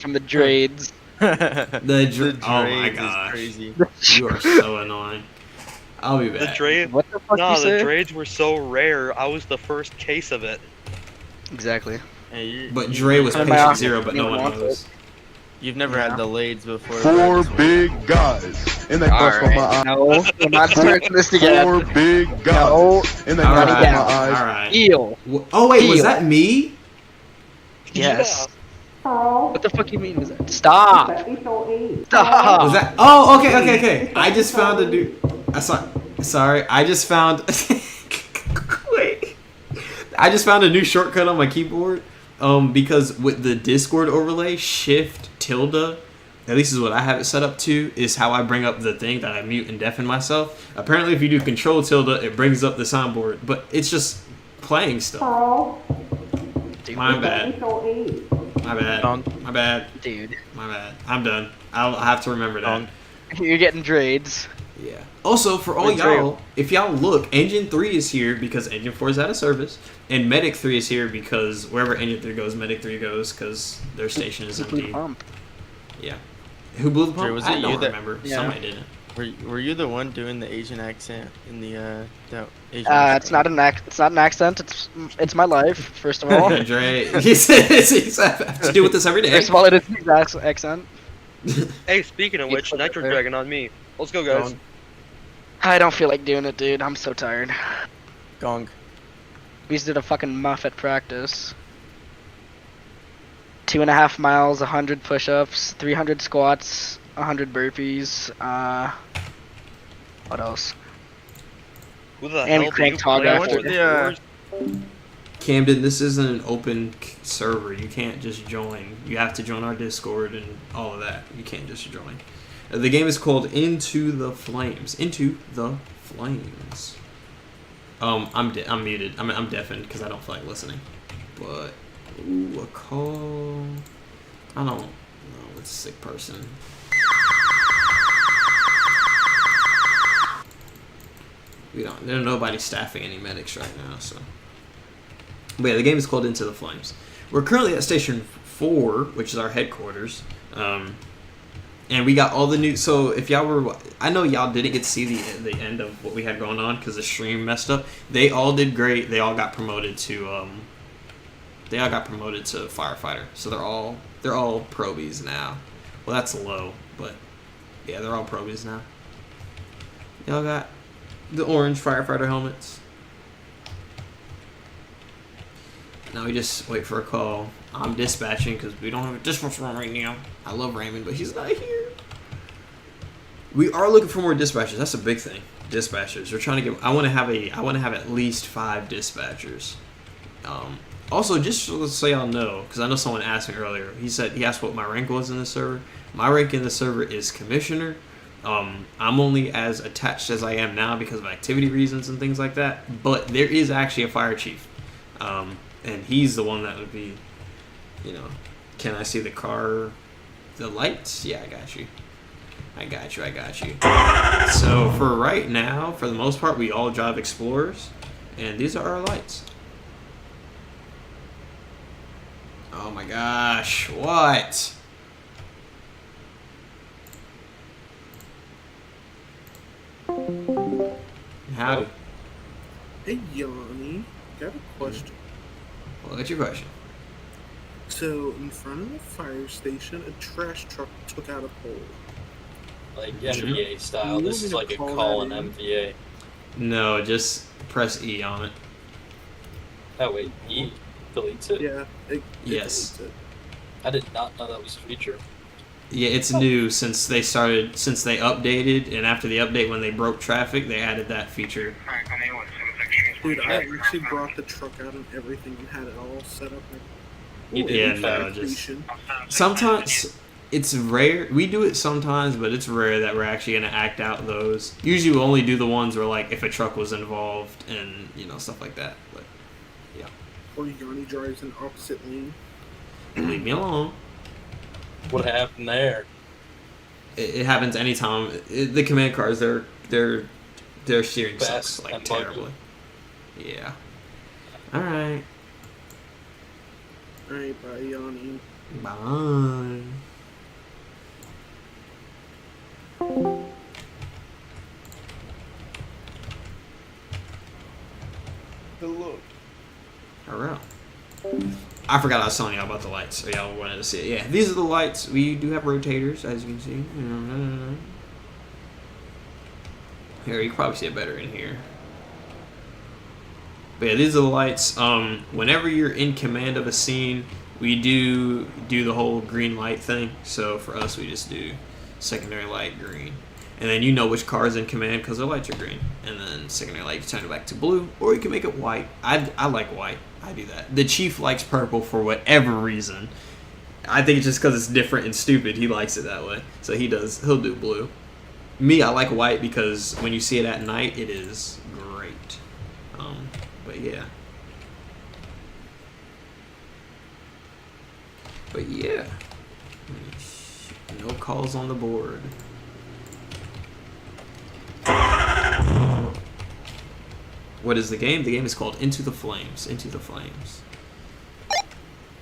from the Drades. Oh my gosh. Crazy. You are so annoying. I'll be The back. Drade. What the fuck Nah, you the say? Drades were so rare. I was the first case of it. Exactly. Hey, But Dre was I'm my patient office. zero, but no Anyone one wants knows. You've never Yeah. had the Lades before. Four big guys, and they bust on my Alright, eyes. no, we're not starting this again. Four big guys, No. and they Alright, bust on my down. eyes. alright. Eel. Oh wait, was Eel. that me? Yes. What the fuck you mean was that? Stop! Stop! Was that? Oh, okay. I just found a new. Sorry. I just found. Wait. I just found a new shortcut on my keyboard. Because with the Discord overlay, Shift tilde, at least is what I have it set up to, is how I bring up the thing that I mute and deafen myself. Apparently, if you do Control tilde, it brings up the soundboard, but it's just playing stuff. My bad. My bad. Dude. My bad. I'm done. I'll have to remember that. You're getting Drades. Yeah. Also, for all y'all, if y'all look, Engine 3 is here because Engine 4 is out of service, and Medic 3 is here because wherever Engine 3 goes, Medic 3 goes because their station is empty. Yeah. Who blew the pump? Dre, was I it don't you that- remember. Yeah. Somebody didn't. Were you the one doing the Asian accent in the that Asian It's not an accent. It's my life. First of all. Dre, he says I have to deal with this every day. First of all, it is an exact accent. Hey, speaking of which, Nitro there. Dragon on me. Let's go, guys. I don't feel like doing it, dude. I'm so tired. Gong. We just did a fucking muff at practice. 2.5 miles, 100 push-ups, 300 squats, 100 burpees. What else? Who the And hell cranked do you hog play after. for? The, Camden, this isn't an open server. You can't just join. You have to join our Discord and all of that. You can't just join. The game is called Into the Flames. Into the Flames. I'm muted. I'm deafened because I don't feel like listening. But ooh, a call. I don't know. It's a sick person. There's nobody staffing any medics right now, so. But yeah, the game is called Into the Flames. We're currently at Station 4, which is our headquarters. And we got all the new. So if y'all were, I know y'all didn't get to see the end of what we had going on because the stream messed up. They all did great. They all got promoted to firefighter. So they're all probies now. Well, that's low, but yeah, they're all probies now. Y'all got the orange firefighter helmets. Now we just wait for a call. I'm dispatching because we don't have a dispatcher right now. I love Raymond, but he's not here. We are looking for more dispatchers. That's a big thing. Dispatchers. We're trying to get. I want to have at least 5 dispatchers. Also, just so y'all know, because I know someone asked me earlier. He asked what my rank was in the server. My rank in the server is commissioner. I'm only as attached as I am now because of activity reasons and things like that. But there is actually a fire chief. And he's the one that would be, can I see the car, the lights? Yeah, I got you. So for right now, for the most part, we all drive Explorers, and these are our lights. Oh my gosh, what? Howdy. Hey, Yanni, got a question. What's your question? So, in front of the fire station, a trash truck took out a pole. Like NVIDIA style. This is like a call in MVA. No, just press E on it. Oh wait, E deletes it? Yeah. Yes. It. I did not know that was a feature. Yeah, it's new since they updated, and after the update when they broke traffic, they added that feature. Dude, I actually brought the truck out and everything and had it all set up. You did? Yeah, no, just sometimes it's rare. We do it sometimes, but it's rare that we're actually gonna act out those. Usually, we only do the ones where like if a truck was involved and stuff like that. But yeah. Or Yanni drives in opposite lane. Leave me alone. What happened there? It happens anytime. The command cars, their steering Fast sucks like and buggy. terribly. Yeah. All right. Alright, bye, Yanni. Bye. Hello. Alright. I forgot I was telling y'all about the lights, so y'all wanted to see it. Yeah, these are the lights. We do have rotators, as you can see. Here, you can probably see it better in here. But yeah, these are the lights. Whenever you're in command of a scene, we do the whole green light thing. So for us, we just do secondary light green. And then you know which car is in command because their lights are green. And then secondary light, you turn it back to blue, or you can make it white. I like white. I do that. The chief likes purple for whatever reason. I think it's just because it's different and stupid. He likes it that way. So he'll do blue. Me, I like white because when you see it at night, it is great. But yeah. But yeah. No calls on the board. What is the game? The game is called Into the Flames. Into the Flames.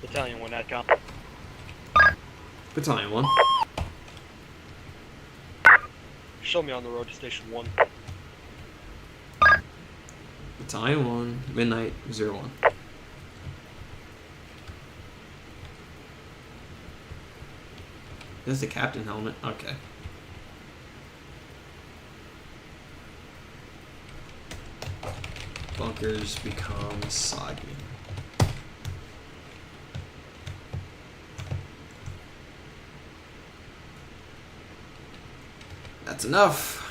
Battalion 1 ATCOM. Battalion 1. Show me on the road to Station 1. Battalion 1. Midnight 01. This is the captain helmet. Okay. Bunkers become soggy. That's enough.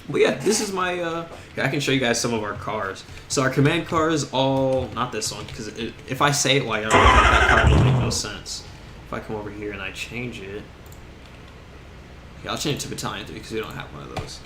But yeah, this is my, I can show you guys some of our cars. So our command cars all, not this one, because if I say it while you're looking at that car, it'll make no sense. If I come over here and I change it, okay, I'll change it to Battalion 3 because we don't have one of those.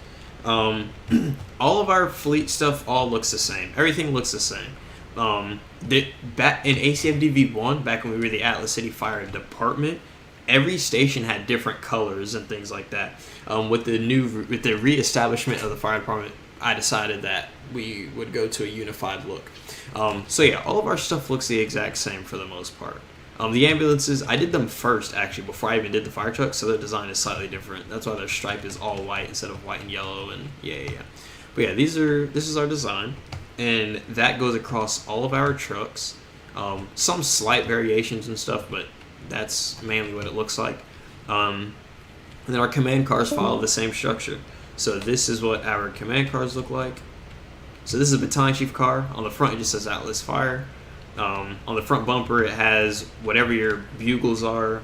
All of our fleet stuff all looks the same. Everything looks the same. In ACFD V1, back when we were the Atlas City Fire Department, every station had different colors and things like that. With the reestablishment of the fire department, I decided that we would go to a unified look. So yeah, all of our stuff looks the exact same for the most part. The ambulances, I did them first actually before I even did the fire trucks, so their design is slightly different. That's why their stripe is all white instead of white and yellow, and yeah. But yeah, this is our design, and that goes across all of our trucks. Some slight variations and stuff, but that's mainly what it looks like. And then our command cars follow the same structure. So this is what our command cars look like. So this is a battalion chief car. On the front, it just says Atlas Fire. On the front bumper, it has whatever your bugles are.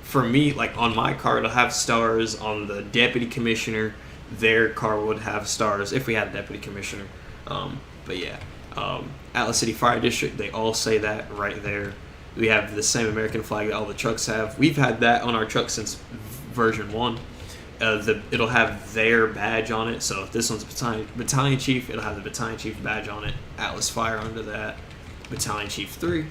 For me, like on my car, it'll have stars. On the deputy commissioner, their car would have stars if we had a deputy commissioner. But yeah, Atlas City Fire District, they all say that right there. We have the same American flag that all the trucks have. We've had that on our truck since version 1. It'll have their badge on it. So if this one's battalion chief, it'll have the battalion chief badge on it. Atlas Fire under that. Battalion Chief 3,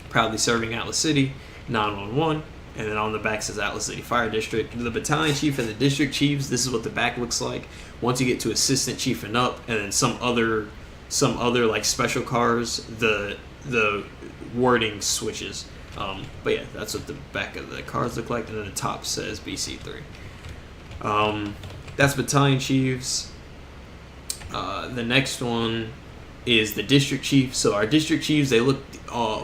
proudly serving Atlas City. 911, and then on the back says Atlas City Fire District. The battalion chief and the district chiefs, this is what the back looks like. Once you get to assistant chief and up, and then some other like special cars, the wording switches. But yeah, that's what the back of the cars look like, and then the top says BC3. That's battalion chiefs. The next one is the district chief. So our district chiefs, they look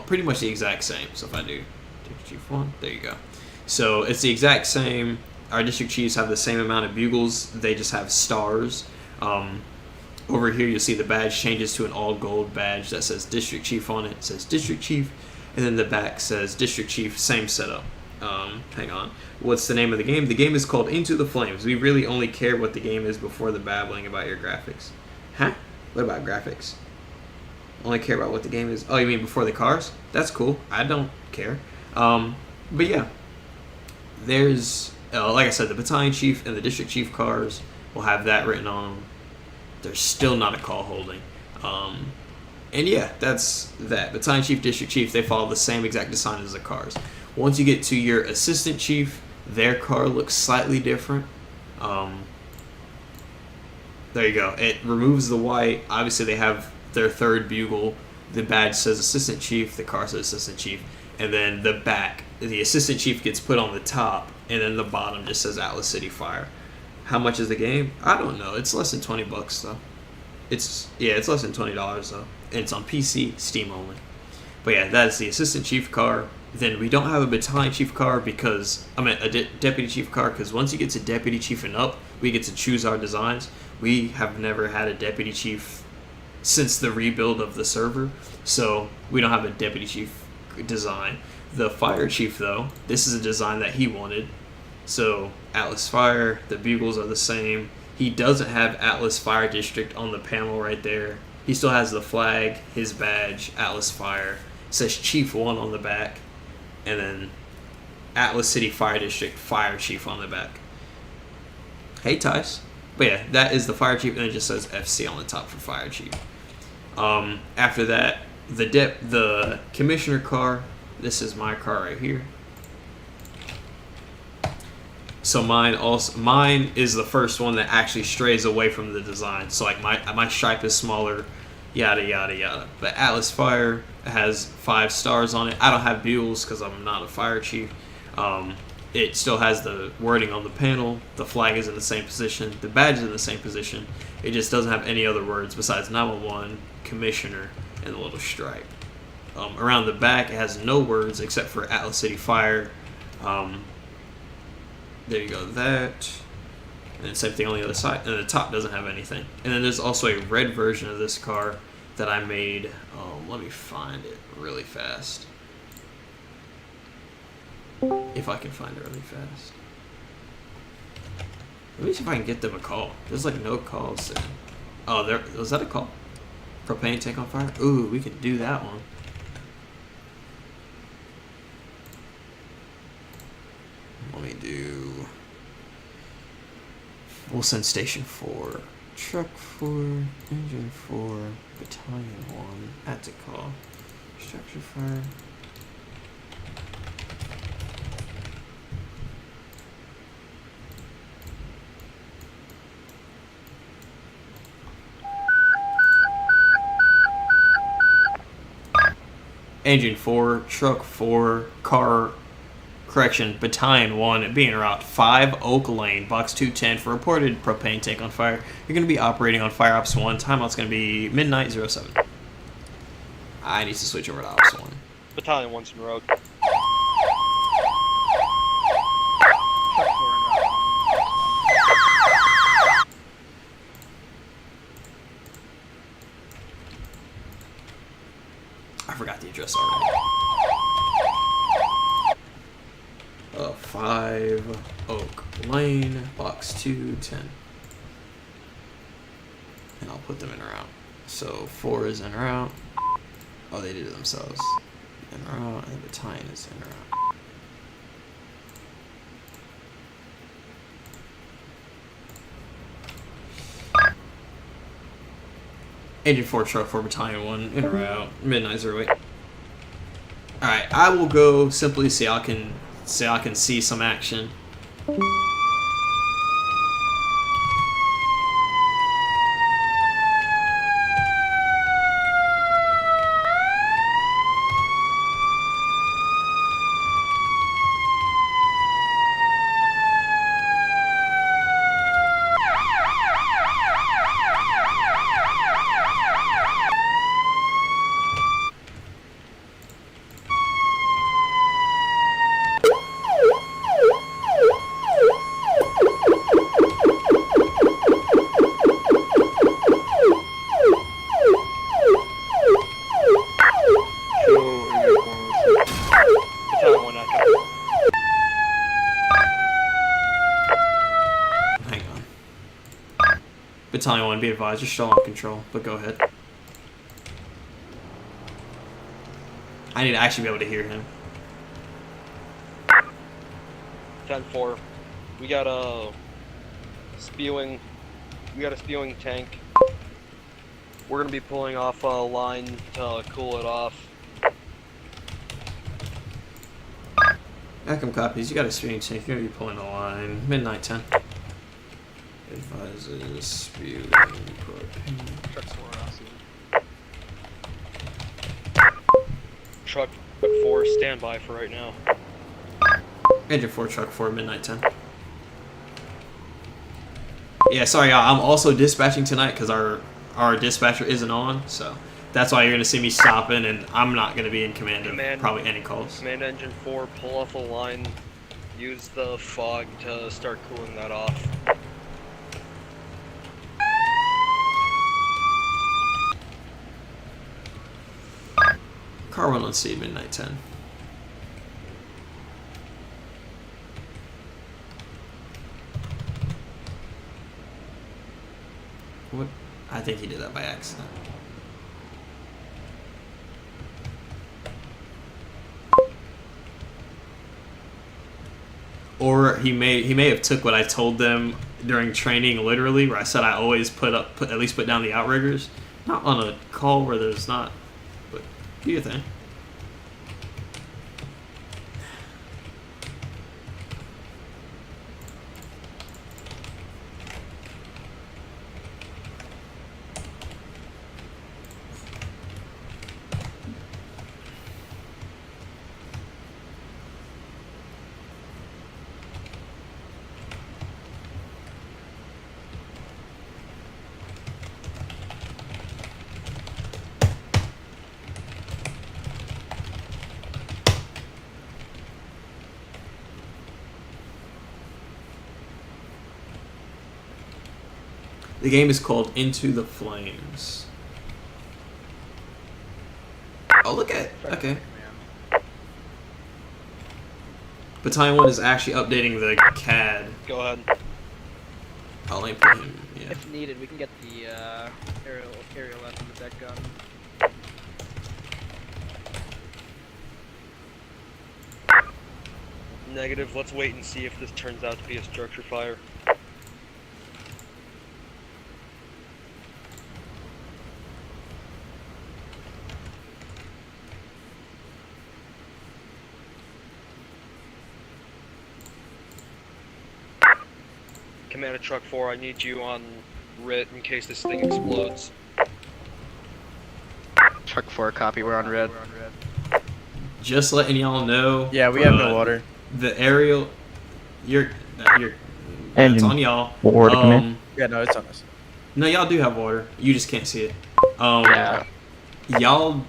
pretty much the exact same. So if I do district chief 1, there you go. So it's the exact same. Our district chiefs have the same amount of bugles. They just have stars. Over here, you'll see the badge changes to an all gold badge that says district chief on it. It says district chief, and then the back says district chief, same setup. Hang on. What's the name of the game? The game is called Into the Flames. We really only care what the game is before the babbling about your graphics. Huh? What about graphics? Only care about what the game is. Oh, you mean before the cars? That's cool. I don't care. But yeah, there's like I said, the battalion chief and the district chief cars will have that written on them. There's still not a call holding. And yeah, that's that. Battalion chief, district chief, they follow the same exact design as the cars. Once you get to your assistant chief, their car looks slightly different. There you go. It removes the white. Obviously, they have their third bugle, the badge says assistant chief, the car says assistant chief, and then the back, the assistant chief gets put on the top, and then the bottom just says Atlas City Fire. How much is the game? I don't know. It's less than $20 though. It's less than $20 though, and it's on PC, Steam only. But yeah, that is the assistant chief car. Then we don't have a battalion chief car because a deputy chief car, because once you get to deputy chief and up, we get to choose our designs. We have never had a deputy chief since the rebuild of the server, so we don't have a deputy chief design. The fire chief though, this is a design that he wanted. So Atlas Fire, the bugles are the same. He doesn't have Atlas Fire District on the panel right there. He still has the flag, his badge, Atlas Fire. It says Chief 1 on the back, and then Atlas City Fire District Fire Chief on the back. Hey Tice. But yeah, that is the fire chief, and it just says FC on the top for fire chief. After that, the commissioner car. This is my car right here. So mine is the first one that actually strays away from the design. So like my stripe is smaller, yada yada yada. But Atlas Fire has 5 stars on it. I don't have bugles because I'm not a fire chief. It still has the wording on the panel. The flag is in the same position. The badge is in the same position. It just doesn't have any other words besides 911, commissioner, and the little stripe. Around the back, it has no words except for Atlas City Fire. There you go, that. And then same thing on the other side. And the top doesn't have anything. And then there's also a red version of this car that I made. Let me find it really fast. If I can find it really fast. Let me see if I can get them a call. There's like no calls there. Oh, was that a call? Propane tank on fire? Ooh, we can do that one. Let me do... We'll send station 4, truck 4, engine 4, battalion 1, at to call, structure fire. Engine 4, truck 4, car, correction, battalion 1, being route 5, Oak Lane, box 210 for reported propane tank on fire. You're going to be operating on Fire Ops 1. Timeout's going to be midnight 07. I need to switch over to Ops 1. Battalion 1's in road. I forgot the address already. 5 Oak Lane, box 210. And I'll put them in route. So 4 is in route. Oh, they did it themselves. In route, and the battalion is in route. Agent 4, truck 4, battalion 1, in route, midnight 08. Alright, I will go simply so I can see some action. Battalion 1, be advised, you're still on control, but go ahead. I need to actually be able to hear him. 10-4. We got a spewing tank. We're gonna be pulling off a line to cool it off. Acom copies, you got a spewing tank, you're gonna be pulling a line. Midnight 10. Advises spewing propane. truck 4, standby for right now. Engine 4, truck 4, midnight 10. Yeah, sorry, y'all. I'm also dispatching tonight because our dispatcher isn't on, so that's why you're gonna see me stopping, and I'm not gonna be in command of probably any calls. Command engine 4, pull off a line. Use the fog to start cooling that off. Car 1 on C, midnight 10. What? I think he did that by accident. Or he may have took what I told them during training literally, where I said I always at least put down the outriggers. Not on a call where there's not, but do your thing. The game is called Into the Flames. Oh, look at okay. Battalion 1 is actually updating the CAD. Go ahead. I'll let me put him. Yeah. If needed, we can get the aerial left in the deck gun. Negative. Let's wait and see if this turns out to be a structure fire. Command of Truck 4, I need you on RIT in case this thing explodes. Truck 4, copy. We're on red. Just letting y'all know. Yeah, we have no water. The aerial, it's Engine on y'all. Forward command. Yeah, no, it's on us. No, y'all do have water. You just can't see it. Yeah. Y'all,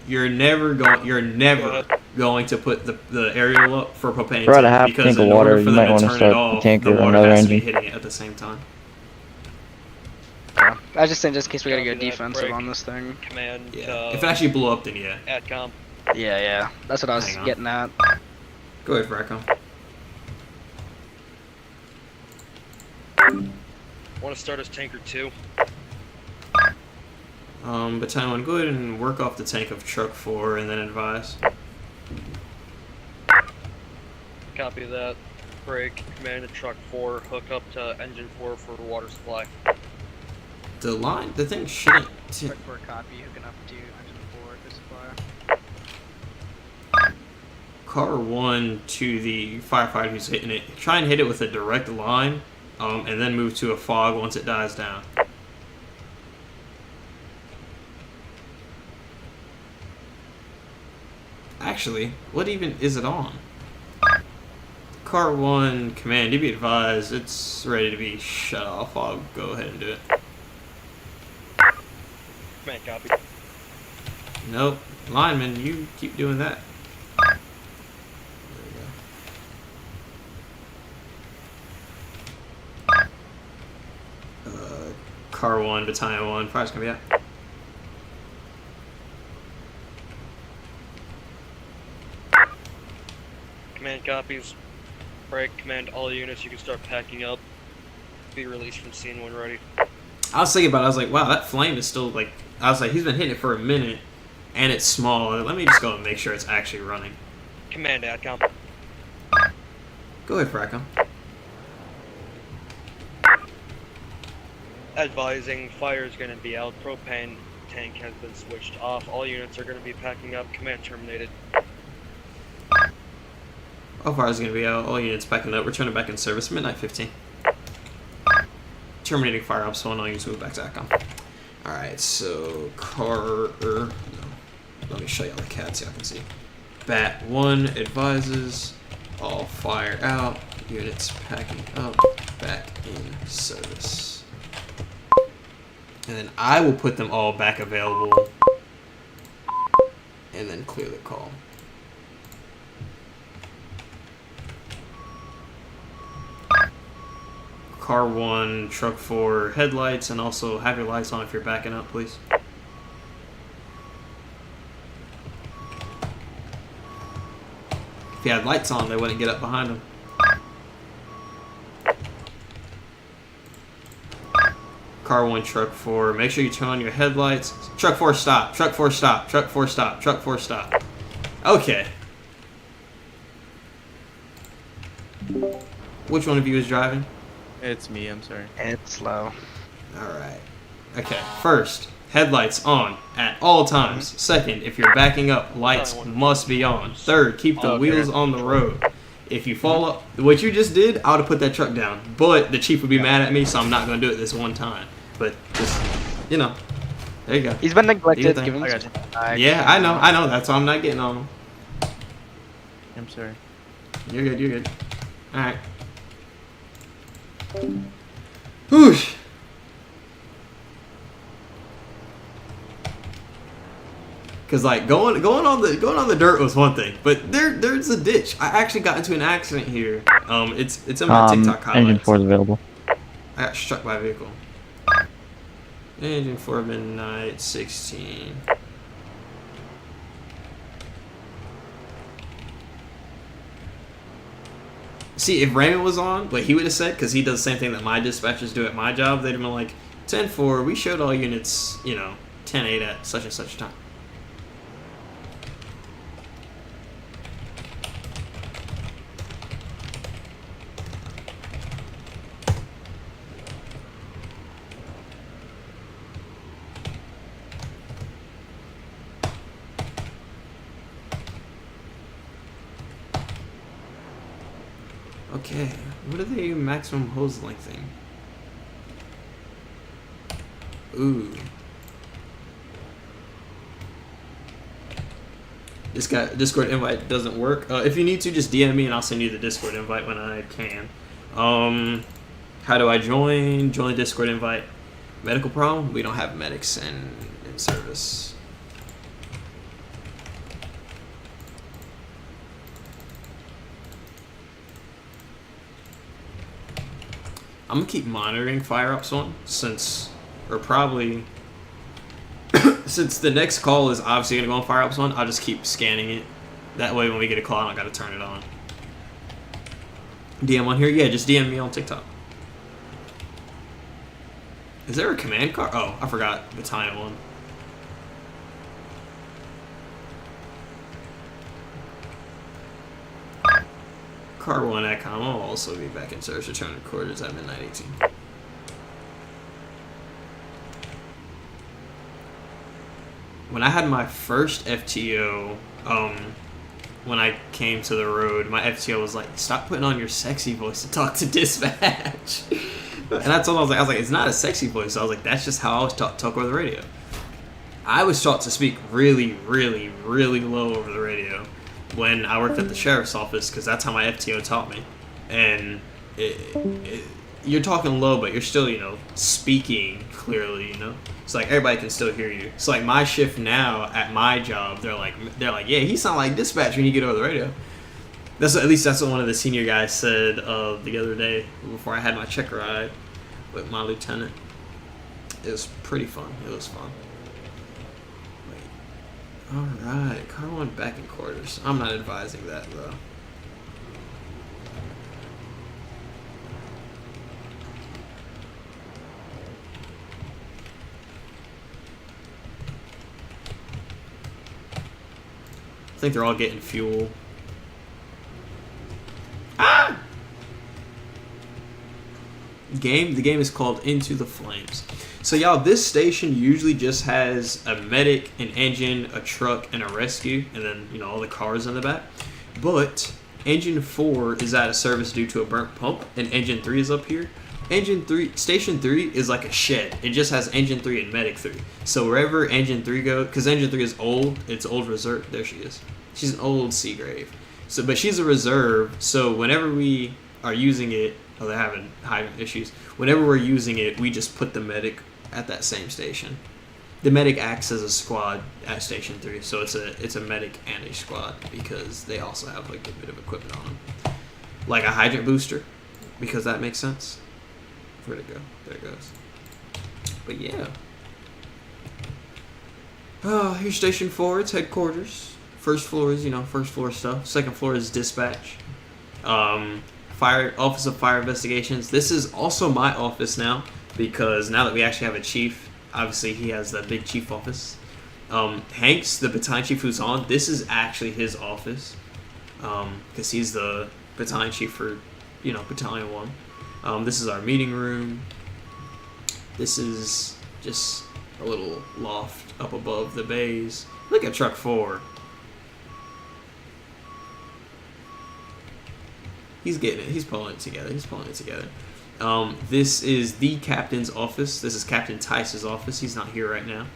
you're never going to put the aerial up for propane For about a half because tank of in order water, for you them might want to turn it start the off, tanker the or water another has to be engine. hitting it at the same time. I was just saying, just in case we gotta go Copy that, defensive break. on this thing. Command, Yeah. If it actually blew up, then yeah. ATCOM. Yeah. That's what I was Hang on. getting at. Go ahead, Fracom. Want to start as Tanker 2? Battalion 1, go ahead and work off the tank of Truck 4 and then advise. Copy that. Break. Command of Truck 4, hook up to Engine 4 for water supply. The thing shouldn't. Truck 4, copy. Hooking up to engine 4 to supply. Car 1 to the firefighter who's hitting it. Try and hit it with a direct line, and then move to a fog once it dies down. Actually, what even is it on? Car 1, command, do be advised, it's ready to be shut off. I'll go ahead and do it. Command, copy. Nope. Lineman, you keep doing that. There we go. Car 1, Battalion 1, fire's gonna be out. Command copies. Break. Command all units. You can start packing up. Be released from scene when ready. I was thinking about it, I was like, wow, that flame is still like, I was like, he's been hitting it for a minute, and it's small. Let me just go and make sure it's actually running. Command ATCOM. Go ahead, Fracom. Advising, fire is going to be out. Propane tank has been switched off. All units are going to be packing up. Command terminated. All fire is going to be out. All units backing up. Returning back in service. Midnight 15. Terminating fire ops. So all units move back to ACOM. Alright, so car... no. Let me show y'all the CAD so y'all can see. Bat 1 advises all fire out. Units packing up. Back in service. And then I will put them all back available. And then clear the call. Car 1, truck 4, headlights, and also have your lights on if you're backing up, please. If you had lights on, they wouldn't get up behind them. Car 1, truck 4, make sure you turn on your headlights. Truck 4, stop. Truck 4, stop. Truck 4, stop. Truck 4, stop. Okay. Which one of you is driving? It's me, I'm sorry. It's slow. Alright. Okay, first, headlights on at all times. Second, if you're backing up, lights must be on. Third, keep the wheels on the road. If you fall up, what you just did, I would have put that truck down. But the chief would be mad at me, so I'm not going to do it this one time. But just, you know, there you go. He's been neglected. Do Give him I got some you. time. Yeah, I know. That's why I'm not getting on him. I'm sorry. You're good. Alright. Whoosh. Cause like going on the dirt was one thing, but there's a ditch. I actually got into an accident here. It's in my TikTok highlights. Engine 4 is available. I got struck by a vehicle. Engine 4 midnight 16. See, if Raymond was on, what he would have said, because he does the same thing that my dispatchers do at my job, they'd have been like, 10-4, we showed all units, 10-8 at such and such time. Okay, what are the maximum hose lengthing? Ooh. This guy Discord invite doesn't work. If you need to, just DM me and I'll send you the Discord invite when I can. How do I join? Join the Discord invite. Medical problem? We don't have medics in service. I'm gonna keep monitoring fire ups on since the next call is obviously gonna go on fire ups one. I'll just keep scanning it. That way, when we get a call, I don't gotta turn it on. DM on here? Yeah, just DM me on TikTok. Is there a command car? Oh, I forgot the time one. Car 1 Ecom will also be back in service. Return recorders at midnight 18. When I had my first FTO, when I came to the road, my FTO was like, "Stop putting on your sexy voice to talk to dispatch." And I told him, I was like, it's not a sexy voice. So I was like, that's just how I was taught to talk over the radio. I was taught to speak really, really, really low over the radio when I worked at the sheriff's office, because that's how my FTO taught me. And you're talking low, but you're still, speaking clearly, It's like everybody can still hear you. It's like my shift now at my job, they're like, yeah, he sound like dispatch when you get over the radio. At least that's what one of the senior guys said the other day before I had my check ride with my lieutenant. It was pretty fun. It was fun. Alright, car 1 back in quarters. I'm not advising that though. I think they're all getting fuel. Ah! The game is called Into the Flames. So y'all, this station usually just has a medic, an engine, a truck, and a rescue, and then all the cars in the back. But engine 4 is out of service due to a burnt pump, and engine 3 is up here. Station 3 is like a shed. It just has Engine 3 and Medic 3. So wherever Engine 3 goes, because Engine 3 is old, it's old reserve. There she is. She's an old Seagrave. So, but she's a reserve. So whenever we are using it, oh, they're having hydrant issues. Whenever we're using it, we just put the Medic at that same station. The Medic acts as a squad at Station 3. So it's a Medic and a squad because they also have like a bit of equipment on them, like a hydrant booster, because that makes sense. Where'd it go? There it goes. But yeah. Oh, here's Station 4. It's headquarters. First floor is, first floor stuff. Second floor is dispatch. Office of Fire Investigations. This is also my office now, because now that we actually have a chief, obviously he has that big chief office. Hanks, the battalion chief who's on, this is actually his office, because he's the battalion chief for, Battalion 1. This is our meeting room. This is just a little loft up above the bays. Look at Truck 4. He's getting it. He's pulling it together. This is the captain's office. This is Captain Tice's office. He's not here right now.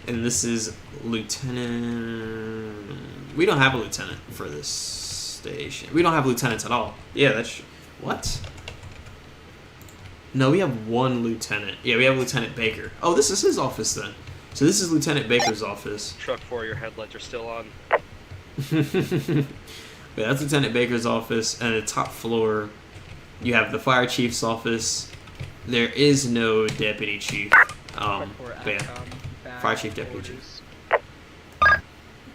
And this is Lieutenant... We don't have a lieutenant for this station. We don't have lieutenants at all. Yeah, that's... What? No, we have one lieutenant. Yeah, we have Lieutenant Baker. Oh, this is his office then. So this is Lieutenant Baker's office. Truck 4, your headlights are still on. Yeah, that's Lieutenant Baker's office. And at the top floor, you have the fire chief's office. There is no deputy chief. But yeah, fire chief, deputy chief.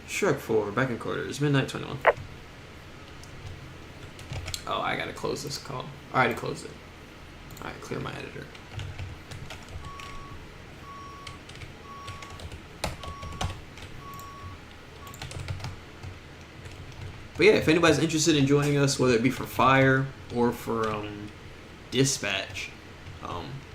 Truck 4, back in quarters, midnight 21. Oh, I gotta close this call. I already closed it. Alright, clear my editor. But yeah, if anybody's interested in joining us, whether it be for fire or for dispatch,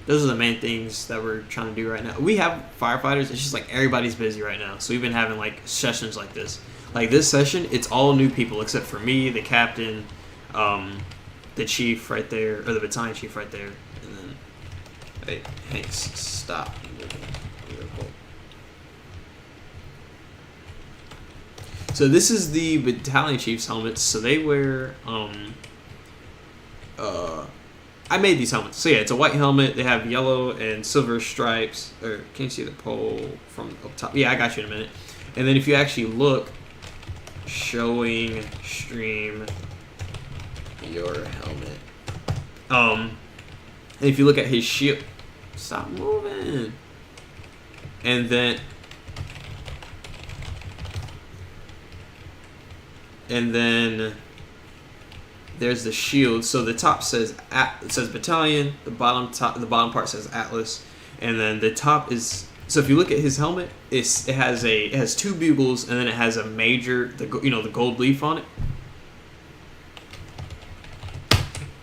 those are the main things that we're trying to do right now. We have firefighters. It's just like everybody's busy right now. So we've been having like sessions like this. Like this session, it's all new people except for me, the captain, the chief right there, or the battalion chief right there, and then, hey, Hanks, stop. So this is the battalion chief's helmets. So they wear, I made these helmets. So yeah, it's a white helmet. They have yellow and silver stripes. Or can you see the pole from up top? Yeah, I got you in a minute. And then if you actually look, showing stream your helmet. And if you look at his shield, stop moving. And then there's the shield. So the top says battalion, the bottom part says Atlas, and then the top is, so if you look at his helmet, it has two bugles, and then it has a major, the gold leaf on it.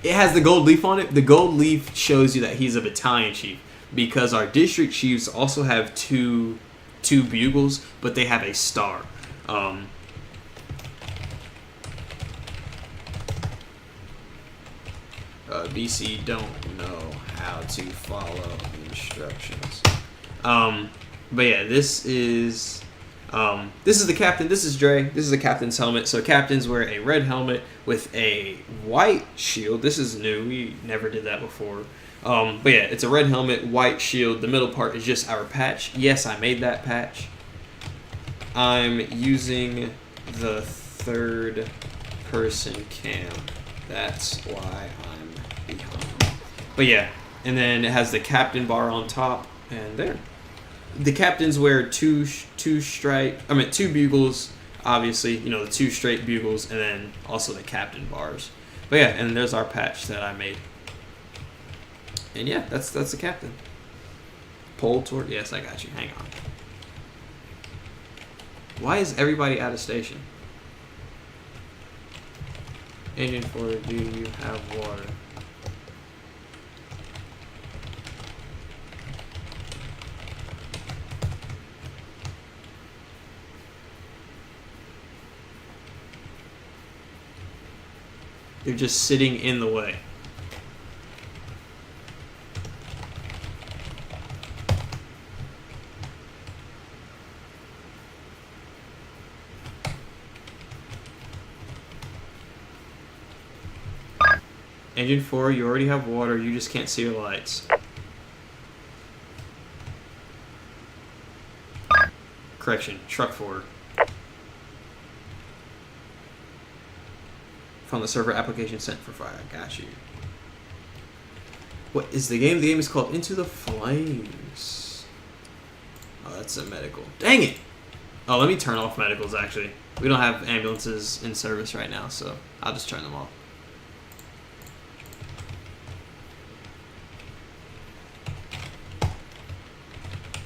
It has the gold leaf on it. The gold leaf shows you that he's a battalion chief, because our district chiefs also have two bugles, but they have a star. BC don't know how to follow instructions. But yeah, this is the captain. This is Dre. This is the captain's helmet. So captains wear a red helmet with a white shield. This is new. We never did that before. But yeah, it's a red helmet, white shield. The middle part is just our patch. Yes, I made that patch. I'm using the third person cam. That's why I'm behind. But yeah, and then it has the captain bar on top, and there. The captains wear two bugles, obviously, the two straight bugles, and then also the captain bars. But yeah, and there's our patch that I made. And yeah, that's the captain. Pole toward, yes, I got you. Hang on. Why is everybody out of station? Engine 4, do you have water? They're just sitting in the way. Engine 4, you already have water. You just can't see your lights. Correction. Truck 4. From the server application sent for fire. I got you. What is the game? The game is called Into the Flames. Oh, that's a medical. Dang it! Oh, let me turn off medicals, actually. We don't have ambulances in service right now, so I'll just turn them off.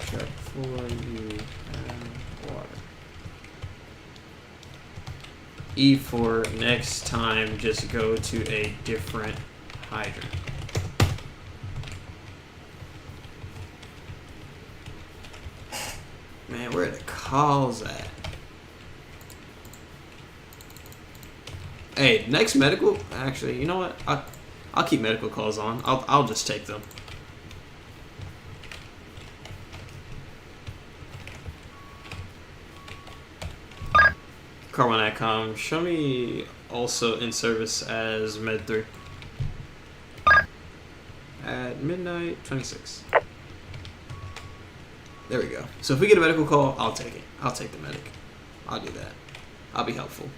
Check for you and water. E for next time, just go to a different hydrant. Man, where are the calls at? Hey, next medical. Actually, you know what? I'll keep medical calls on. I'll just take them. Car1.com. Show me also in service as Med 3 at midnight 26. There we go. So if we get a medical call, I'll take it. I'll take the medic. I'll do that. I'll be helpful.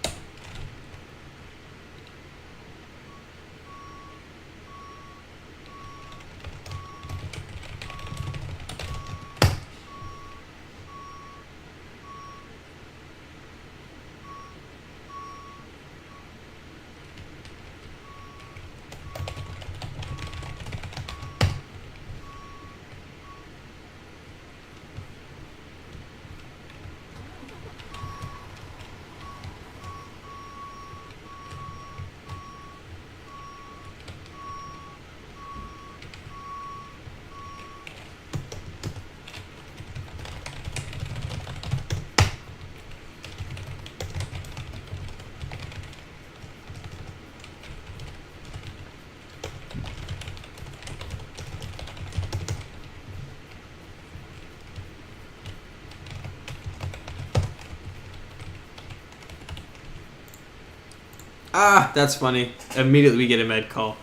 Ah, that's funny. Immediately we get a med call.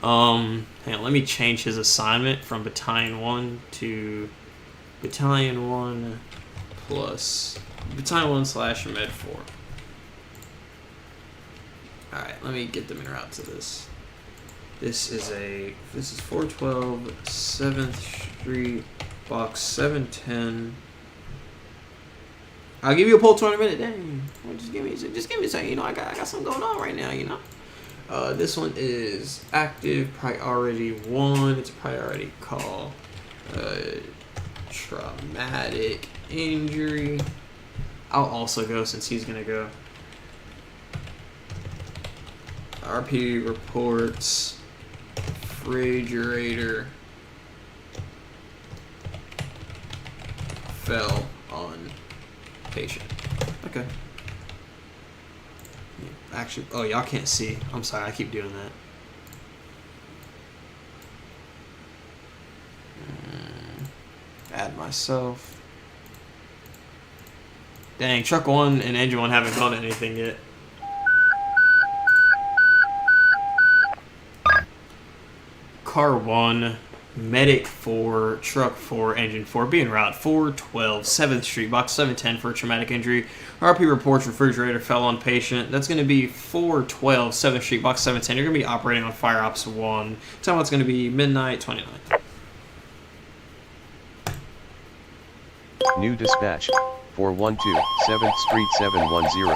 Hang on, let me change his assignment from Battalion 1 to Battalion 1 plus Battalion 1 / Med 4. Alright, let me get them en route to this. This is 412 7th Street, box 710. I'll give you a poll tournament. Dang, just give me a second. You know, I got something going on right now. You know, this one is active priority 1. It's a priority call. Traumatic injury. I'll also go since he's gonna go. RP reports refrigerator fell on patient. Okay. Actually, oh, y'all can't see. I'm sorry, I keep doing that. Add myself. Dang, truck 1 and engine 1 haven't done anything yet. Car 1, medic 4, truck 4, engine 4, be en route 412 7th Street, box 710 for a traumatic injury. RP reports refrigerator fell on patient. That's going to be 412 7th Street, box 710. You're going to be operating on Fire Ops 1. Time it's going to be midnight 29. New dispatch, 412 7th Street 710.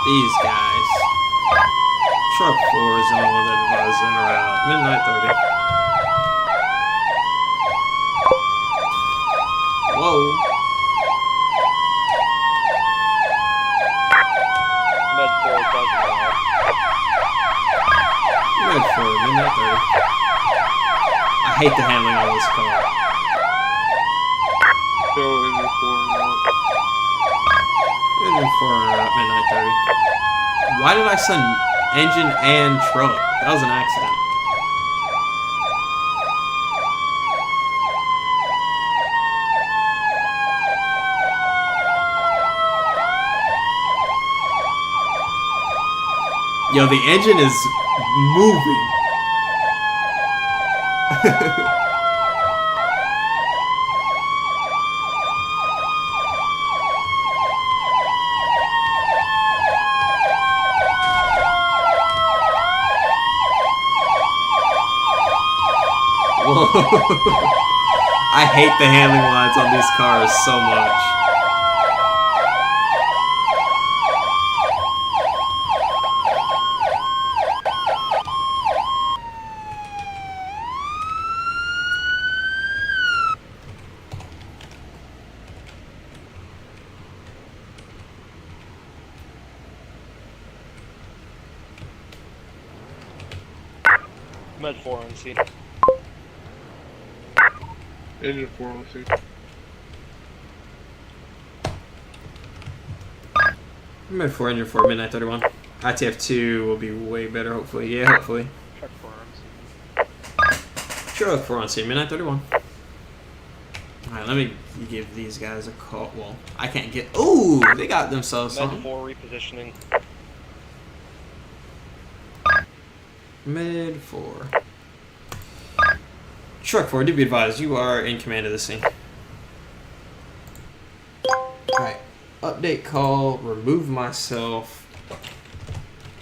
These guys. Truck 4 is the only one that advises in or out. Midnight 30. Whoa. hate the handling on this car. Engine 4 up, midnight 30. Why did I send engine and truck? That was an accident. Yo, the engine is moving. I hate the handling lines on these cars so much. Med 4 on scene. Engine 4 on scene. Mid 4, engine 4, midnight 31. ITF2 will be way better, hopefully. Yeah, hopefully. Truck 4 on scene. Truck 4 on scene, midnight 31. Alright, let me give these guys a call. Well, I can't get. Ooh, they got themselves Med something. 4 repositioning. Mid 4. Truck 4, do be advised, you are in command of the scene. Alright, update call, remove myself.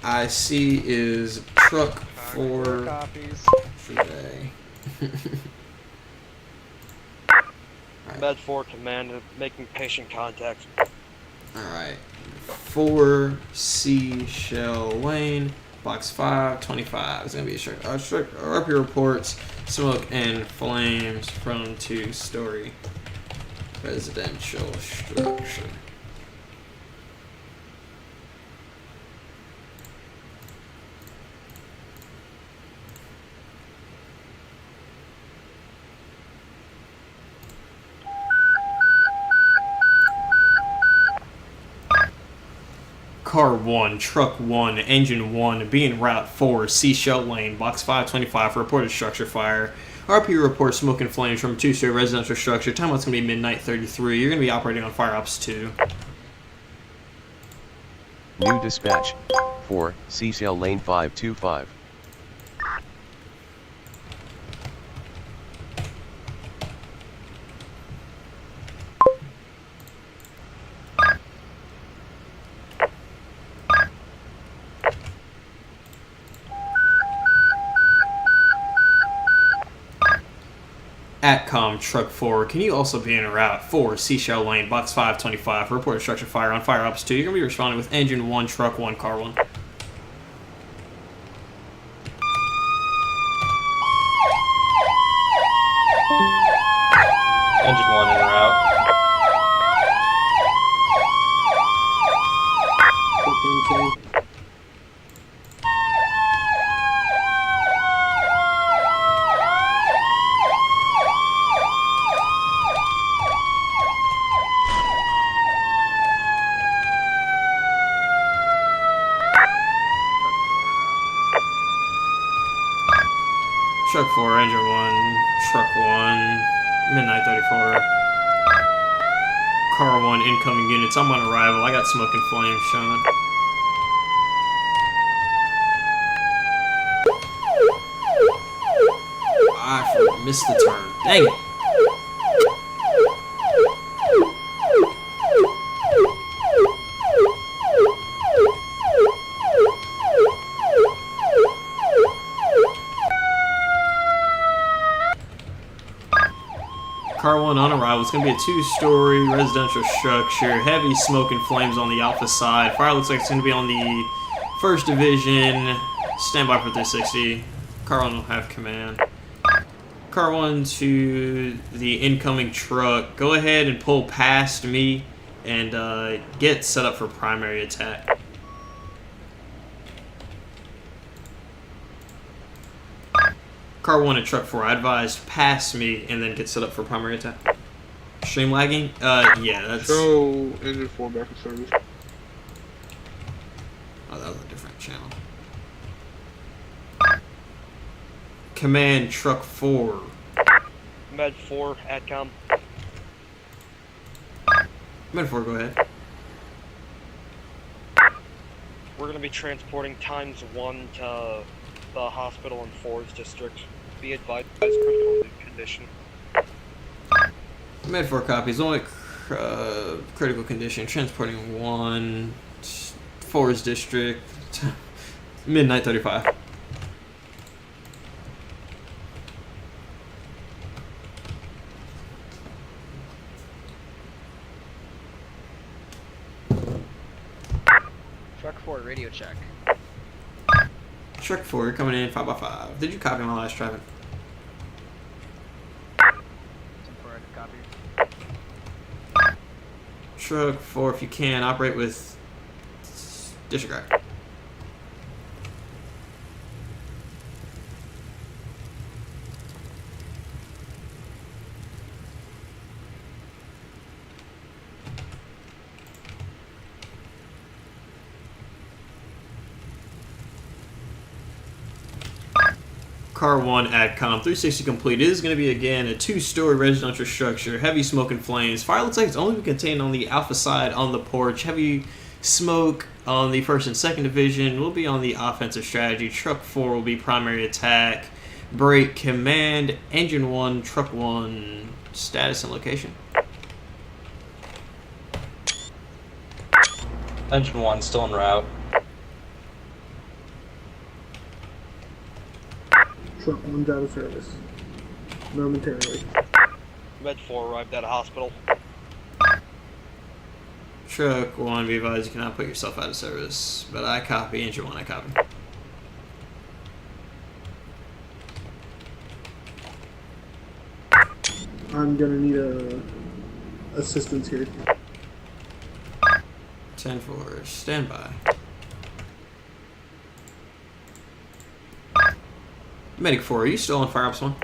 I see is truck 4 Copies. today. Med 4 command making patient contact. Alright, 4 Seashell Lane. Box 525 is going to be a RP reports smoke and flames from 2-story residential structure. Car 1, truck 1, engine 1, being route 4, Seashell Lane, box 525 for reported structure fire. RP report smoke and flames from 2-story residential structure. Time it's going to be midnight 33. You're going to be operating on Fire Ops 2. New dispatch. 4, Seashell Lane 525. Atcom truck 4, can you also be in route 4, Seashell Lane, box 525 for reported structure fire on Fire Ops 2. You're going to be responding with engine 1, truck 1, car 1. Engine 1 en route. Truck 4, engine 1, truck 1, midnight 34. Car 1, incoming units. I'm on arrival. I got smoke and flames showing. I missed the turn. Dang it. Car 1 on arrival. It's going to be a 2-story residential structure. Heavy smoke and flames on the Alpha side. Fire looks like it's going to be on the 1st Division. Stand by for 360. Car 1 will have command. Car 1 to the incoming truck. Go ahead and pull past me and get set up for primary attack. Car car 1 and truck 4, I advised pass me and then get set up for primary attack. Stream lagging? Yeah, that's... So, engine 4 back in service. Oh, that was a different channel. Command truck 4. Med 4, AdCom. Med 4, go ahead. We're going to be transporting times 1 to the hospital in Forest District. Be advised, critical condition. Med 4 copies. Only critical condition. Transporting 1. Forest District. Midnight 35. Truck 4, radio check. Truck 4, you're coming in 5x5. Did you copy my last traffic? 10-4, copy. Truck 4, if you can, operate with disregard. Car 1 AdCom 360 complete. It is going to be again a 2-story residential structure. Heavy smoke and flames. Fire looks like it's only contained on the alpha side on the porch. Heavy smoke on the 1st and 2nd division will be on the offensive strategy. Truck 4 will be primary attack. Break command. Engine 1, truck 1. Status and location. Engine 1 still en route. Truck 1's out of service. Momentarily. Med 4 arrived at a hospital. Truck 1, be advised you cannot put yourself out of service. But I copy. Engine 1, I copy. I'm gonna need assistance here. 10-4, stand by. Medic 4, are you still on Fire Ops 1?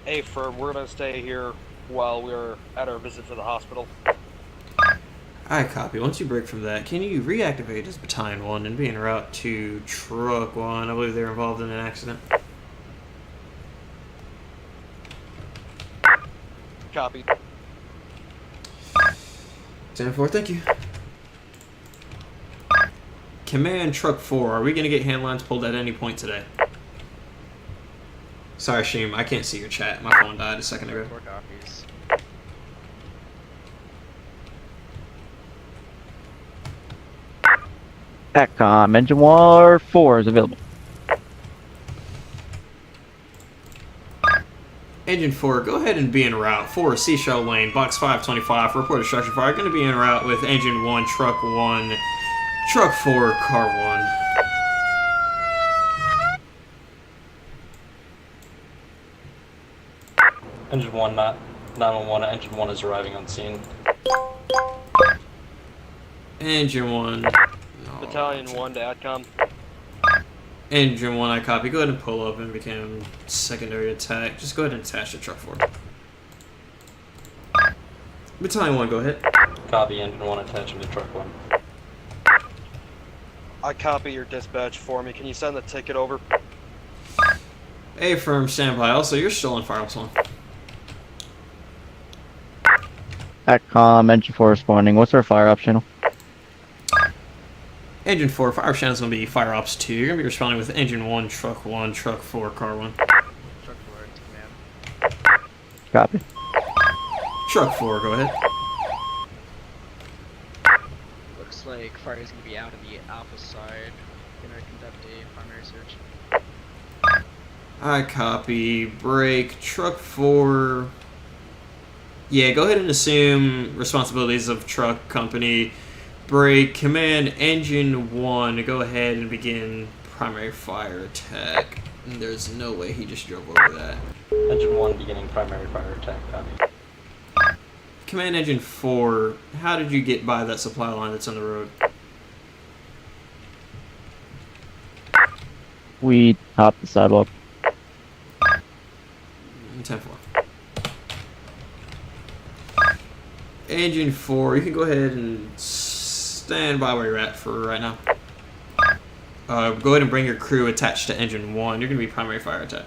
Hey, firm, we're going to stay here while we're at our visit for the hospital. I copy. Once you break from that, can you reactivate as Battalion 1 and be en route to Truck 1? I believe they're involved in an accident. Copy. 10-4, thank you. Command Truck 4, are we going to get hand lines pulled at any point today? Sorry, Sheem, I can't see your chat. My phone died a second ago. 4 copies. AdCom, engine 1 4 is available. Engine 4, go ahead and be en route for Seashell Lane, box 525, report a structure fire. Going to be en route with Engine 1, Truck 1, Truck 4, Car 1. Engine 1, not 911. Engine 1 is arriving on scene. Engine 1. No, Battalion 1 to AdCom. Engine 1, I copy. Go ahead and pull up and become secondary attack. Just go ahead and attach the Truck 4. Battalion 1, go ahead. Copy. Engine 1 attaching to truck 1. I copy your dispatch for me. Can you send the ticket over? A firm standby. Also, you're still on Fire Ops 1. AdCom, engine 4 responding. What's our fire op channel? Engine 4, Fire Ops channel is going to be Fire Ops 2. You're going to be responding with Engine 1, Truck 1, Truck 4, Car 1. Truck 4 to command. Copy. Truck 4, go ahead. Looks like fire is going to be out of the alpha side. Going to conduct a primary search. I copy. Break. Truck 4. Yeah, go ahead and assume responsibilities of truck company. Break. Command Engine 1. Go ahead and begin primary fire attack. There's no way he just drove over that. Engine 1 beginning primary fire attack. Copy. Command Engine 4. How did you get by that supply line that's on the road? We top the sidewalk. 10-4. Engine 4, you can go ahead and stand by where you're at for right now. Go ahead and bring your crew attached to engine 1. You're going to be primary fire attack.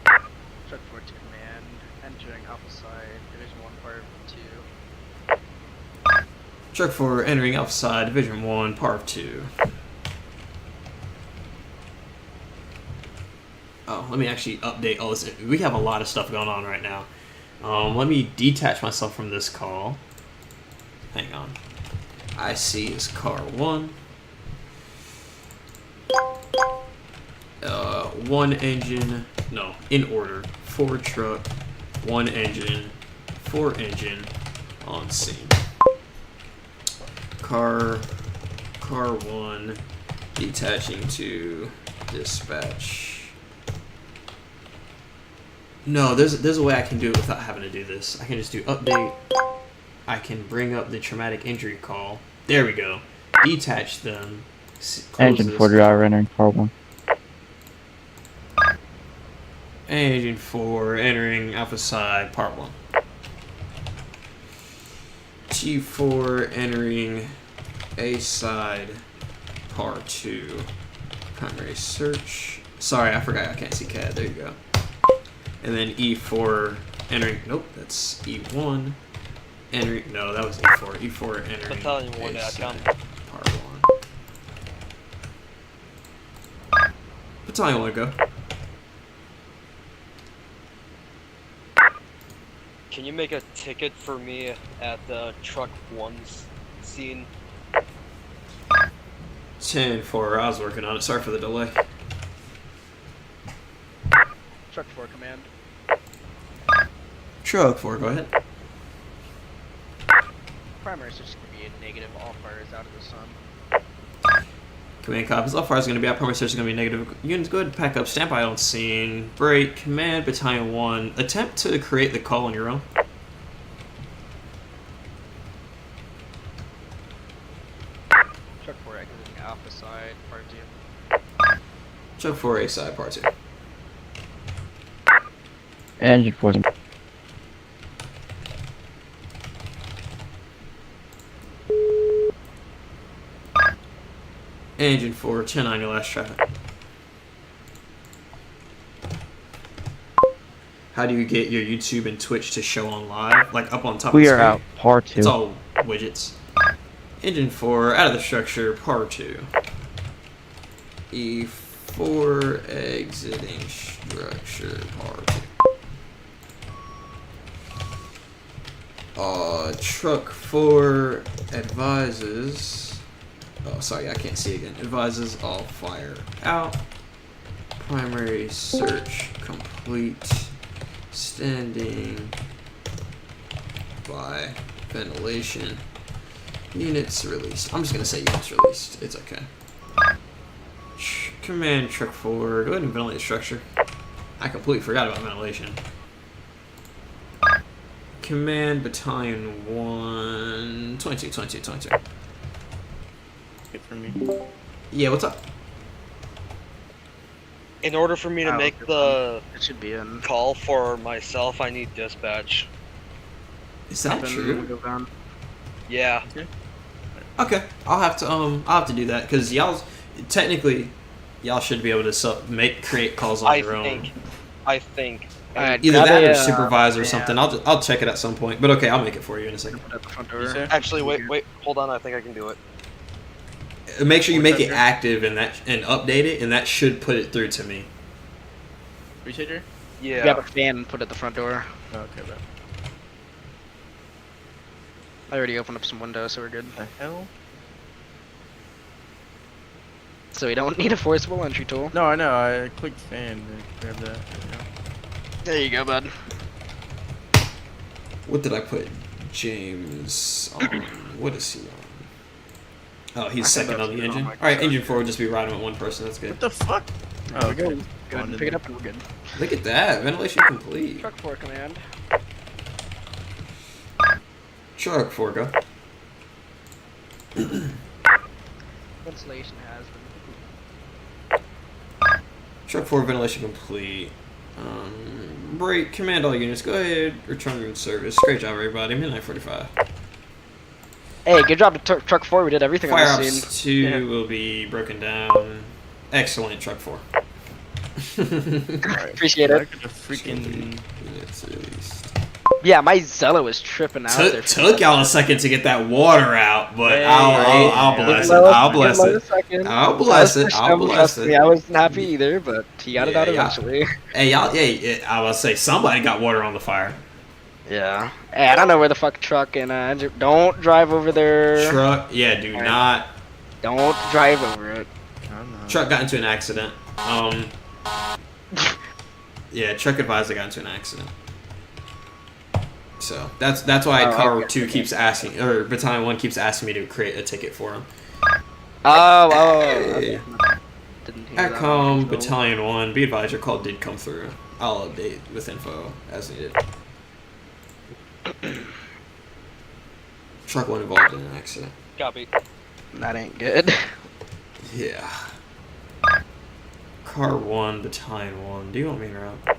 Truck 4 to command, entering Alpha side, Division 1, Part 2. Truck 4 entering Alpha side, Division 1, Part 2. Oh, let me actually update all this. We have a lot of stuff going on right now. Let me detach myself from this call. Hang on. IC is car 1. 1 engine. No, in order. 4 truck, 1 engine, 4 engine on scene. Car 1 detaching to dispatch. No, there's a way I can do it without having to do this. I can just do update. I can bring up the traumatic injury call. There we go. Detach them. Engine 4 driver entering car 1. Engine 4 entering Alpha side, Part 1. G4 entering A side, Part 2. Primary search. Sorry, I forgot I can't see CAD. There you go. And then E4 entering. Nope, that's E1. Entering. No, that was E4. E4 entering. Battalion 1 A outcome. side, Part 1. Battalion 1 go. Can you make a ticket for me at the truck 1's scene? 10-4. I was working on it. Sorry for the delay. Truck 4 command. Truck 4, go ahead. Primary search is going to be a negative. All fires out of the sun. Command copies. All fire is going to be out. Primary search is going to be negative. Units, go ahead and pack up. Stand by on scene. Break. Command Battalion 1. Attempt to create the call on your own. Truck 4 exiting Alpha side, Part 2. Truck 4 A side, Part 2. Engine 4. Engine 4, 10-9, your last traffic. How do you get your YouTube and Twitch to show on live? Like up on top of the We screen? are out. Part 2. It's all widgets. Engine 4, out of the structure, Part 2. E4, exiting structure, Part 2. Truck 4 advises... Oh, sorry, I can't see again. Advises all fire out. Primary search complete. Standing by ventilation. Units released. I'm just gonna say units released. It's okay. Command truck 4. Go ahead and ventilate the structure. I completely forgot about ventilation. Command Battalion 1. 22. Good for me. Yeah, what's up? In order for me to Oh, make okay, the It should be in. call for myself, I need dispatch. Is that Then true? Go down. Yeah. Okay, I'll have to do that because technically y'all should be able to create calls on your own. I think. Alright, Either got that a, or supervisor or yeah. something. I'll check it at some point. But okay, I'll make it for you in a second. Put it at the front You door. sir? Actually, wait, hold on. I think I can do it. Make sure you What's make up, it sir? active and update it, and that should put it through to me. Appreciate you. Yeah. Grab a fan and put it at the front door. Oh, okay, bro. I already opened up some windows, so we're good. The hell? So we don't need a forcible entry tool. No, I know. I clicked fan to grab that. There you go. There you go, bud. What did I put James on? What is he on? Oh, he's I think second that's on the good. Oh engine. my Alright, God. engine 4 will just be riding with one person. That's good. What the fuck? There Oh, we go. okay. Go ahead and pick it up and we're good. Look at that. Ventilation complete. Truck 4 command. Truck 4, go. Go ahead ventilation has them. Truck 4 ventilation complete. Break. Command all units. Go ahead. Return to service. Great job, everybody. Midnight 45. Hey, good job to Truck 4. We did everything Fire on the scene. Ops 2 will be broken down. Excellent, Truck 4. Appreciate it. Freaking. Units released. Yeah, my Zella was tripping out there. Took y'all a second to get that water out, but Hey, I'll bless it. I'll bless it. I'll bless it. I'll bless it. I wasn't happy either, but he got it out Yeah, eventually. Hey, y'all. Hey, I will say somebody got water on the fire. Yeah. Hey, I don't know where the fuck truck and don't drive over there. Truck. Yeah, do not. Don't drive over it. Truck got into an accident. Yeah, truck advisor got into an accident. So that's why car 2 keeps asking, or battalion 1 keeps asking me to create a ticket for him. Okay. Didn't hear that. ACOM battalion 1, be advised your call did come through. I'll update with info as needed. Truck 1 involved in an accident. Copy. That ain't good. Yeah. Car 1, battalion 1. Do you want me to route?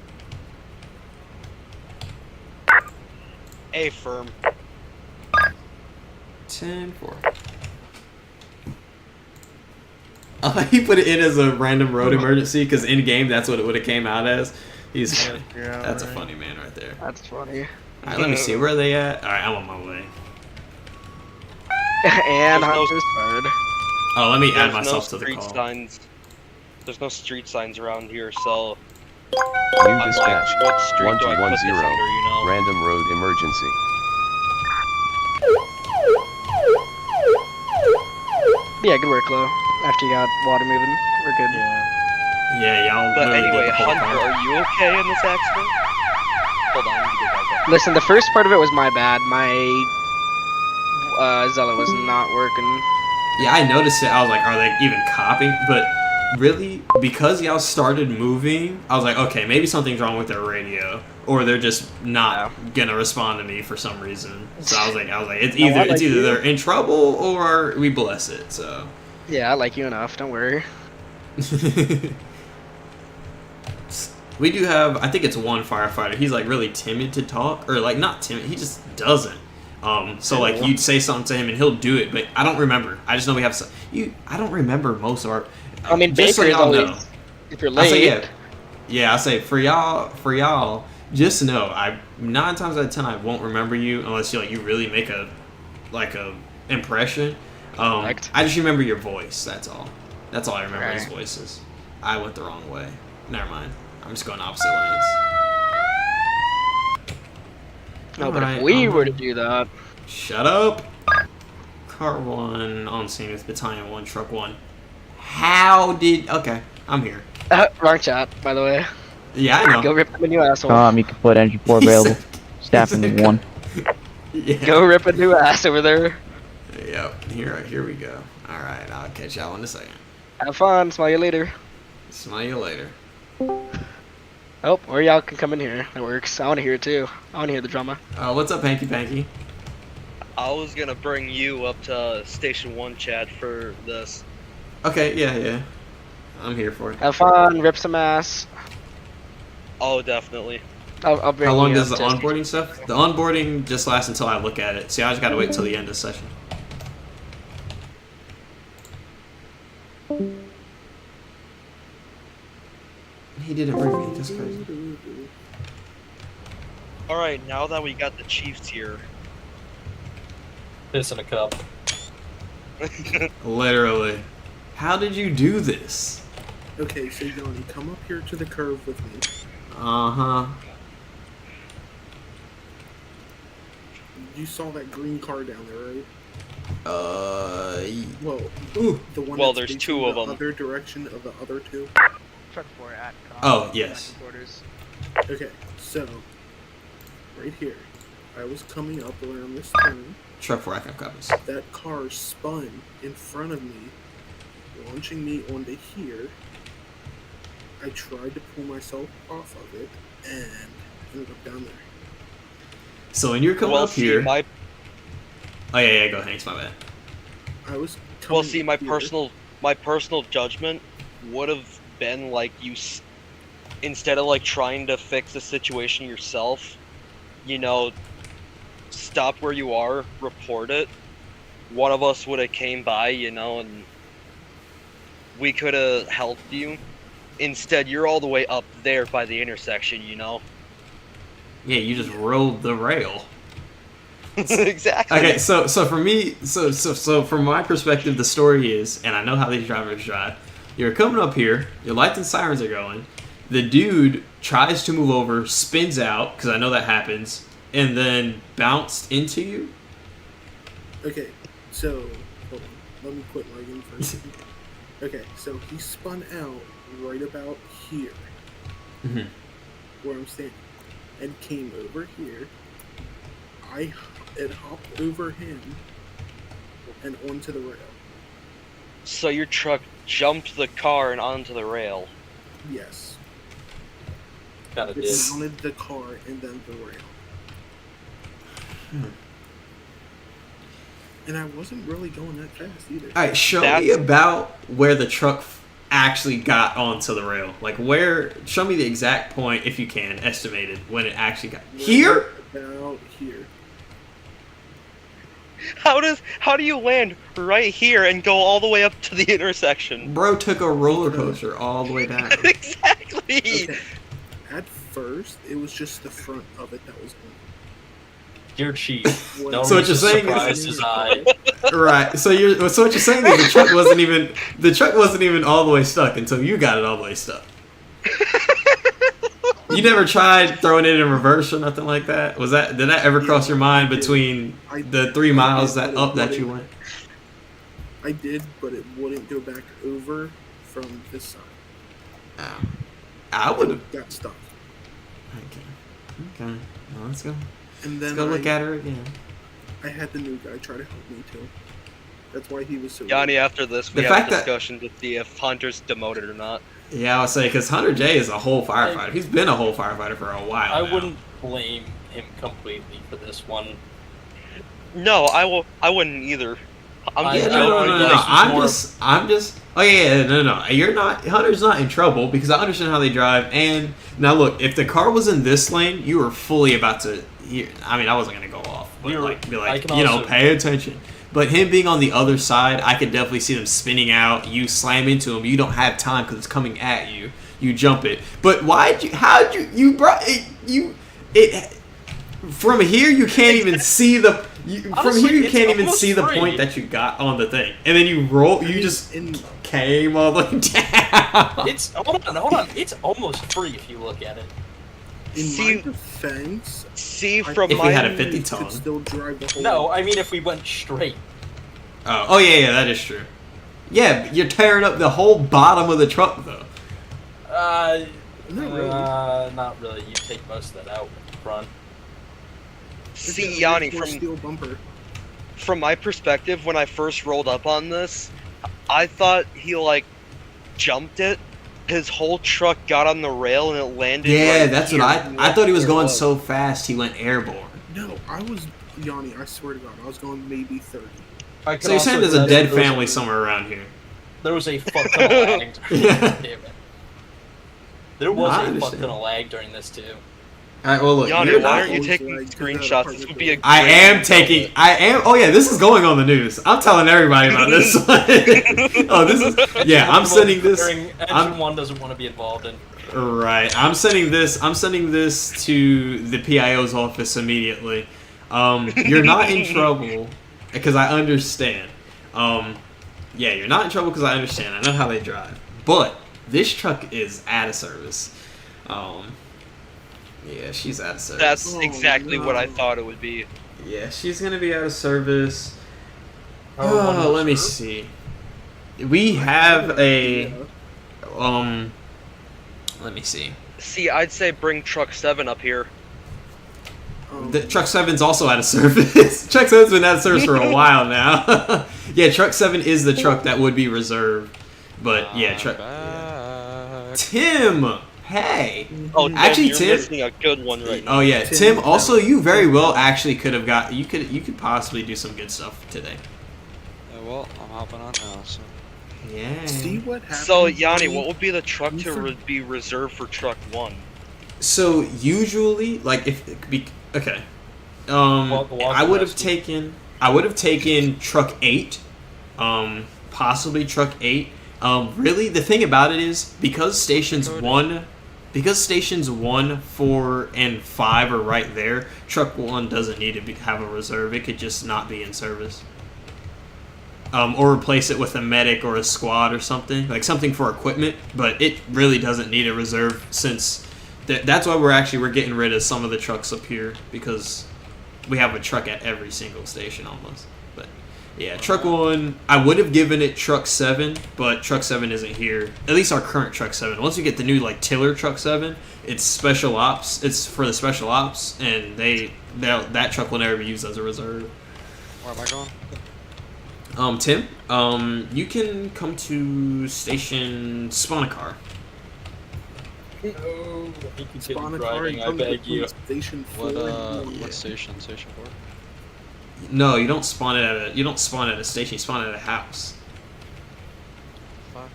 A firm. 10-4. He put it in as a random road emergency because in game that's what it would have came out as. He's funny. That's a funny man right there. That's funny. All right, let me see where are they at. All right, I'm on my way. And There's no- Hunter's fired. Oh, let me add There's myself no to the street call. signs. There's no street signs around here, so New I'm dispatch. like, what street do I put this 1210. under, you know? Random road emergency. Yeah, good work, Lo. After you got water moving, we're good. Yeah, y'all. But literally anyway, did the whole Hunter, call. are you okay in this accident? Hold on, let me get back up. Listen, the first part of it was my bad. My Zella was not working. Yeah, I noticed it. I was like, are they even copying? But really, because y'all started moving, I was like, okay, maybe something's wrong with their radio, or they're just not gonna respond to me for some reason. So I was like, it's either they're in trouble or we bless it. So Yeah, I like you enough. Don't worry. we do have, I think it's one firefighter. He's like really timid to talk, or like not timid. He just doesn't. So like you'd say something to him and he'll do it, but I don't remember. I just know we have some. I don't remember most of our. I mean, just so Baker is y'all always. know. If you're I late. say yeah. I say for y'all, just know 9 times out of 10 I won't remember you unless you really make a impression. I just remember your voice. That's all. That's all I remember. His voices. I went the wrong way. Never mind. I'm just going opposite lanes. No, but if we were to do that. Shut up. Car 1 on scene with battalion 1, truck 1. How did? Okay, I'm here. Wrong chat, by the way. Yeah, I know. Go rip a new asshole. You can put engine 4 available. Staffing 1. Yeah. Go rip a new ass over there. Yep. Here we go. All right, I'll catch y'all in a second. Have fun. Smell you later. Smell you later. Oh, or y'all can come in here. That works. I want to hear it too. I want to hear the drama. What's up, Panky Panky? I was gonna bring you up to Station 1 chat for this. Okay, yeah. I'm here for it. Have fun. Rip some ass. Oh, definitely. I'll bring How long you does up the to onboarding stuff? The onboarding just lasts until I look at it. See, I just gotta wait until the end of the session. He didn't bring me. That's crazy. Alright, now that we got the Chiefs here. Piss in a cup. Literally. How did you do this? Okay, so Johnny, come up here to the curve with me. Uh-huh. You saw that green car down there, right? Well, the one Well, that's there's facing 2 of the them. other direction of the other 2. Truck 4 at Oh, yes. Quarters. Okay, so right here, I was coming up around this turn. Truck 4 ACOM copies. That car spun in front of me, launching me onto here. I tried to pull myself off of it and ended up down there. So when you're coming Well, up see, here... my Oh, yeah, go Hanks, my bad. I was well, coming see, my here. personal my personal judgment would have been like instead of like trying to fix the situation yourself, you know, stop where you are, report it. One of us would have came by, you know, and we could have helped you. Instead, you're all the way up there by the intersection, you know. Yeah, you just rode the rail. Exactly. Okay, so for me, so from my perspective, the story is, and I know how these drivers drive. You're coming up here, your lights and sirens are going. The dude tries to move over, spins out, because I know that happens, and then bounced into you. Okay, so hold on. Let me quit lagging for a second. Okay, so he spun out right about here, where I'm standing, and came over here. It hopped over him and onto the rail. So your truck jumped the car and onto the rail. Yes. Kinda It did. mounted the car and then the rail. And I wasn't really going that fast either. All right, show me about where the truck actually got onto the rail. Like show me the exact point, if you can, estimated, when it actually got here? About here. How do you land right here and go all the way up to the intersection? Bro took a roller coaster all the way down. Exactly. Okay. At first, it was just the front of it that was on. You're cheap. No So what you're saying surprised is his eye. right. So what you're saying is the truck wasn't even all the way stuck until you got it all the way stuck. You never tried throwing it in reverse or nothing like that? Did that ever cross your mind between the 3 miles that you went? I did, but it wouldn't go back over from this side. I would have got stuck. Okay. Well, let's go. And then let's go look at her again. I had the new guy try to help me too. That's why he was so. Yanni, after this, we have a discussion to see if Hunter's demoted or not. Yeah, I would say because Hunter J is a whole firefighter. He's been a whole firefighter for a while. I now. wouldn't blame him completely for this one. No, I wouldn't either. I'm just. Oh yeah, no. You're not. Hunter's not in trouble because I understand how they drive. And now look, if the car was in this lane, you were fully about to. I mean, I wasn't gonna go off, but be like, pay attention. But him being on the other side, I could definitely see them spinning out. You slam into him. You don't have time because it's coming at you. You jump it. But you brought it from here you can't even see the. From here you can't even see the point that you got on the thing. And then you roll. You just came all the way down. It's hold on. It's almost free if you look at it. In my defense, from if we had a 50 ton. Could still drive the whole No, I mean if we went straight. Oh yeah, that is true. Yeah, but you're tearing up the whole bottom of the truck though. Not really. You take most of that out front. See, Yanni, steel bumper. From my perspective, when I first rolled up on this, I thought he jumped it. His whole truck got on the rail and it landed. Yeah, right that's here. what I thought he was going so fast he went airborne. No, I was Yanni. I swear to God, I was going maybe 30. So you're saying there's a dead family somewhere around here? There was a fuck ton of lag. Damn it. There was a fuck ton of lag during this too. Alright, well look, Yanni, why aren't you taking screenshots? This would be a I am. Oh yeah, this is going on the news. I'm telling everybody about this one. Oh, this is. Yeah, I'm sending this. Engine 1 doesn't want to be involved in. Right, I'm sending this to the PIO's office immediately. You're not in trouble because I understand. Yeah, you're not in trouble because I understand. I know how they drive, but this truck is out of service. Yeah, she's out of service. That's exactly what I thought it would be. Yeah, she's gonna be out of service. Oh, let me see. We have a let me see. See, I'd say bring truck 7 up here. The truck 7's also out of service. Truck 7's been out of service for a while now. Yeah, truck 7 is the truck that would be reserved. But yeah, truck. Yeah. Tim, hey. Oh, Tim, actually, you're Tim, missing a good one right now. Oh yeah, Tim. Also, you very well actually could have you could possibly do some good stuff today. Well, I'm hopping on now. So. Yeah. See what happens. So Yanni, what when would be the truck You to for- be reserved for truck 1? So usually, like if it could be okay, Walk I would have rescue. taken truck 8, possibly truck 8. Really, the thing about it is because stations 1, 4, and 5 are right there. Truck 1 doesn't need to have a reserve. It could just not be in service. Or replace it with a medic or a squad or something, like something for equipment. But it really doesn't need a reserve since that's why we're getting rid of some of the trucks up here because we have a truck at every single station almost. But yeah, truck 1, I would have given it truck 7, but truck 7 isn't here. At least our current truck 7. Once we get the new like Tiller truck 7, it's special ops. It's for the special ops, and that truck will never be used as a reserve. Where am I going? Tim, you can come to station spawn a car. Oh, he can Spawn a keep car driving, and I come to beg you. Station 4. What station? Station 4? No, you don't spawn it at a station. You spawn it at a house. Fuck.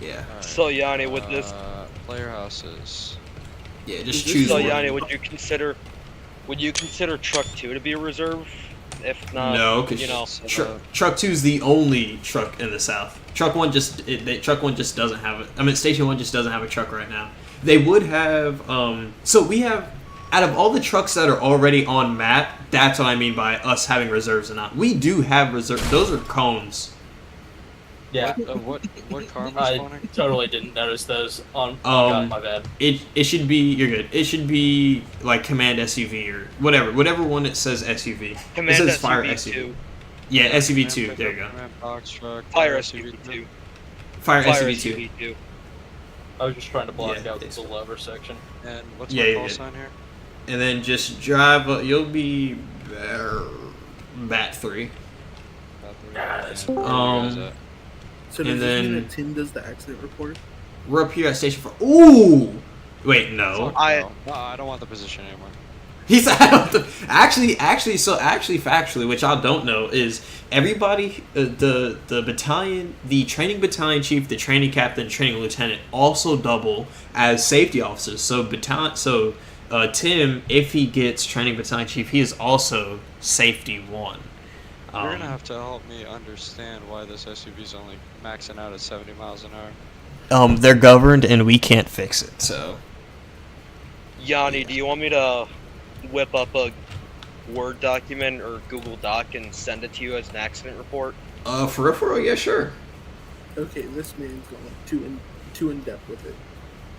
Yeah. Alright. So Yanni, with this, Player houses. Yeah, just choose so one. Yanni, would you consider truck 2 to be a reserve? If not, No, because truck 2 is the only truck in the south. Truck 1 just doesn't have it. I mean, station 1 just doesn't have a truck right now. They would have. So we have, out of all the trucks that are already on map, that's what I mean by us having reserves or not. We do have reserves. Those are cones. Yeah, What car am I I spawning? totally didn't notice those on. Oh God, my bad. It should be. You're good. It should be like command SUV or whatever one that says SUV. Command it says fire SUV2. SUV. Yeah, SUV2. There you go. Command box truck. Fire SUV2. Fire Fire SUV2. SUV2. I was just trying to block Yeah, out the lever section. And what's Yeah, my yeah, call yeah. sign here? And then just drive. You'll be bat 3. Yes. And where are you guys at? So and does this mean then- that Tim does the accident report? We're up here at station 4. Ooh. Wait, no. Fuck no. No, I don't want the position anymore. He's actually, factually, which I don't know, is everybody, the battalion, the training battalion chief, the training captain, training lieutenant also double as safety officers. So Tim, if he gets training battalion chief, he is also safety 1. You're gonna have to help me understand why this SUV's only maxing out at 70 miles an hour. They're governed and we can't fix it. So Yanni, do you want me to whip up a Word document or Google Doc and send it to you as an accident report? for real, yeah, sure. Okay, this man's going too in depth with it.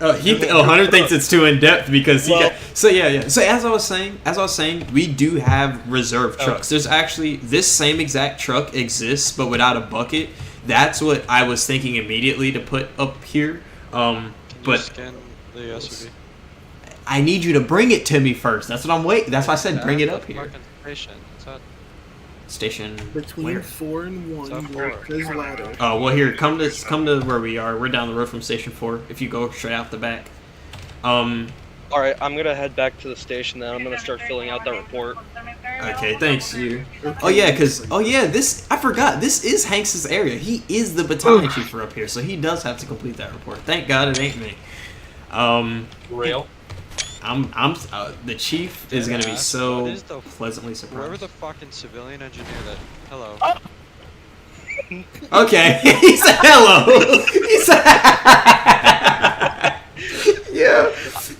Hunter thinks it's too in depth because Well- So as I was saying, we do have reserve trucks. There's actually this same exact truck exists, but without a bucket. That's what I was thinking immediately to put up here. Can you But scan the SUV? I need you to bring it to me first. That's what I'm waiting. That's why I said bring it up here. Fucking station. It's at Station. Between where? 4 and 1, South where it Park. says ladder. Oh well, here come to where we are. We're down the road from Station 4. If you go straight out the back. Alright, I'm gonna head back to the station then. I'm gonna start filling out that report. Okay, thanks you. Okay. Oh yeah, this I forgot. This is Hanks's area. He is the battalion chief for up here, so he does have to complete that report. Thank God it ain't me. Real. The chief is gonna be What so is the pleasantly whoever surprised. the fucking civilian engineer that. Hello. Okay, he said hello. He said.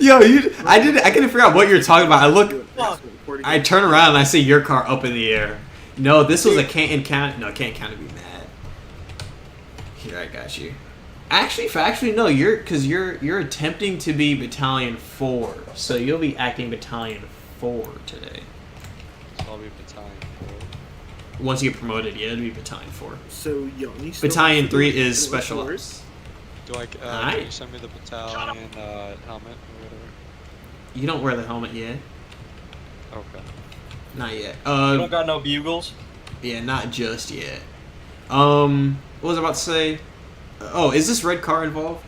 Yo, I couldn't figure out what you're talking about. I turn around and I see your car up in the air. No, this was a Canton County. No, Canton County be mad. Here, I got you. Actually, no. You're attempting to be Battalion 4, so you'll be acting Battalion 4 today. So I'll be battalion 4. Once you get promoted, yeah, it'll be Battalion 4. So Yanni still Battalion has to 3 do is it Special for Ops. Do I? Alright. Can you send me the battalion helmet or whatever? You don't wear the helmet yet. Okay. Not yet. You don't got no bugles? Yeah, not just yet. What was I about to say? Oh, is this red car involved?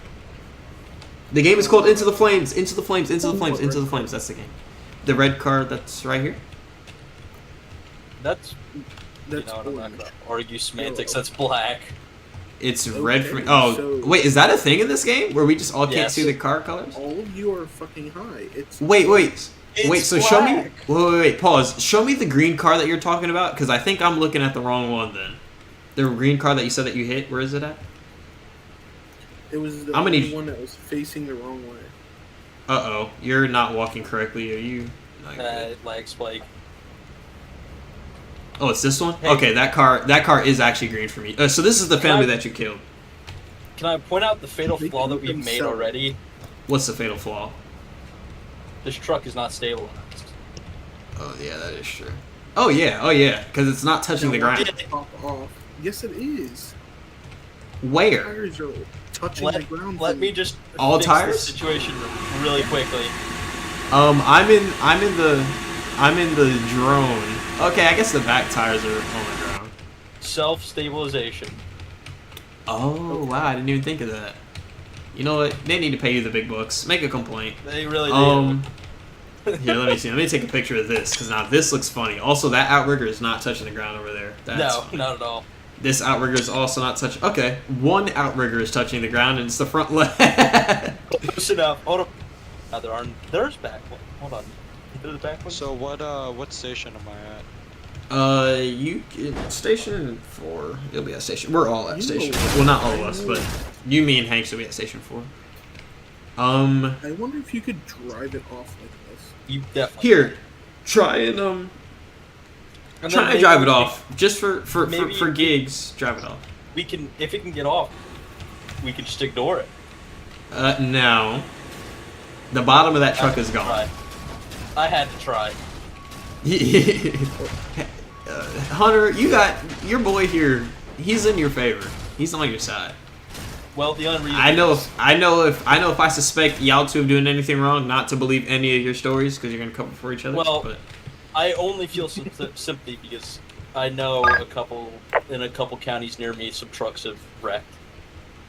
The game is called Into the Flames. Into the Flames. Into the Flames. Into the Flames. That's the game. The red car that's right here. That's That's you know what, I'm not orange. gonna argue semantics. That's black. It's red for me. Okay, Oh, so- wait, is that a thing in this game where we just all can't Yes. see the car colors? All of you are fucking high. It's Wait. It's Wait, so show me. black. Wait, pause. Show me the green car that you're talking about, because I think I'm looking at the wrong one then. The green car that you said that you hit, where is it at? It was the I'm gonna only need- one that was facing the wrong way. Uh-oh, you're not walking correctly, are you? Not good. Lag spike. Oh, it's this one? Hey. Okay, that car is actually green for me. So this is the family I- that you killed. Can I point out the fatal They flaw that killed we've made themselves. already? What's the fatal flaw? This truck is not stabilized. Oh, yeah, that is true. Oh, yeah, because it's not touching the ground. Pop off. Yes, it is. Where? Tires are touching the ground. Let me just All fix tires? this situation really quickly. I'm in the drone. Okay, I guess the back tires are on the ground. Self-stabilization. Oh, wow, I didn't even think of that. You know what? They need to pay you the big bucks. Make a complaint. They really do. Here, let me see. Let me take a picture of this, because now this looks funny. Also, that outrigger is not touching the ground over there. That's No, funny. not at all. This outrigger is also not touching. Okay, one outrigger is touching the ground, and it's the front leg. Close enough. Hold up. There's back one. Hold on. Is the back one? So what station am I at? You station 4. You'll be at station. We're all at You station. know- 4. Well, not all of us, but you, me, and Hanks will be at station 4. I wonder if you could drive it off like this. You definitely. Here, try and And then try and maybe drive it we- off just for maybe- gigs. Drive it off. We can, if it can get off, we can just ignore it. No. The bottom of that truck I is had to gone. try. I had to try. Hunter, you got your boy here. He's in your favor. He's on your side. Well, the unreason. I know if I suspect y'all two of doing anything wrong, not to believe any of your stories because you're gonna cover for each other. Well, but I only feel some sympathy because I know in a couple counties near me, some trucks have wrecked.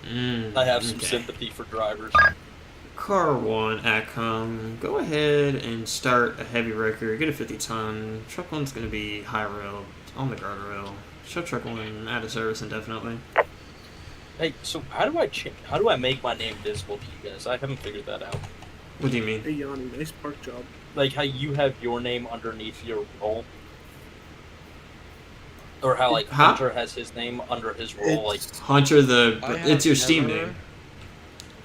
I have some sympathy for drivers. Car 1 Atcom, go ahead and start a heavy wrecker. Get a 50-ton. Truck 1's gonna be high rail on the guardrail. Show truck 1 out of service indefinitely. Hey, so how do I make my name visible to you guys? I haven't figured that out. What do you mean? Hey Yanni, nice park job. Like how you have your name underneath your role, or how like Huh? Hunter has his name under his role. Like, Hunter, I have it's your Steam never- name.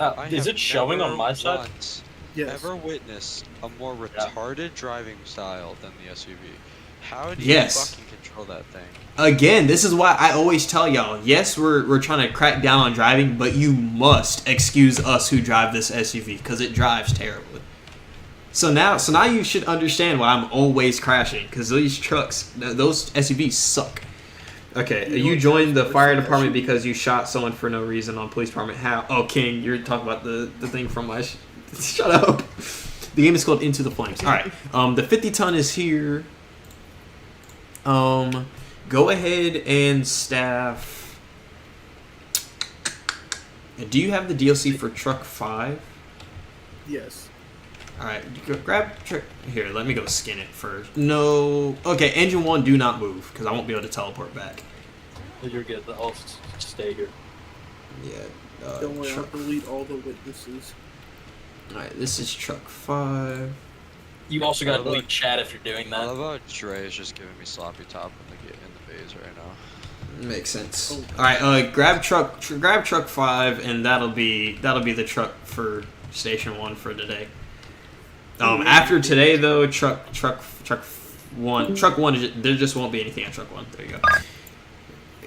I is have it showing on never my side? once Yes. ever witnessed a more retarded driving style than the SUV. How do Yes. you fucking control that thing? Again, this is why I always tell y'all, yes, we're trying to crack down on driving, but you must excuse us who drive this SUV because it drives terribly. So now you should understand why I'm always crashing, because these trucks, those SUVs suck. Okay, you joined the fire department because you shot someone for no reason on police department. How? Oh, King, you're talking about the thing from my... Shut up. The game is called Into the Flames. All right, the 50-ton is here. Go ahead and staff... Do you have the DLC for Truck 5? Yes. Alright, grab... Here, let me go skin it first. No... Okay, engine 1, do not move, because I won't be able to teleport back. You're good. I'll stay here. Yeah, Don't worry, I'll truck... delete all the witnesses. Alright, this is Truck 5. You also got to delete chat if you're doing I that. love how Dre is just giving me sloppy top in the phase right now. Makes sense. Alright, grab truck 5, and that'll be the truck for Station 1 for today. After today though, truck 1, there just won't be anything at truck 1. There you go.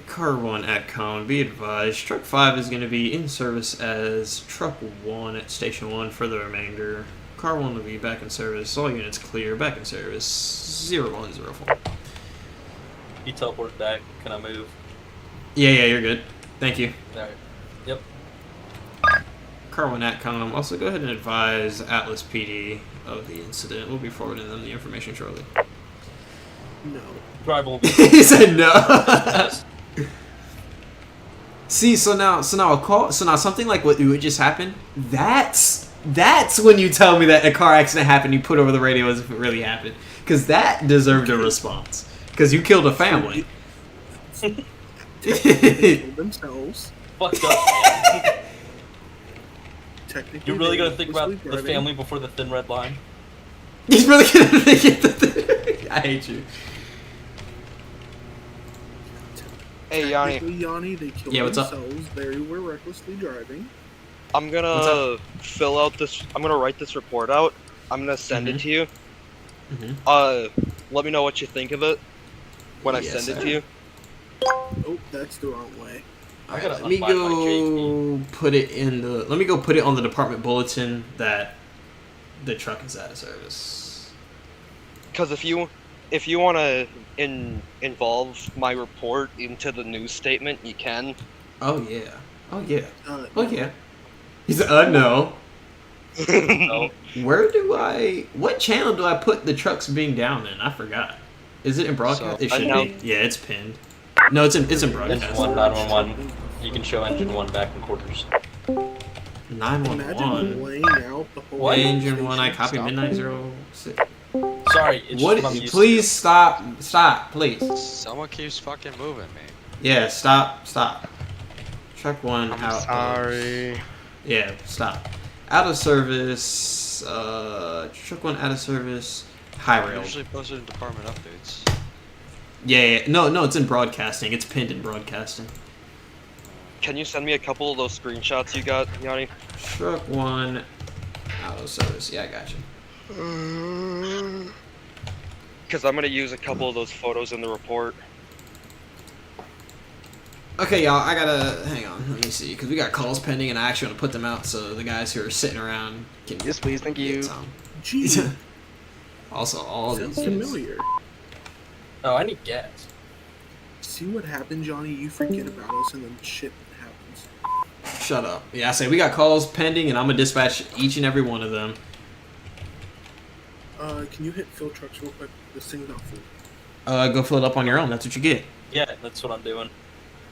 Car 1 at Cone, be advised, truck 5 is going to be in service as truck 1 at Station 1 for the remainder. Car 1 will be back in service, all units clear, back in service, 0104. You teleport back. Can I move? Yeah, you're good. Thank you. Alright. Yep. Car 1 Atcom, also go ahead and advise Atlas PD of the incident. We'll be forwarding them the information shortly. No. Drive will be. He said no. See, so now something like what just happened. That's when you tell me that a car accident happened. You put over the radio as if it really happened, because that deserved a response. Because you killed a family. They killed themselves. fucked up, man. Technically, You're really they're gonna think about recklessly the driving. family before the thin red line? He's really gonna think it. I hate you. Hey, Yanni. Technically, Yanni, they killed Yeah, what's up? themselves. They were recklessly driving. I'm gonna fill out this. I'm gonna write this report out. I'm gonna send it to you. Let me know what you think of it when I Yes, send it sir. to you. Oh, that's the wrong way. All right, gotta let me unbind my go put it in the. Let me go put it on the department bulletin that the truck is out of service. Because if you want to involve my report into the news statement, you can. Oh yeah. Oh yeah. Uh, Oh yeah. He's no. No. Where do I? What channel do I put the trucks being down in? I forgot. Is it in broadcast? So, It should I be. Yeah, it's pinned. No, it's in Engine broadcast. 1, 911. You can show engine 1 back in quarters. Imagine 911. laying out the whole What? Engine 1. I station. copy Stop. midnight 06. Sorry, it's What? just what I'm used Please stop. Stop, please. Someone keeps fucking moving me. Yeah, stop. Stop. Truck 1 I'm out. of- sorry. Yeah, stop. Out of service. Truck 1 out of service. High I rail. usually posted in department updates. Yeah. No, it's in broadcasting. It's pinned in broadcasting. Can you send me a couple of those screenshots you got, Yanni? Truck 1 out of service. Yeah, I got you. Because I'm gonna use a couple of those photos in the report. Okay, y'all, I gotta hang on. Let me see, because we got calls pending, and I actually want to put them out so the guys who are sitting around can. Yes, please. Thank you. get some. Gee, Also, all of sounds these. familiar. Oh, I need gas. See what happens, Johnny? You forget about us, and then shit happens. Shut up. Yeah, I say we got calls pending, and I'm gonna dispatch each and every one of them. Can you hit fill trucks real quick? This thing's not full. Go fill it up on your own. That's what you get. Yeah, that's what I'm doing.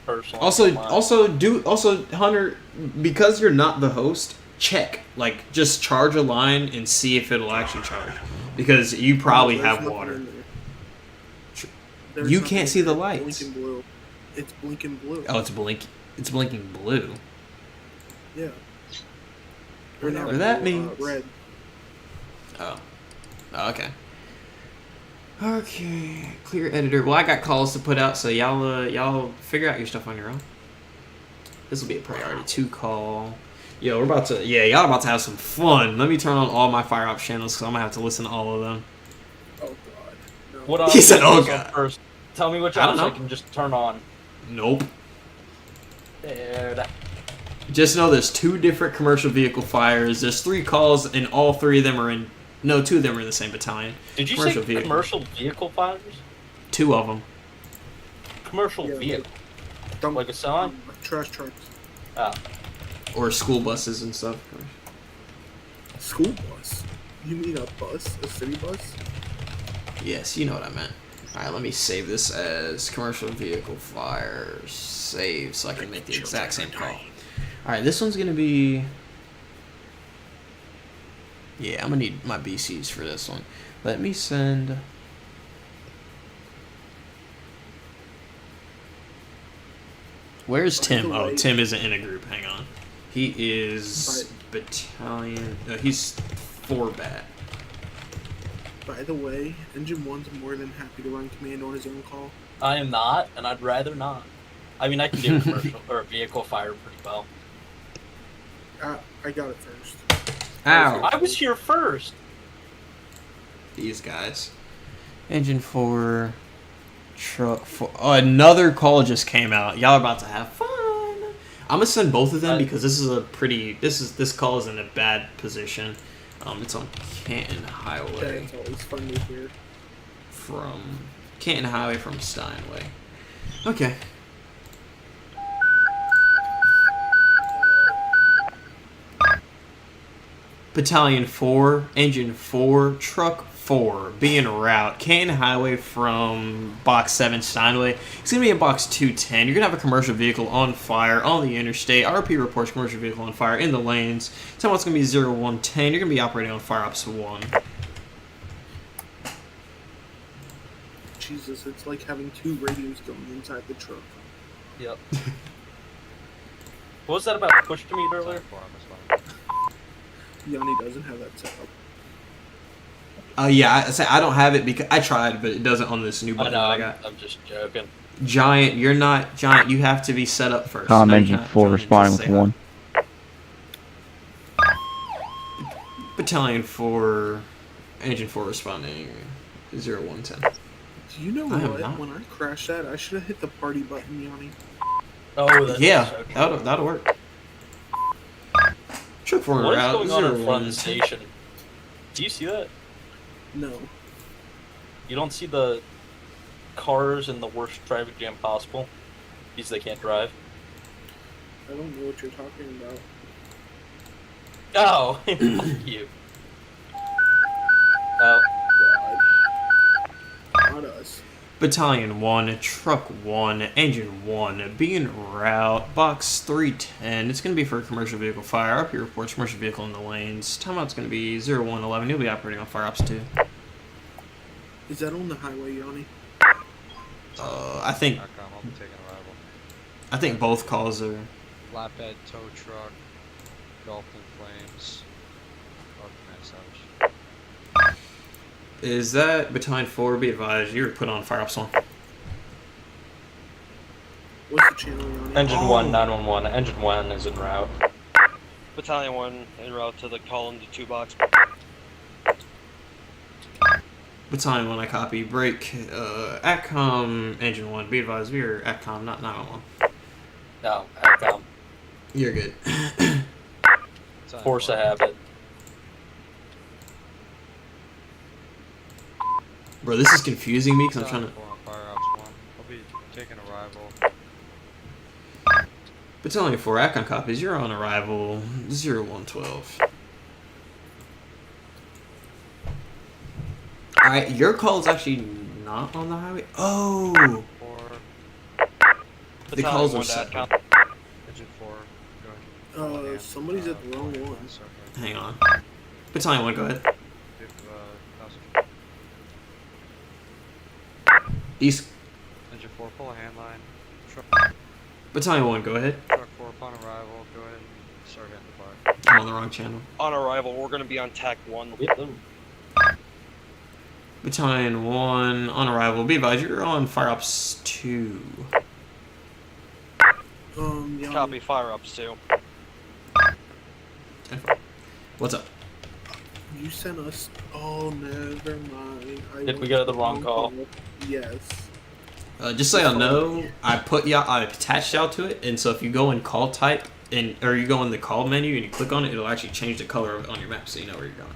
Personally. Also, Hunter, because you're not the host, check. Like, just charge a line and see if it'll actually charge. Because you probably There's have nothing water. in there. Tr- There's You nothing can't in see the there. lights. It's blinking blue. It's blinking blue. Oh, it's blinking blue. Yeah. Or not Whatever that blue, means. Red. Oh, okay. Okay, clear editor. Well, I got calls to put out, so y'all figure out your stuff on your own. This will be a priority 2 call. Yo, y'all about to have some fun. Let me turn on all my fire ops channels, because I'm gonna have to listen to all of them. Oh god. No. What He said, "Oh, options on God." first? Tell me which I don't option I know. can just turn on. Nope. There. Just know there's 2 different commercial vehicle fires. There's 3 calls, and all 3 of them are in. No, 2 of them are in the same battalion. Did you Commercial say vehicle. commercial vehicle fires? 2 of them. Commercial Yeah, vehicle. Dump, Like a sign? Trash trucks. Ah. Or school buses and stuff. School bus. You mean a bus? A city bus? Yes, you know what I meant. Alright, let me save this as commercial vehicle fires. Save so I can make the exact same call. Alright, this one's gonna be. Yeah, I'm gonna need my BCs for this one. Let me send. Where's Tim? Oh, Tim isn't in a group. Hang on. He is battalion. No, he's 4 bat. By the way, Engine 1's more than happy to run command on his own call. I am not, and I'd rather not. I mean, I can do a commercial or a vehicle fire pretty well. I got it first. Ow! I was here first. These guys. Engine 4. Truck 4. Oh, another call just came out. Y'all are about to have fun. I'm gonna send both of them because this is a pretty. This call is in a bad position. It's on Canton Highway. That's always fun to hear. From Canton Highway from Steinway. Okay. Battalion 4, Engine 4, Truck 4, be en route. Canton Highway from Box 7 Steinway. It's going to be in Box 210. You're going to have a commercial vehicle on fire on the interstate. RP reports commercial vehicle on fire in the lanes. Tell me it's going to be 0110. You're going to be operating on Fire Ops 1. Jesus, it's like having 2 radios going inside the truck. Yep. What was that about push to meet earlier? Yanni doesn't have that set up. Yeah, I don't have it because I tried, but it doesn't on this new I button know, that I got. I'm just joking. Giant, you're not Giant. You have to be set up first. Com No, you engine cannot 4 join it, responding just with say hi. 1. Battalion 4, Engine 4 responding 0110. Do you know I am what? not. When I crashed that, I should have hit the party button, Yanni. Oh, that's Yeah, so that'll work. Truck 4 What is route going on in front of 0110. the station? Do you see that? No. You don't see the cars in the worst traffic jam possible because they can't drive? I don't know what you're talking about. Oh, fuck you. Oh, God. Not us. Battalion 1, Truck 1, Engine 1, be en route, Box 310. It's going to be for a commercial vehicle fire. Up your reports, commercial vehicle in the lanes. Timeout's going to be 0111. You'll be operating on fire ops 2. Is that on the highway, Yanni? I think I'll be taking arrival. I think both calls are. Flatbed, tow truck, engulfed in flames. Or command such. Is that Battalion 4? Be advised, you're put on fire ops 1. What's the channel, Yanni? Engine 1, 911. Engine 1 is en route. Battalion 1 en route to the column to 2 box. Battalion 1, I copy. Break. ATCOM, Engine 1. Be advised, we are ATCOM, not 911. No, ATCOM. You're good. Force a habit. Bro, this is confusing me because I'm trying to. Battalion 4 on fire ops 1. I'll be taking arrival. Battalion 4, ATCOM copies. You're on arrival 0112. Alright, your call is actually not on the highway. Oh! The calls are set. Engine 4, go ahead. Somebody's at the wrong one. Hang on. Battalion 1, go ahead. East. Engine 4, pull a hand line. Truck Battalion 1, go ahead. 4 upon arrival, go ahead and start hitting the fire. I'm on the wrong channel. On arrival, we're going to be on TAC 1. Battalion 1, on arrival. Be advised, you're on fire ops 2. Yanni, Copy, fire ups 2. What's up? you sent us. Oh, never mind. Did we go to the wrong call? Yes. Just so y'all know, I attached y'all to it, and so if you go in call type, or you go in the call menu and you click on it, it'll actually change the color of it on your map so you know where you're going.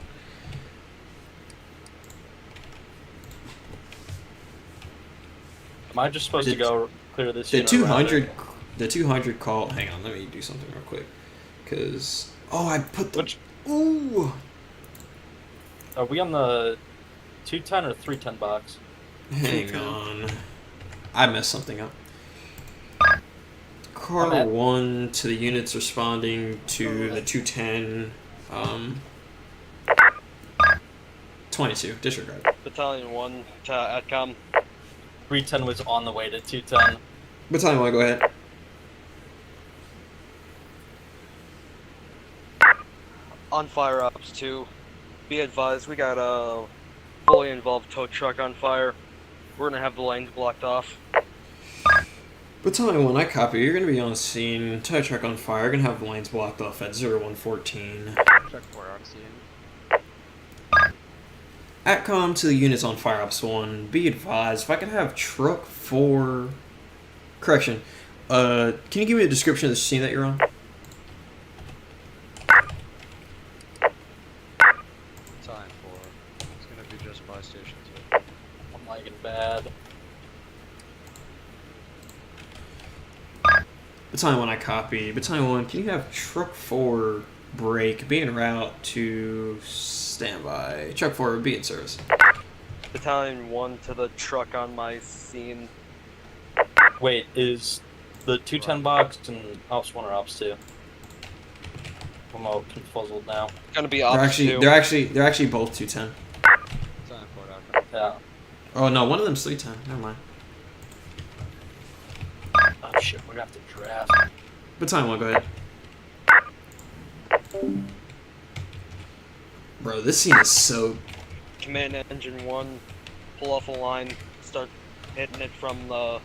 Am I just supposed to go clear this The unit 200, the 200 call. Hang on, let me do something real quick, cause I put the. Ooh. Are we on the 210 or 310 box? Hang on, I messed something up. Car 1 to the units responding to the 210. 22. Disregard. Battalion 1 to ATCOM. 310 was on the way to 210. Battalion 1, go ahead. On fire ops 2. Be advised, we got a fully involved tow truck on fire. We're going to have the lanes blocked off. Battalion 1, I copy. You're going to be on scene. Tow truck on fire. You're going to have the lanes blocked off at 0114. Truck 4 on scene. ATCOM to the units on fire ops 1. Be advised, if I can have truck 4. Correction. Can you give me a description of the scene that you're on? Battalion 4. It's gonna be just by station 2. I'm lagging bad. Battalion 1, I copy. Battalion 1, can you have truck 4 break, be en route to standby. Truck 4, be in service. Battalion 1 to the truck on my scene. Wait, is the 210 box in Ops 1 or Ops 2? I'm all confuzzled now. It's gonna be Ops 2. They're actually both 210. Battalion 4 outcome. Yeah. Oh no, one of them's 310. Never mind. Oh shit, we're gonna have to draft. Battalion 1, go ahead. Bro, this scene is so... Command engine 1, pull off a line, start hitting it from the...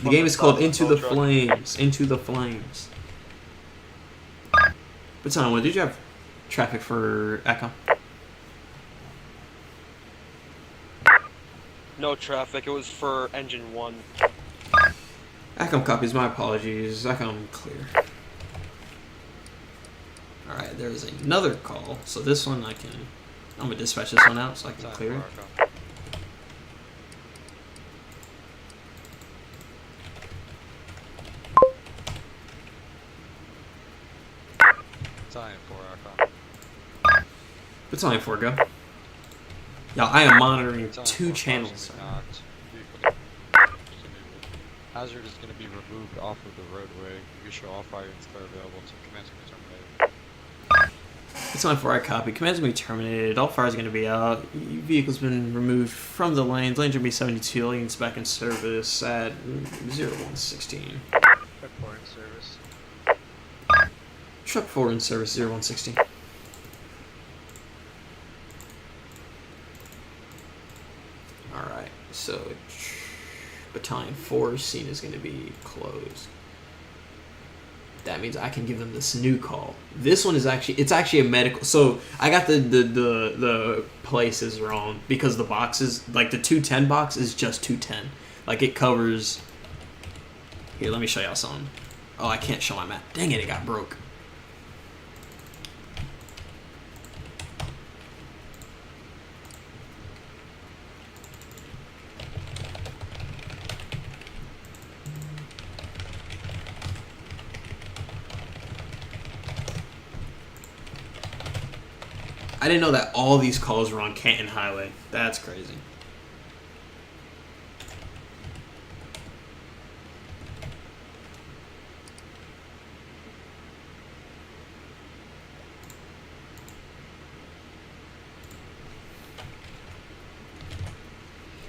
The game is called Into the truck. Flames. Into the Flames. What's on? What did you have traffic for Echo? No traffic, it was for engine 1. Acom copies, my apologies. Acom clear. Alright, there's another call. So this one I'm gonna dispatch this one out so I can clear it. Battalion 4 Echo. Battalion 4, go. Y'all, I am monitoring Battalion 2 4 channels. possibly knocked. Vehicle disabled. Hazard is going to be removed off of the roadway. You show all fire units that are available to commence and be terminated. Battalion 4, I copy. Command's gonna be terminated. All fire is gonna be out. Vehicle's been removed from the lanes. Lanes are gonna be 72. All units back in service at 0116. Truck 4 in service. Truck 4 in service 0116. Alright, so Battalion 4 scene is going to be closed. That means I can give them this new call. This one is it's actually a medical. So I got the places wrong because the boxes, like the 210 box is just 210. Like it covers. Here, let me show y'all something. Oh, I can't show my map. Dang it, it got broke. I didn't know that all these calls were on Canton Highway. That's crazy.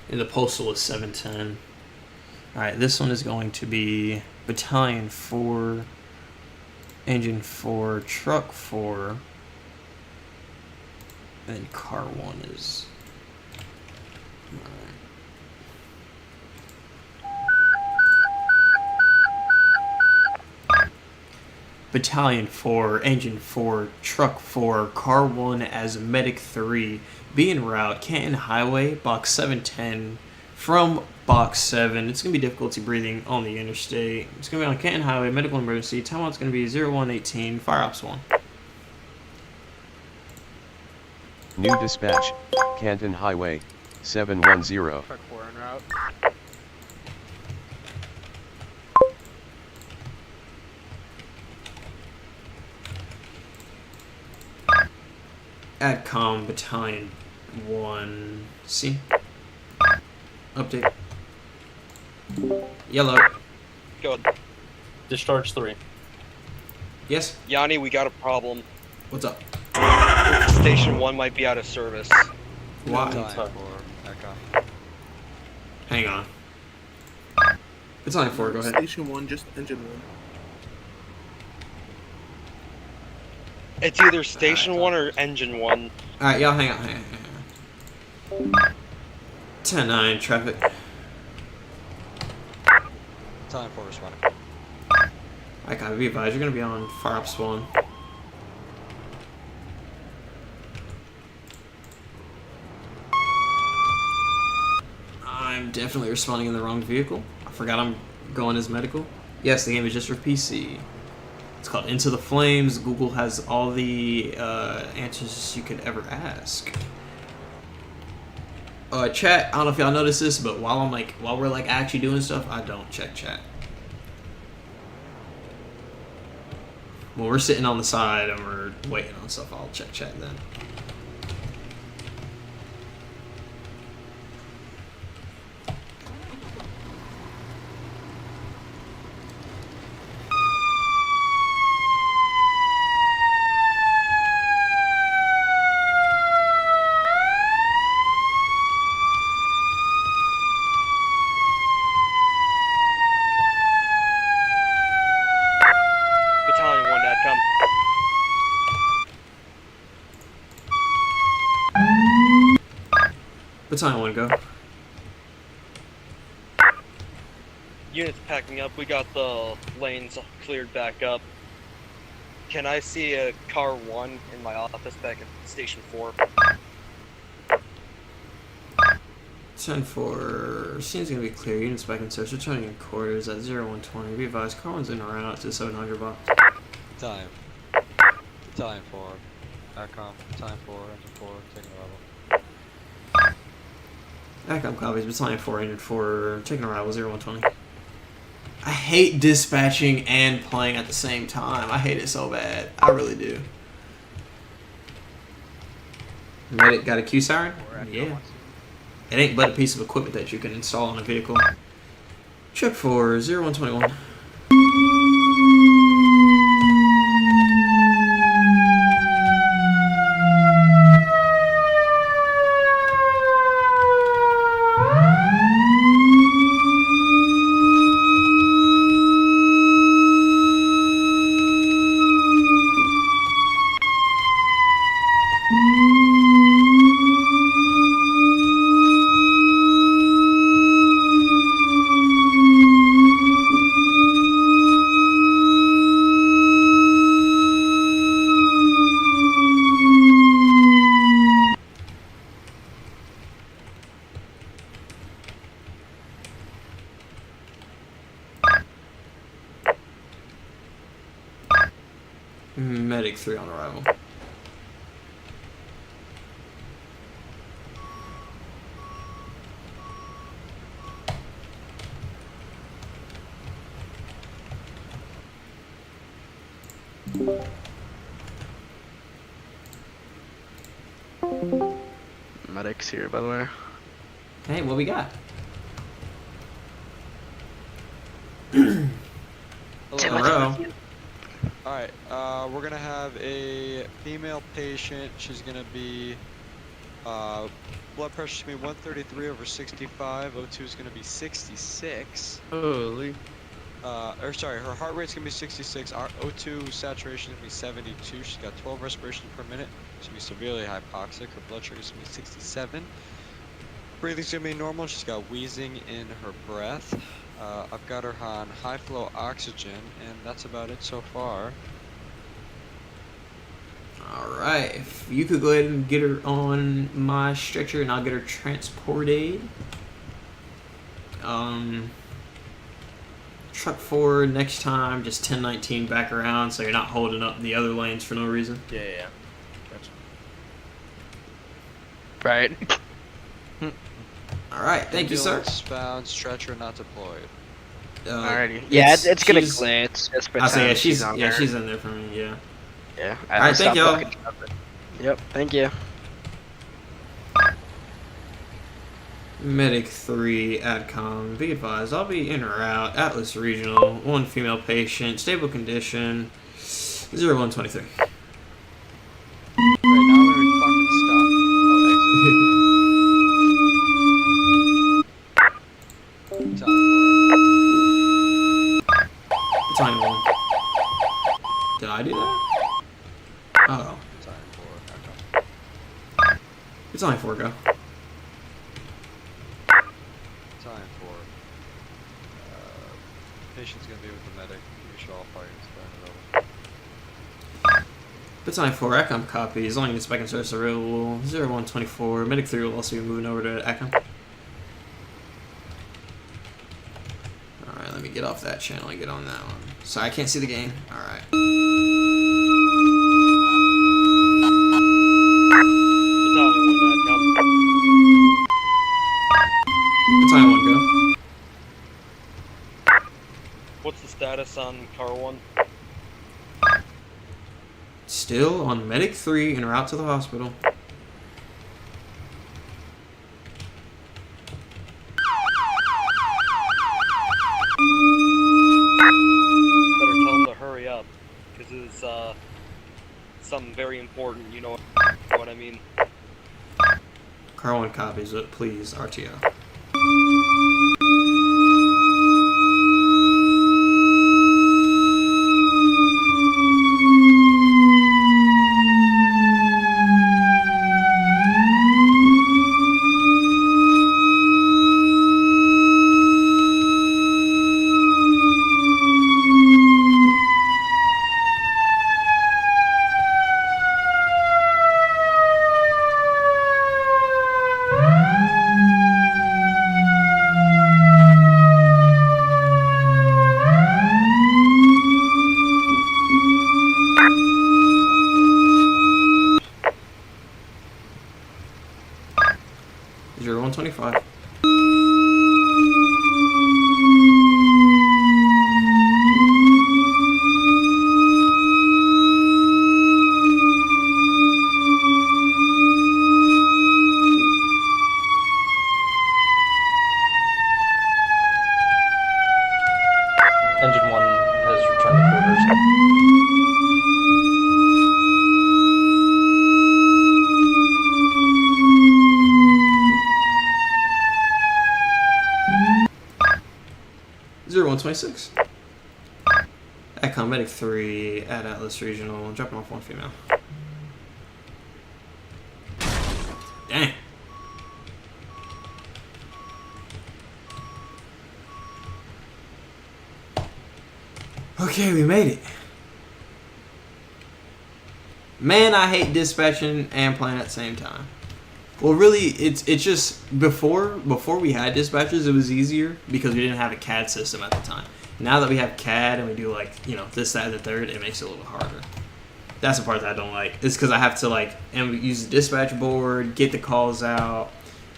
And the postal is 710. Alright, this one is going to be Battalion 4, Engine 4, Truck 4. And then car 1 is... Alright. Battalion 4, Engine 4, Truck 4, car 1 as Medic 3. Be en route, Canton Highway, box 710. From box 7, it's going to be difficulty breathing on the interstate. It's going to be on Canton Highway, medical emergency. Timeout's going to be 0118, fire ops 1. New dispatch, Canton Highway, 710. Truck 4 en route. ADCOM Battalion 1. C. Update. Yellow. Good. Discharge 3. Yes? Yanni, we got a problem. What's up? Station 1 might be out of service. Why? Battalion 4 Echo. Hang on. Battalion 4, go ahead. Station 1, just engine 1. It's either Station 1 or Engine 1. Alright, y'all hang on. 10-9, traffic. Battalion 4 responding. I gotta be advised, you're gonna be on fire ops 1. I'm definitely responding in the wrong vehicle. I forgot I'm going as medical. Yes, the game is just for PC. It's called Into the Flames. Google has all the answers you could ever ask. Chat, I don't know if y'all noticed this, but while we're actually doing stuff, I don't check chat. When we're sitting on the side and we're waiting on stuff, I'll check chat then. Battalion 1, Adcom. Battalion 1, go. Units packing up. We got the lanes cleared back up. Can I see a car 1 in my office back at station 4? 10-4. Scene's gonna be clear. Units back in search. Returning in quarters at 0120. Be advised, car 1's in or out to 700 box. Time. Battalion 4. ACOM. Battalion 4. Engine 4. Taking arrival. ACOM copies. Battalion 4, Engine 4. Taking arrival 0120. I hate dispatching and playing at the same time. I hate it so bad. I really do. Medic got a Q siren? Yeah. It ain't but a piece of equipment that you can install on a vehicle. Check for 0121. Medic 3 on arrival. Medic's here, by the way. Hey, what we got? Hello. Alright, we're gonna have a female patient. She's gonna be, blood pressure's gonna be 133 over 65. O2 is gonna be 66. Holy. Or sorry, her heart rate's gonna be 66. Our O2 saturation is gonna be 72. She's got 12 respirations per minute. She's gonna be severely hypoxic. Her blood sugar's gonna be 67. Breathing's gonna be normal. She's got wheezing in her breath. I've got her on high flow oxygen, and that's about it so far. Alright, if you could go ahead and get her on my stretcher and I'll get her transported. Truck 4 next time, just 1019 back around so you're not holding up the other lanes for no reason. Yeah. Gotcha. Right. Alright, thank you, sir. Ambulance found, stretcher not deployed. Alrighty. Yeah, it's gonna she's- glitch. Just I say, yeah, she's on there. she's in there for me, yeah. Yeah. Alright, thank y'all. Yep, thank you. Medic 3, ADCOM, be advised, I'll be in or out, Atlas Regional, 1 female patient, stable condition, 0123. Right, now I'm gonna be fucking stuck. Oh, exit. Time 1. Did I do that? Oh. It's only 4, go. Time for patient's gonna be with the medic. We should all fire and Battalion 4, ACOM copy. As long as it's back in service available. 0124. Medic 3 will also be moving over to ACOM. Alright, let me get off that channel and get on that one. Sorry, I can't see the game. Alright. Battalion 1, go. What's the status on car 1? Still on Medic 3 en route to the hospital. Better tell him to hurry up, because it's something very important, you know what I mean? Car 1 copies it, please, RTO. 0125. Engine 1 has returned to quarters. Zero 126. Econ Medic 3 at Atlas Regional, dropping off one female. Dang. Okay, we made it. Man, I hate dispatching and playing at the same time. Well, really, it's just before we had dispatches, it was easier because we didn't have a CAD system at the time. Now that we have CAD and we do like this, that, and the third, it makes it a little harder. That's the part that I don't like. It's because I have to and use the dispatch board, get the calls out.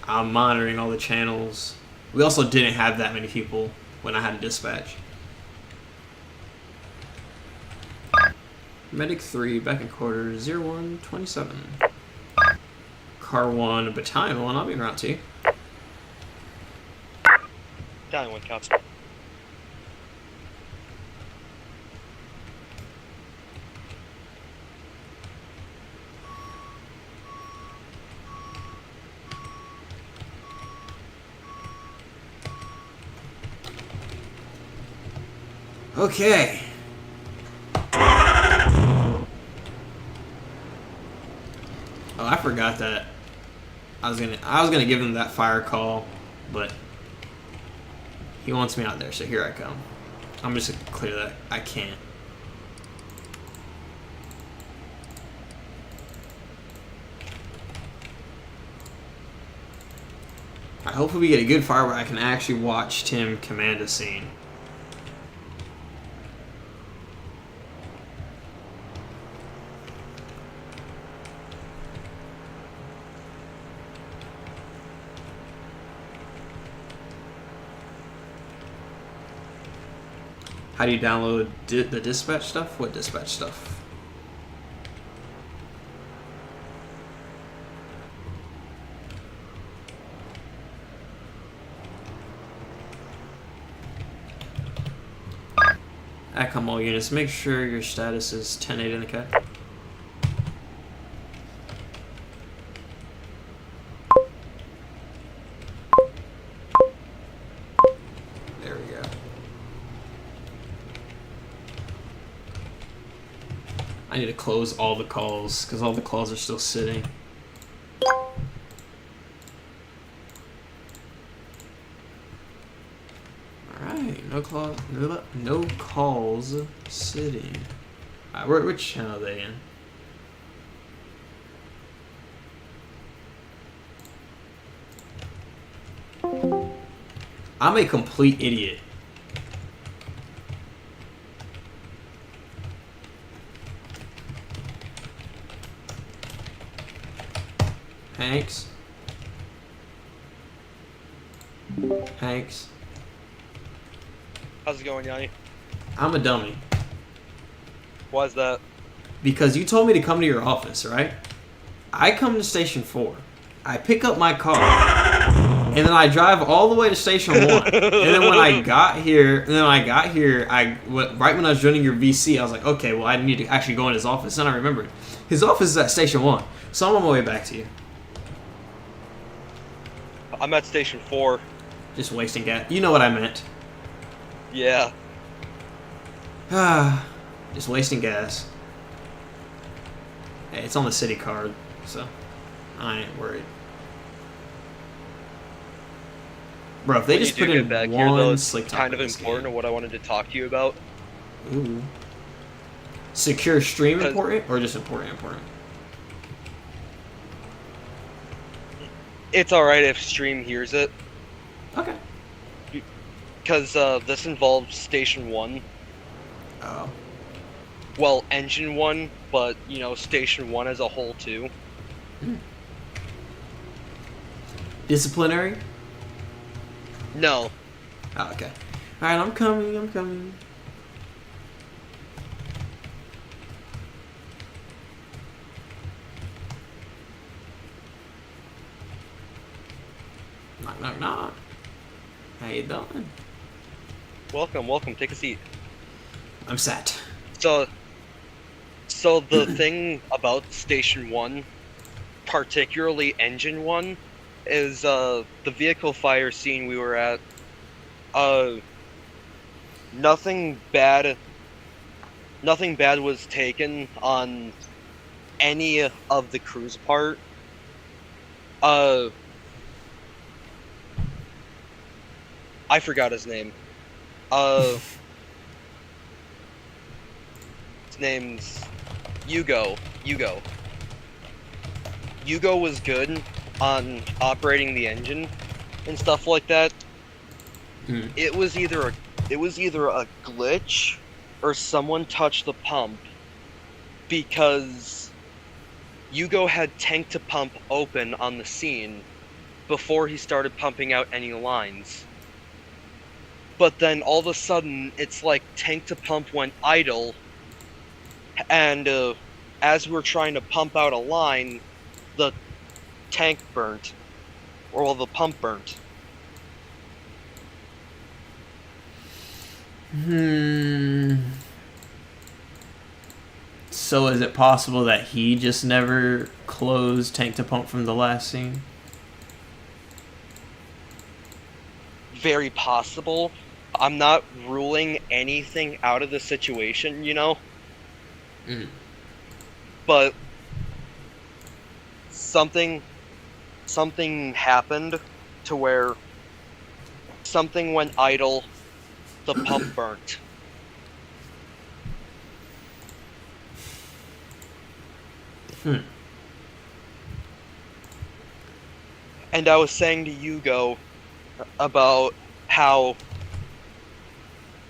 I'm monitoring all the channels. We also didn't have that many people when I had a dispatch. Medic 3 back in quarters 0127. Car 1, Battalion 1, I'll be en route to you. Battalion 1, cops. Okay. Oh, I forgot that. I was gonna give him that fire call, but he wants me out there, so here I come. I'm just gonna clear that. I can't. Alright, hopefully we get a good fire where I can actually watch Tim command a scene. How do you download the dispatch stuff? What dispatch stuff? ACOM all units, make sure your status is 10-8 in the CAD. There we go. I need to close all the calls because all the calls are still sitting. Alright, no calls sitting. Alright, which channel are they in? I'm a complete idiot. Hanks. Hanks. How's it going, Yanni? I'm a dummy. Why's that? Because you told me to come to your office, right? I come to Station 4. I pick up my car. And then I drive all the way to Station 1. And then when I got here, right when I was joining your VC, I was like, okay, well, I need to actually go in his office. And I remembered. His office is at Station 1. So I'm on my way back to you. I'm at Station 4. Just wasting gas. You know what I meant. Yeah. Just wasting gas. Hey, it's on the city card, so I ain't worried. Bro, if they just put in back one here, though, slick it's top kind of in this important game. to what I wanted to talk to you about. Ooh. Secure stream important or just important? It's alright if stream hears it. Okay. Because this involves Station 1. Oh. Well, Engine 1, but, you know, Station 1 as a whole, too. Disciplinary? No. Oh, okay. Alright, I'm coming. Knock. How you doing? Welcome. Take a seat. I'm sat. So the thing about Station 1, particularly Engine 1, is the vehicle fire scene we were at. Nothing bad was taken on any of the crew's part. I forgot his name. His name's Hugo. Hugo was good on operating the engine and stuff like that. It was either a glitch or someone touched the pump, because Hugo had tank to pump open on the scene before he started pumping out any lines. But then all of a sudden, it's like tank to pump went idle, and as we were trying to pump out a line, the tank burnt, or the pump burnt. So is it possible that he just never closed tank to pump from the last scene? Very possible. I'm not ruling anything out of the situation, you know? But something happened to where something went idle, the pump burnt. And I was saying to Hugo about how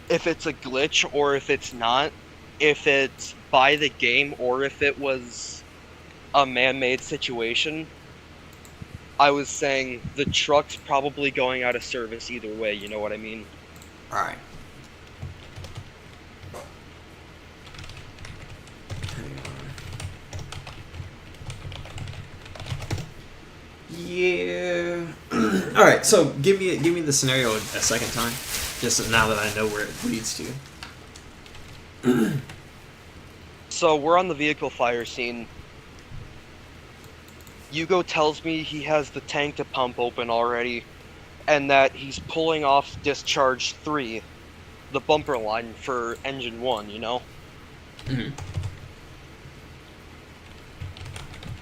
if it's a glitch or if it's not, if it's by the game or if it was a man-made situation, I was saying the truck's probably going out of service either way, you know what I mean? Alright. Yeah. Alright, so give me the scenario a second time. Just now that I know where it leads to. So we're on the vehicle fire scene. Hugo tells me he has the tank to pump open already, and that he's pulling off discharge 3, the bumper line for engine 1, you know?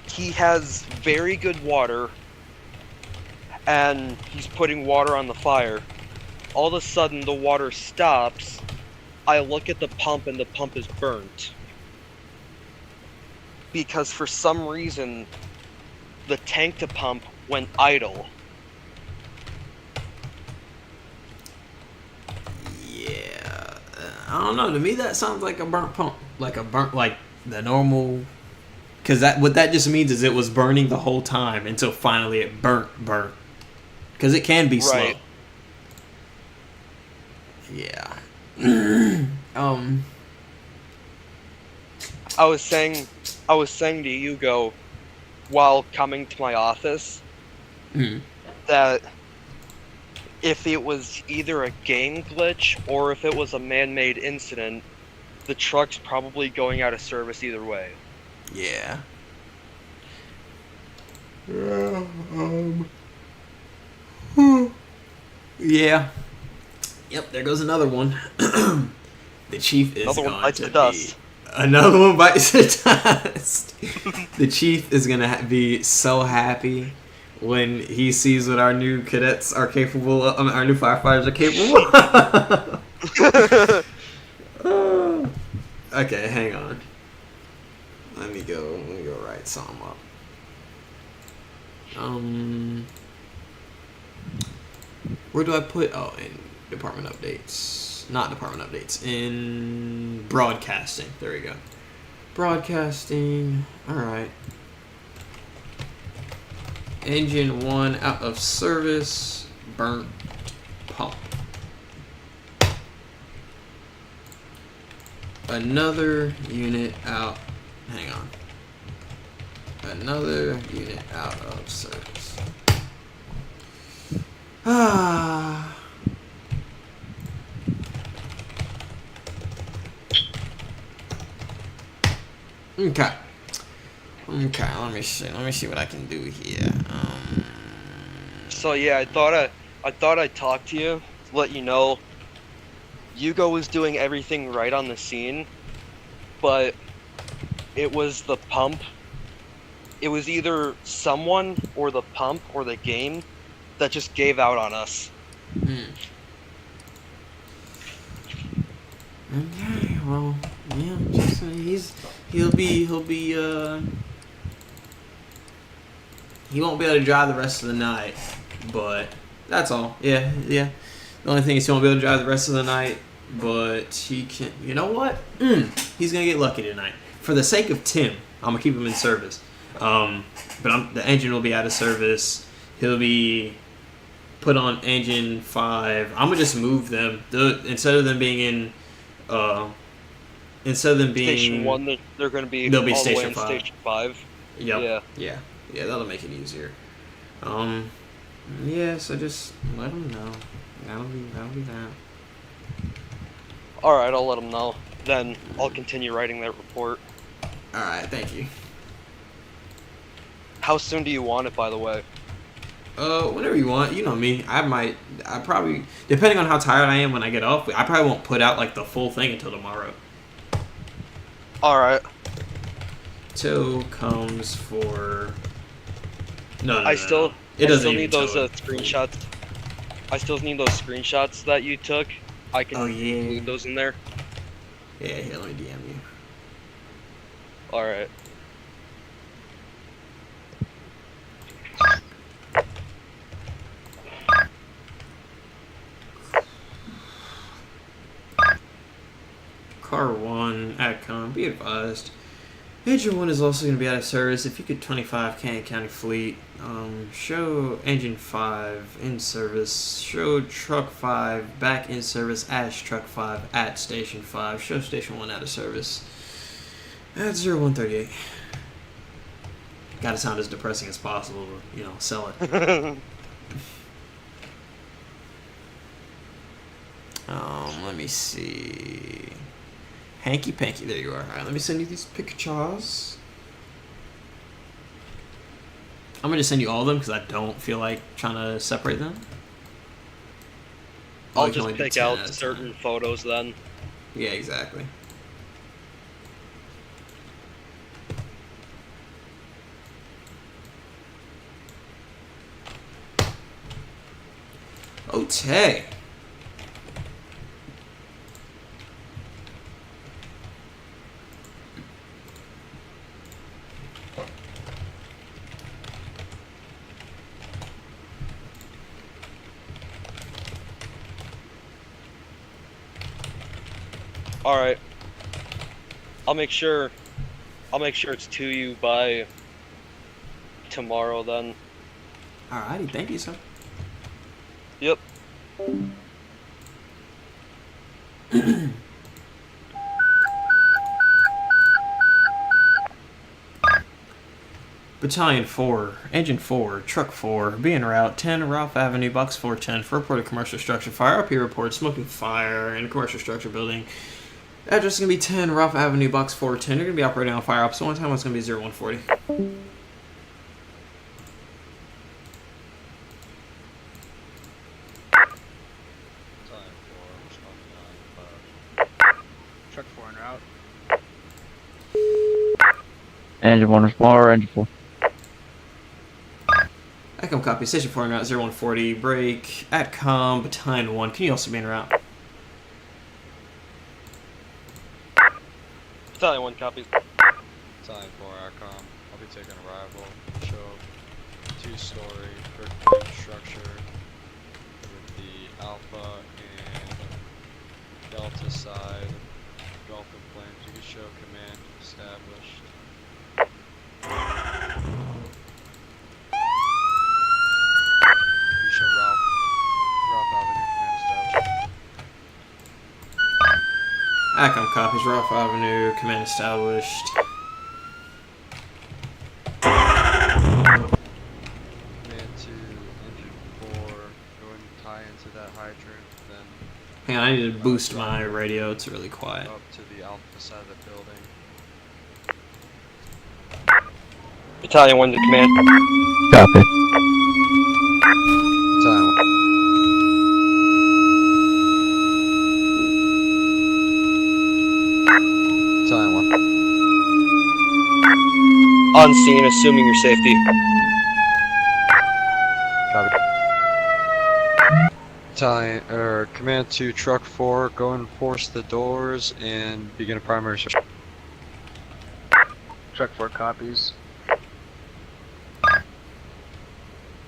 He has very good water, and he's putting water on the fire. All of a sudden, the water stops. I look at the pump, and the pump is burnt. Because for some reason, the tank to pump went idle. Yeah. I don't know. To me, that sounds like a burnt pump. Like the normal... Because what that just means is it was burning the whole time until finally it burnt. Because it can be slow. Right. Yeah. I was saying to Hugo while coming to my office that if it was either a game glitch or if it was a man-made incident, the truck's probably going out of service either way. Yeah. Yeah. Yep, there goes another one. The chief is Another one going bites to the dust. Another one bites the dust. The chief is going to be so happy when he sees what our new cadets are capable of, our new firefighters are capable of. Okay, hang on. Let me go write some up. Where do I put? Oh, in department updates. Not department updates. In broadcasting. There we go. Broadcasting. All right. Engine 1 out of service. Burnt pump. Another unit out. Hang on. Another unit out of service. Ah. Okay. Okay, let me see. Let me see what I can do here. So yeah, I thought I'd talk to you to let you know Yugo was doing everything right on the scene, but it was the pump. It was either someone or the pump or the game that just gave out on us. Okay, well, yeah, Jason, he'll be he won't be able to drive the rest of the night, but that's all. Yeah. The only thing is he won't be able to drive the rest of the night, but he can. You know what? He's gonna get lucky tonight. For the sake of Tim, I'm gonna keep him in service. But the engine will be out of service. He'll be put on engine 5. I'm gonna just move them. Instead of them being Station 1, they're gonna be they'll be all the way Station in 5. Station 5. Yep. Yeah, that'll make it easier. Yeah, so just let them know. That'll be that. Alright, I'll let them know. Then I'll continue writing that report. Alright, thank you. How soon do you want it, by the way? Whenever you want. You know me. I probably, depending on how tired I am when I get off, I probably won't put out like the full thing until tomorrow. Alright. Till comes for. No. I still need those tow. screenshots. I still need those screenshots that you took. I can include those in there. Yeah, here, let me DM you. Alright. Car 1, AdCom, be advised. Engine 1 is also going to be out of service. If you could 25 Canyon County Fleet, show Engine 5 in service, show Truck 5 back in service as Truck 5 at Station 5, show Station 1 out of service at 0138. Gotta sound as depressing as possible, sell it. Let me see. Hanky Panky, there you are. Alright, let me send you these pictures. I'm gonna just send you all of them because I don't feel like trying to separate them. I'll just pick out certain photos then. Yeah, exactly. Okay. Alright. I'll make sure it's to you by tomorrow then. Alrighty, thank you, sir. Yep. Battalion 4, Engine 4, Truck 4, be en route, 10 Ralph Avenue, Box 410, for reported commercial structure fire. RP report, smoking fire in a commercial structure building. Address is going to be 10 Ralph Avenue, Box 410. You're going to be operating on fire ops. So one time it's going to be 0140. Truck 4 en route. Engine 1 Explorer, Engine 4. ACOM copy. Station 4 en route, 0140. Break. ATCOM, Battalion 1. Can you also be en route? Battalion 1 copies. Battalion 4 ACOM. I'll be taking arrival. Show 2-story brick structure with the Alpha and Delta side. Gulf of Flames. You can show command established. ACOM copies, Rough Avenue, command established. Command to engine 4, go and tie into that hydrant, then Hang on, I need to boost my radio. It's really quiet. up to the alpha side of the building. Battalion 1 to command. Copy. Battalion 1. Battalion 1. On scene, assuming your safety. Copy. Battalion, command to truck 4, go and force the doors and begin a primary search. Truck 4 copies.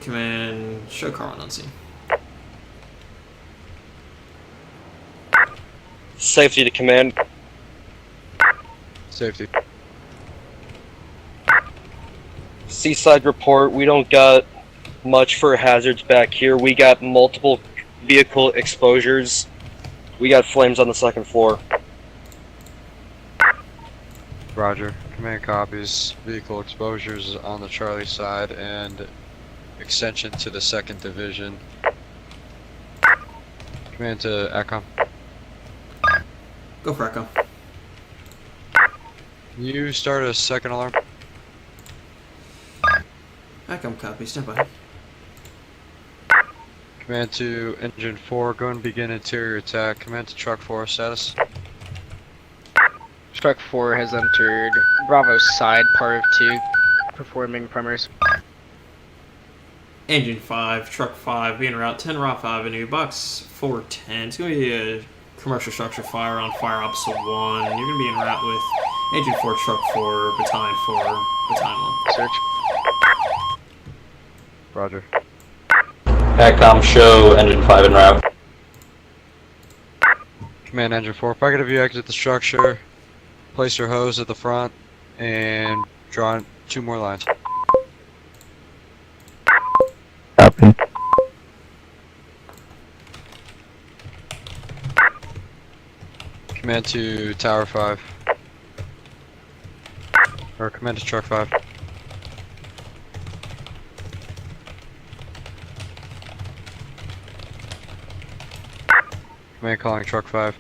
Command, show car on scene. Safety to command. Safety. Seaside report, we don't got much for hazards back here. We got multiple vehicle exposures. We got flames on the second floor. Roger. Command copies. Vehicle exposures on the Charlie side and extension to the 2nd Division. Command to ACOM. Go for Echo. You start a 2nd alarm. ACOM copy, stand by. Command to engine 4, go and begin interior attack. Command to truck 4, status. Truck 4 has entered Bravo side, part of 2, performing primers. Engine 5, truck 5, being route 10 Rough Avenue, box 410. It's going to be a commercial structure fire on fire opposite 1. You're going to be en route with Engine 4, truck 4, battalion 4, battalion 1. Search. Roger. ACOM show engine 5 en route. Command engine 4, if I could have you exit the structure, place your hose at the front, and draw 2 more lines. Copy. Command to Tower 5. Or command to Truck 5. Command calling Truck 5.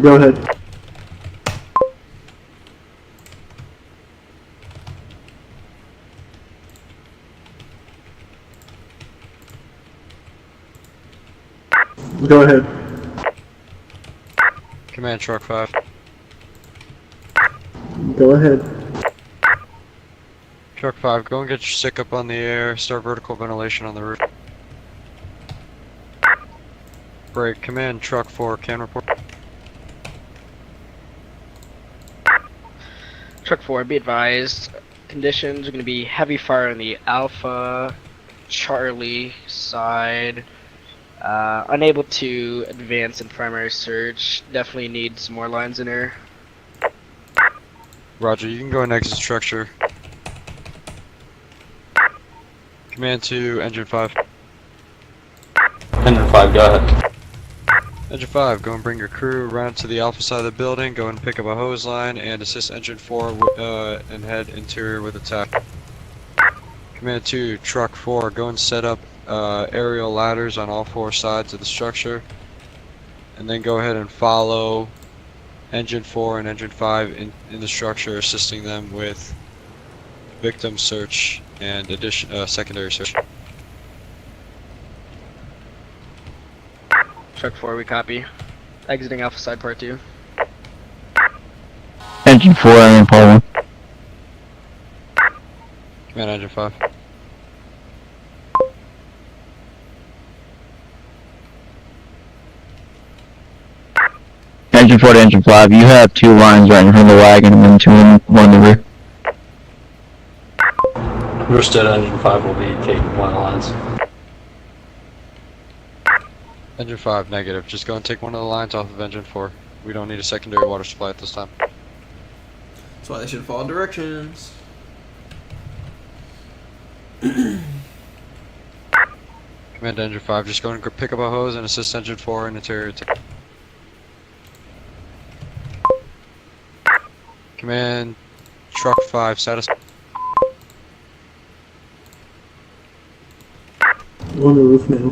Go ahead. Go ahead. Command Truck 5. Go ahead. Truck 5, go and get your stick up on the air, start vertical ventilation on the roof. Break. Command Truck 4, can report. Truck 4, be advised, conditions are going to be heavy fire on the Alpha, Charlie side. Unable to advance in primary search. Definitely need some more lines in there. Roger, you can go and exit structure. Command to Engine 5. Engine 5, go ahead. Engine 5, go and bring your crew around to the alpha side of the building, go and pick up a hose line, and assist Engine 4 and head interior with attack. Command 2, Truck 4, go and set up aerial ladders on all 4 sides of the structure, and then go ahead and follow Engine 4 and Engine 5 in the structure, assisting them with victim search and secondary search. Truck 4, we copy. Exiting Alpha side, part 2. Engine 4, I'm in part 1. Command Engine 5. Engine 4 to Engine 5, you have 2 lines right in front of the wagon and then 2 in one in the rear. Understood, engine 5 will be taking one of the lines. Engine 5, negative. Just go and take one of the lines off of Engine 4. We don't need a secondary water supply at this time. That's why they should follow directions. Command Command Engine 5, just go and pick up a hose and assist Engine 4 in interior. Command Truck 5, status. On the roof now.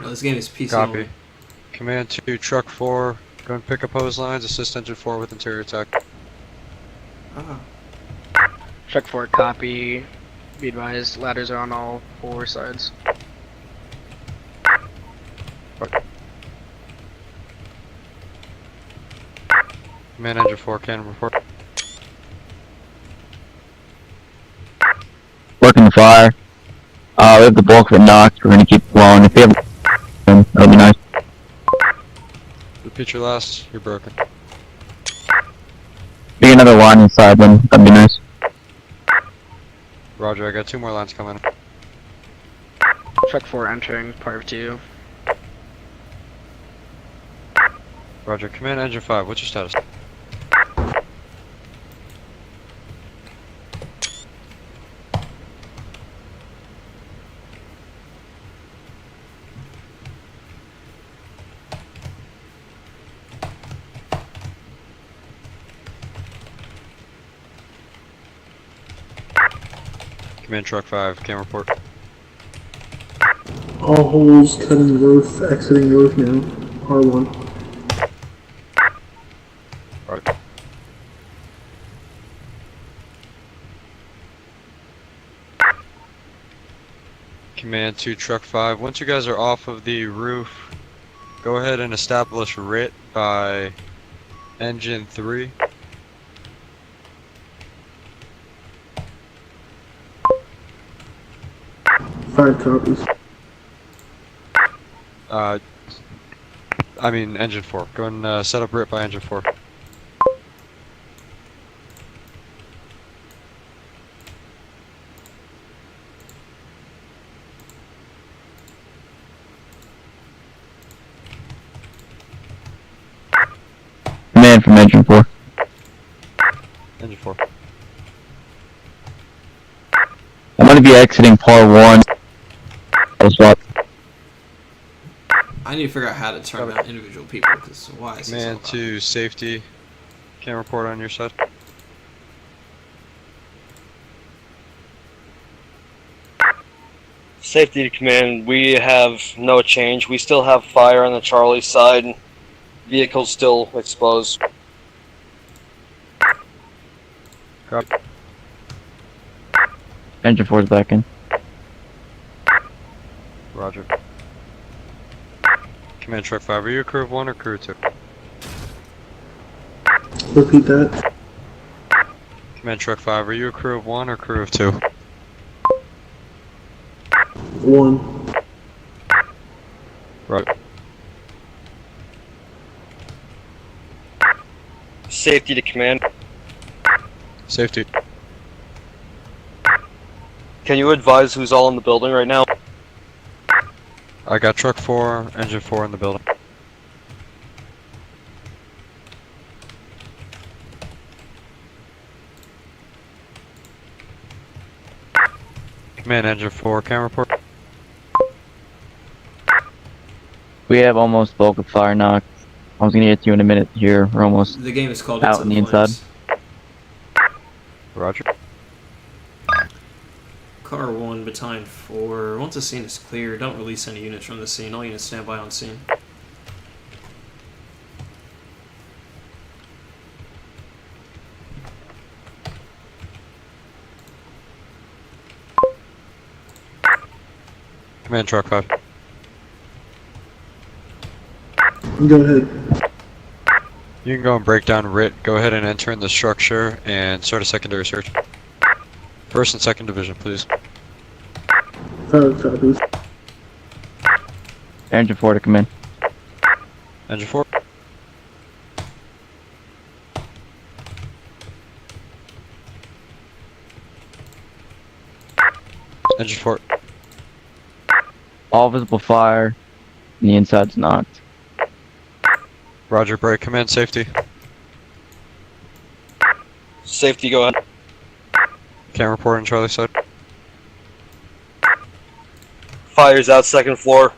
No, this game is PC Copy. only. Command 2, Truck 4, go and pick up hose lines, assist Engine 4 with interior attack. Ah. Truck 4, copy. Be advised, ladders are on all 4 sides. Command Engine 4, cannon report. Working the fire. We have the bulk of it knocked. We're gonna keep blowing. If we have that'll be nice. Repeat your last, you're broken. Be another line inside then. That'd be nice. Roger, I got 2 more lines coming. Truck 4 entering, part 2. Roger, Command Engine 5, what's your status? Command Truck 5, can report. All holes cutting roof, exiting roof now. R1. Right. Command 2, Truck 5, once you guys are off of the roof, go ahead and establish RIT by Engine 3. Five copies. I mean Engine 4. Go and set up RIT by Engine 4. Command from Engine 4. Engine 4. I'm gonna be exiting par 1 as well. I need to figure out how to turn out individual people, because why is this Command so 2, safety. Can report on your side. Safety to command, we have no change. We still have fire on the Charlie side. Vehicles still exposed. Copy. Engine 4's back in. Roger. Command Truck 5, are you a crew of 1 or crew of 2? Repeat that. Command Truck 5, are you a crew of 1 or crew of 2? 1. Right. Safety to command. Safety. Can you advise who's all in the building right now? I got Truck 4, Engine 4 in the building. Command Engine 4, can report. We have almost bulk of fire knocked. I was gonna get to you in a minute here. We're almost The game is called out on the inside. Roger. Car 1, Battalion 4. Once the scene is clear, don't release any units from the scene. All units stand by on scene. Command Truck 5. Go ahead. You can go and break down RIT. Go ahead and enter in the structure and start a secondary search. First and second division, please. 5 copies. Engine 4 to come in. Engine 4. Engine 4. All visible fire, and the inside's knocked. Roger, break. Command safety. Safety, go ahead. Can't report on Charlie side. Fire's out second floor.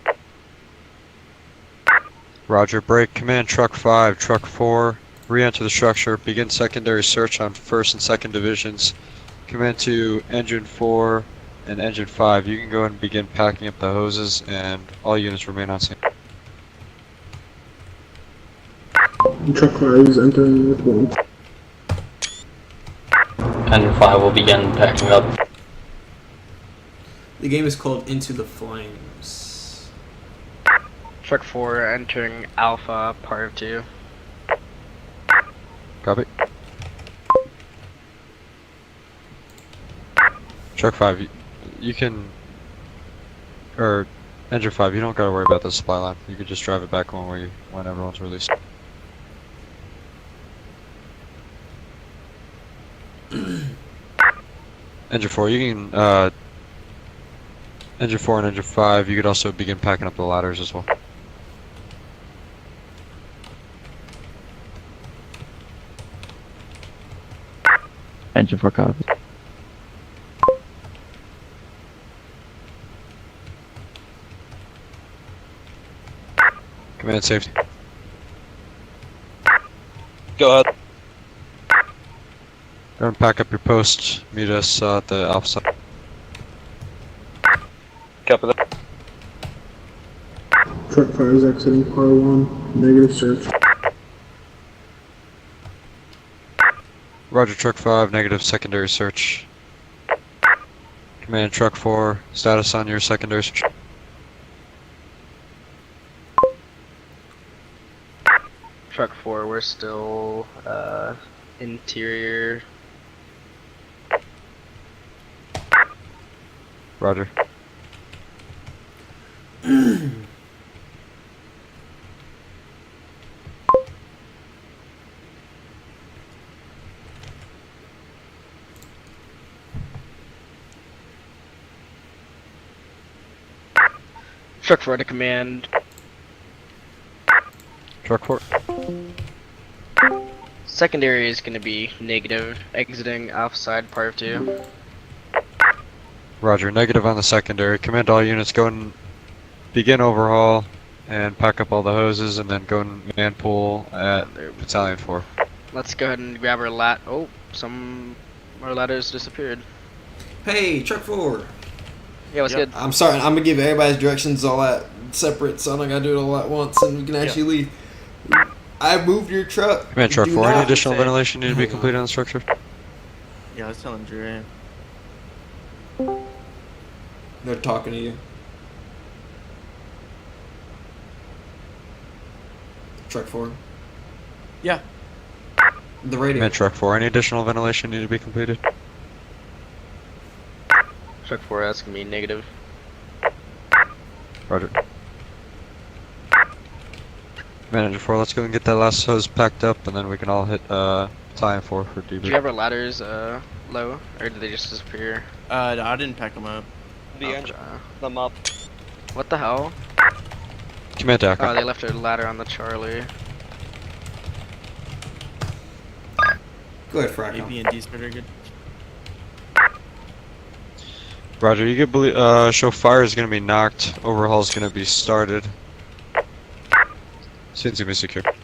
Roger, break. Command Truck 5, Truck 4, re-enter the structure. Begin secondary search on 1st and 2nd divisions. Command to Engine 4 and Engine 5. You can go and begin packing up the hoses, and all units remain on scene. Truck 5 is entering with 1. Engine 5 will begin packing up. The game is called Into the Flames. Truck 4 entering Alpha, part of 2. Copy. Truck 5, you can... Or, Engine 5, you don't gotta worry about the supply line. You can just drive it back when everyone's released. Engine 4, you can, Engine 4 and Engine 5, you could also begin packing up the ladders as well. Engine 4 copy. Command safety. Go ahead. Go and pack up your post. Meet us at the Alpha site. Copy that. Truck 5 is exiting par 1. Negative search. Roger, Truck 5, negative secondary search. Command Truck 4, status on your secondary search. Truck 4, we're still interior. Roger. Truck 4 to command. Truck 4. Secondary is going to be negative, exiting Alpha side, part of 2. Roger, negative on the secondary. Command all units, go and begin overhaul and pack up all the hoses, and then go and man pool at Battalion 4. Let's go ahead and grab our Oh, some our ladders disappeared. Hey, Truck 4! Yeah, what's good? I'm sorry, I'm gonna give everybody's directions all that separate, so I don't gotta do it all at once, and we can actually leave. I moved your truck. Command Truck Do 4, any not- additional ventilation need to be completed on the structure? Yeah, I was telling Drew. They're talking to you. Truck 4. Yeah. The radio. Command Truck 4, any additional ventilation need to be completed? Truck 4, that's going to be negative. Roger. Manager 4, let's go and get that last hose packed up, and then we can all hit Battalion 4 for Do you debrief. have our ladders low, or did they just disappear? I didn't pack them up. The engine. Them up. What the hell? Command to Oh, Akron. they left our ladder on the Charlie. Go ahead, Fracco. A, B, and D spread are good. Roger, you could show fire is going to be knocked, overhaul is going to be started. Scene's going to be secure. Did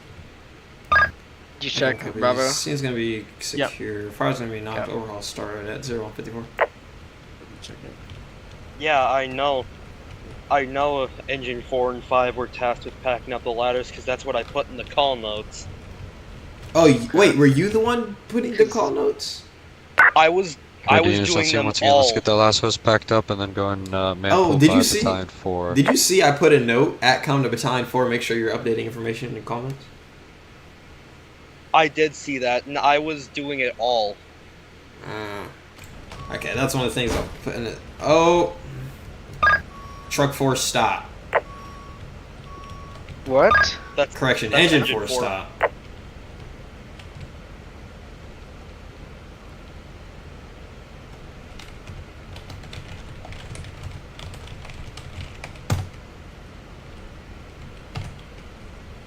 you check, Bravo? Scene's gonna be secure. Fire's gonna be knocked. Overhaul started at 0154. Check it. Yeah, I know. I know Engine 4 and 5 were tasked with packing up the ladders because that's what I put in the call notes. Oh, wait, were you the one putting the call notes? I was Units, doing let's see, them once again, all. let's get the last hose packed up and then go and man Oh, pull did you 5 see? Battalion 4. Did you see I put a note at come to Battalion 4, make sure you're updating information in call notes? I did see that, and I was doing it all. Okay, that's one of the things I'll put in it. Oh, Truck 4 stop. What? That's Correction, that's Engine 4 stop.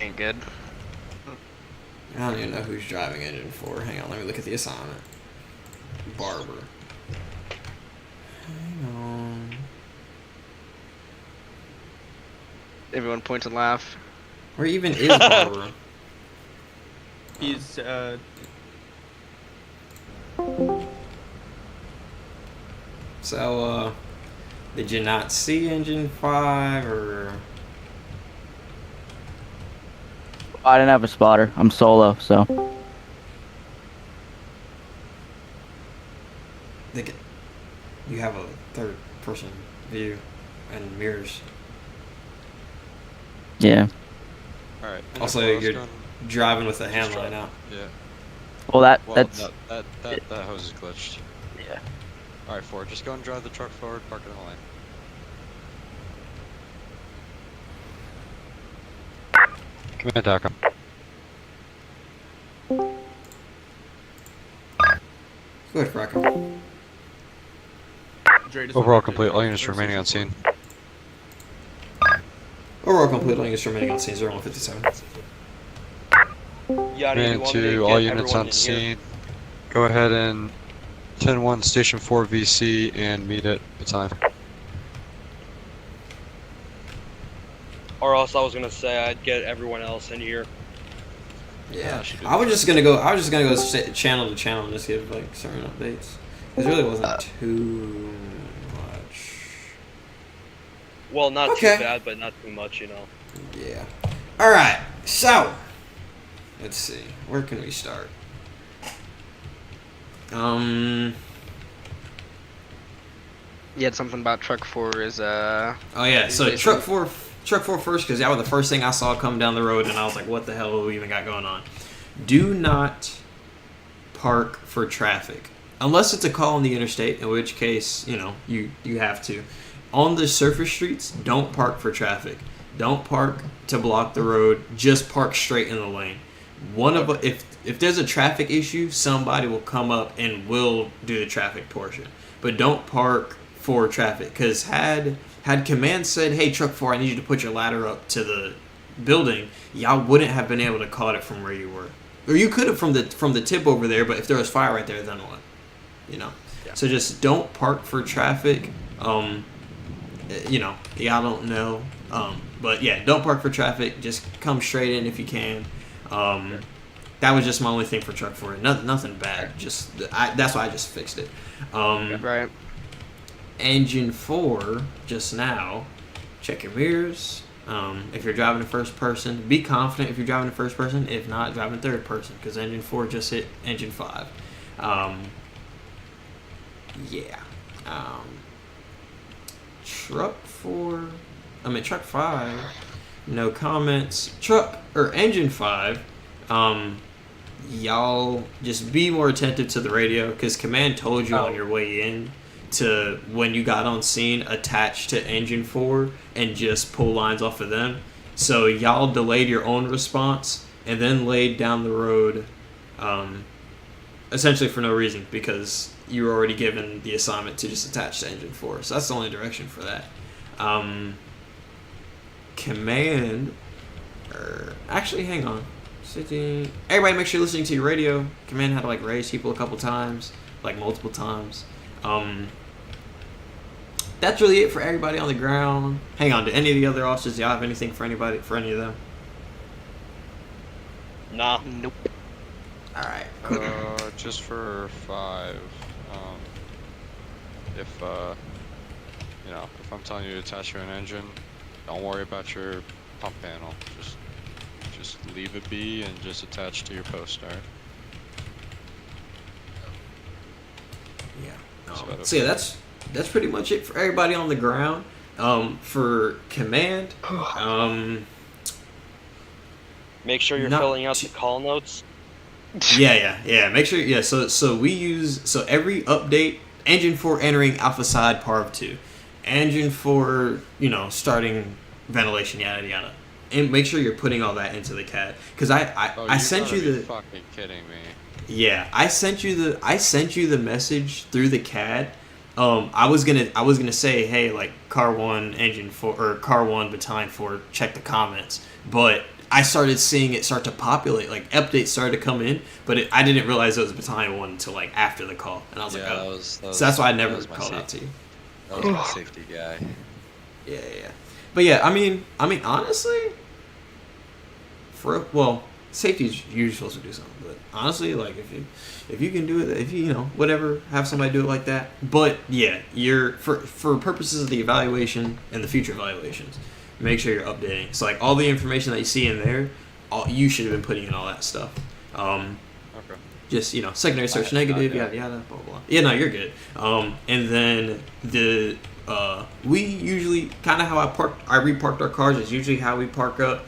Ain't good. I don't even know who's driving Engine 4. Hang on, let me look at the assignment. Barber. Hang on. Everyone point and laugh. Where even is Barbara? He's So, did you not see Engine 5 or? I didn't have a spotter. I'm solo, so. You have a third person view and mirrors. Yeah. Alright. Also, you're driving with a handline now. Yeah. Well, Well, that's. that hose is glitched. Yeah. Alright, Ford, just go and drive the truck forward, park it in the lane. Command TACOM. Go ahead, Rocco. Overall complete, all units remaining on scene. Overall complete, all units remaining on scene, 0157. Yachty, Man you want me to to get all units everyone on in scene. Go ahead and 10-1 Station 4 VC and meet at the time. Or else I was gonna say I'd get everyone else in here. Yeah, I was just gonna go channel to channel and just give like certain updates. It really wasn't too much. Well, not Okay. too bad, but not too much, you know. Yeah. All right. So, let's see. Where can we start? You had something about truck 4 is Oh yeah. So truck four first, because that was the first thing I saw come down the road, and I was like, "What the hell do we even got going on?" Do not park for traffic unless it's a call on the interstate, in which case you have to. On the surface streets, don't park for traffic. Don't park to block the road. Just park straight in the lane. If there's a traffic issue, somebody will come up and will do the traffic portion. But don't park for traffic, because had command said, "Hey, truck 4, I need you to put your ladder up to the building," y'all wouldn't have been able to call it from where you were, or you could have from the tip over there. But if there was fire right there, then what? Yeah. So just don't park for traffic. Y'all don't know. But yeah, don't park for traffic. Just come straight in if you can. That was just my only thing for truck 4. Nothing bad. That's why I just fixed it. right. Engine 4, just now, check your mirrors. If you're driving in first person, be confident if you're driving in first person. If not, drive in third person, because Engine 4 just hit Engine 5. Truck 5, no comments. Engine 5, y'all just be more attentive to the radio, because command told you on your way in to, when you got on scene, attach to Engine 4 and just pull lines off of them. So y'all delayed your own response and then laid down the road, essentially for no reason, because you were already given the assignment to just attach to Engine 4. So that's the only direction for that. Command, actually, hang on. Everybody make sure you're listening to your radio. Command had to raise people a couple times, multiple times. That's really it for everybody on the ground. Hang on, do any of the other officers, do y'all have anything for any of them? Nah. Nope. Alright. Just for 5, if I'm telling you to attach to an engine, don't worry about your pump panel. Just leave it be and just attach to your post, alright? Yeah. So yeah, that's pretty much it for everybody on the ground. For command, make sure you're filling out the call notes. Yeah. Make sure. Yeah. So we use every update. Engine 4 entering alpha side parv 2. Engine 4, starting ventilation, yada yada. And make sure you're putting all that into the CAD, because I sent you the. Fucking kidding me. Yeah, I sent you the message through the CAD. I was gonna say, hey, car 1 engine 4 or car 1 battalion 4, check the comments, but I started seeing it start to populate, updates started to come in, but I didn't realize it was battalion 1 until after the call, and I was so that's why I never called out to you. That was my safety guy. Yeah. But yeah, I mean, honestly, safety is usually supposed to do something. But honestly, like if you can do it, if you whatever, have somebody do it like that. But yeah, you're for purposes of the evaluation and the future evaluations, make sure you're updating. So like all the information that you see in there, you should have been putting in all that stuff. Okay. Just secondary search negative, yada yada, blah blah. Yeah, no, you're good. And then we usually kind of how I reparked our cars is usually how we park up,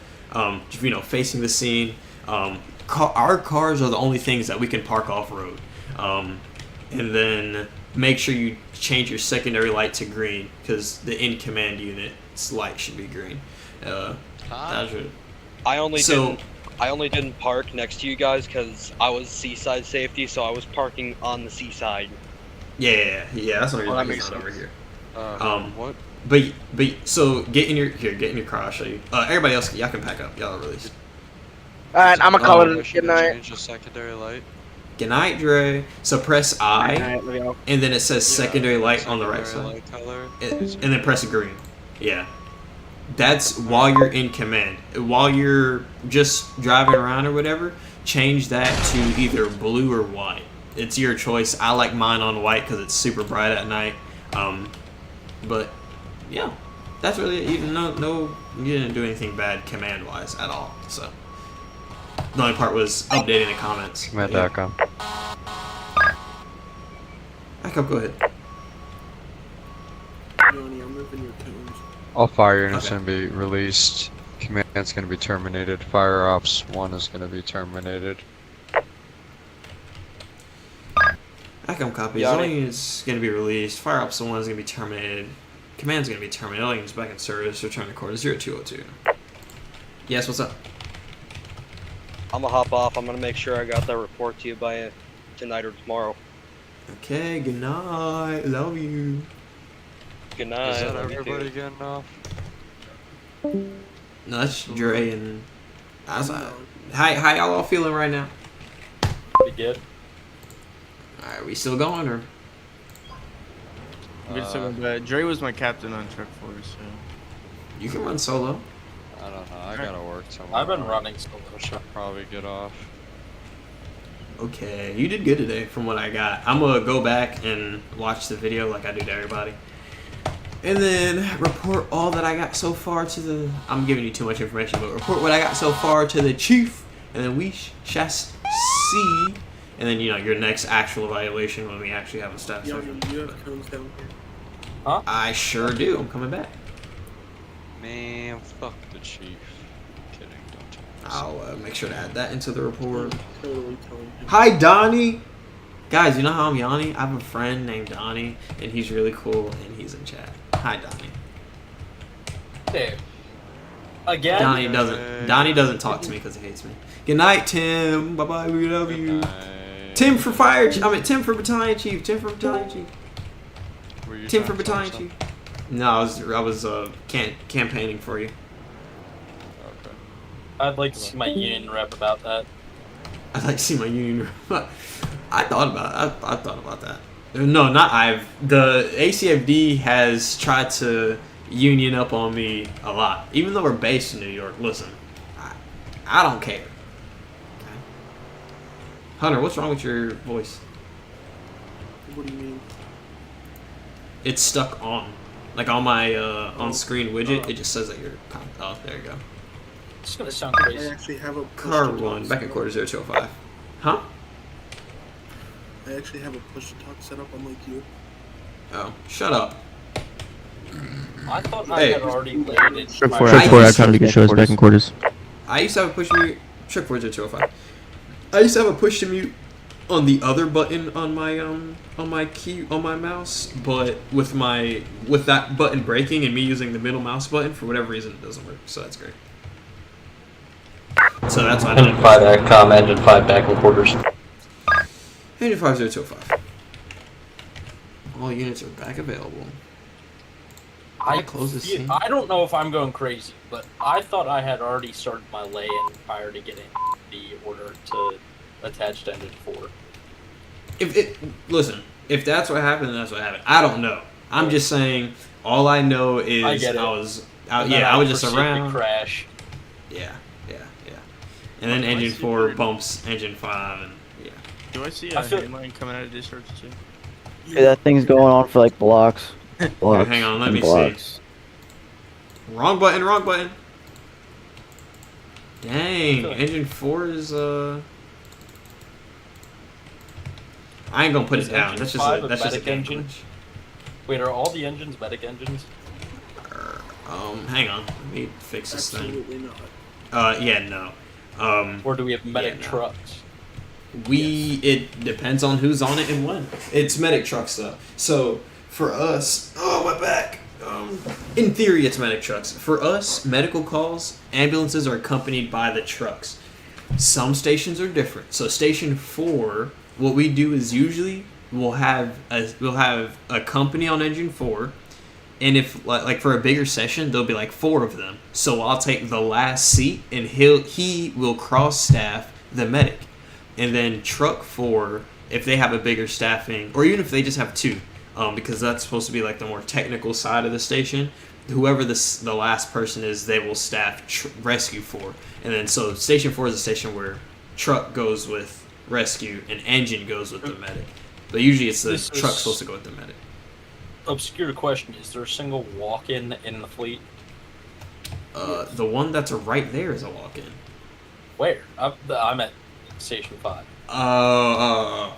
facing the scene. Our cars are the only things that we can park off road. And then make sure you change your secondary light to green because the in command unit's light should be green. That's it. I only didn't park next to you guys because I was seaside safety, so I was parking on the seaside. Yeah. That's what that you're makes over sense. here. What? But so get in your car. I'll show you. Everybody else, y'all can pack up. Y'all are released. Alright, I'm gonna call it a Should good we night. change the secondary light? Good night, Dre. So press I, Alright, let me go. and then it says Yeah, secondary light on the right secondary side, light color. and then press green. Yeah, that's while you're in command. While you're just driving around or whatever, change that to either blue or white. It's your choice. I like mine on white because it's super bright at night. But yeah, that's really it. You didn't do anything bad command wise at all. So the only part was updating the comments. Command Yeah. Echo. Echo, go ahead. Johnny, I'm moving your cones. All fire units Okay. going to be released. Command's going to be terminated. Fire Ops 1 is going to be terminated. Echo copy. Yeah, Zoning is going to be released. Fire Ops 1 is going to be terminated. Command's going to be terminated. All units back in service. Return to quarters 0202. Yes, what's up? I'm gonna hop off. I'm gonna make sure I got that report to you by tonight or tomorrow. Okay, good night. Love you. Good night. Is that love you too. everybody getting off? No, that's Dre and... How y'all all feeling right now? Pretty good. Alright, we still going or... Dre was my captain on Truck 4, so. You can run solo. I don't know. I gotta work tomorrow. I've been running solo. Should probably get off. Okay, you did good today from what I got. I'm gonna go back and watch the video like I do to everybody. And then report all that I got so far to the... I'm giving you too much information, but report what I got so far to the chief. And then we shall see. And then, your next actual evaluation when we actually have a staff Johnny, session. do you have cones down here? I sure do. I'm coming back. Man, fuck the chief. Kidding, don't tell me. I'll make sure to add that into the report. Totally telling him. Hi, Donnie. Guys, you know how I'm Yanni? I have a friend named Donnie, and he's really cool, and he's in chat. Hi, Donnie. Hey. Again? Donnie doesn't talk to me because he hates me. Good night, Tim. Bye bye. We love you. Night. Tim for Tim for battalion chief. Tim for battalion chief. Were you Tim trying for to tell me battalion chief. No, I was campaigning for you. something? Okay. I'd like to see my union rep about that. I'd like to see my union. I thought about that. No, not I've. The ACFD has tried to union up on me a lot, even though we're based in New York. Listen, I don't care. Okay? Hunter, what's wrong with your voice? What do you mean? It's stuck on, like on my on-screen widget. It just says that you're. Oh, there you go. It's gonna sound I crazy. actually have a Car push-to-talk one back in setup. quarter 0205. Huh? I actually have a push-to-talk set up unlike you. Oh, shut up. I thought Hey. I had already laid it. Check for I tried to get shows back in quarters. I used to have a push to mute. Check for 0205. I used to have a push to mute on the other button on my key on my mouse, but with that button breaking and me using the middle mouse button, for whatever reason it doesn't work. So that's great. So that's why I Engine 5 ACCOM, engine 5 back in quarters. 50205. All units are back available. I close this scene? I don't know if I'm going crazy, but I thought I had already started my lay-in prior to getting the order to attach to engine 4. Listen, if that's what happened, then that's what happened. I don't know. I'm just saying. All I know is I get it. I was And then I was just proceed to around. Crash. Yeah. And then engine 4 bumps engine 5, and yeah. Do I see I a feel- handline coming out of discharge too? Yeah, that thing's going on for like blocks. Blocks. hang on, let and me blocks. see. Wrong button. Dang, engine 4 is I ain't gonna put Is it down. engine That's just five a a that's just a medic game engine? glitch. Wait, are all the engines medic engines? Hang on. Let me fix this thing. Absolutely not. No. Or do we have medic no. trucks? It depends on who's on it and when. It's medic trucks though. So for us, my back. In theory, it's medic trucks. For us, medical calls, ambulances are accompanied by the trucks. Some stations are different. So station 4, what we do is usually we'll have a company on engine 4. And if like for a bigger session, there'll be like 4 of them. So I'll take the last seat, and he will cross staff the medic, and then truck 4 if they have a bigger staffing, or even if they just have 2, because that's supposed to be like the more technical side of the station. Whoever the last person is, they will staff rescue 4, and then so station 4 is a station where truck goes with rescue and engine goes with the medic. But usually it's the truck supposed to go with the medic. Obscure question: is there a single walk-in in the fleet? The one that's right there is a walk-in. Where? I'm at Station 5.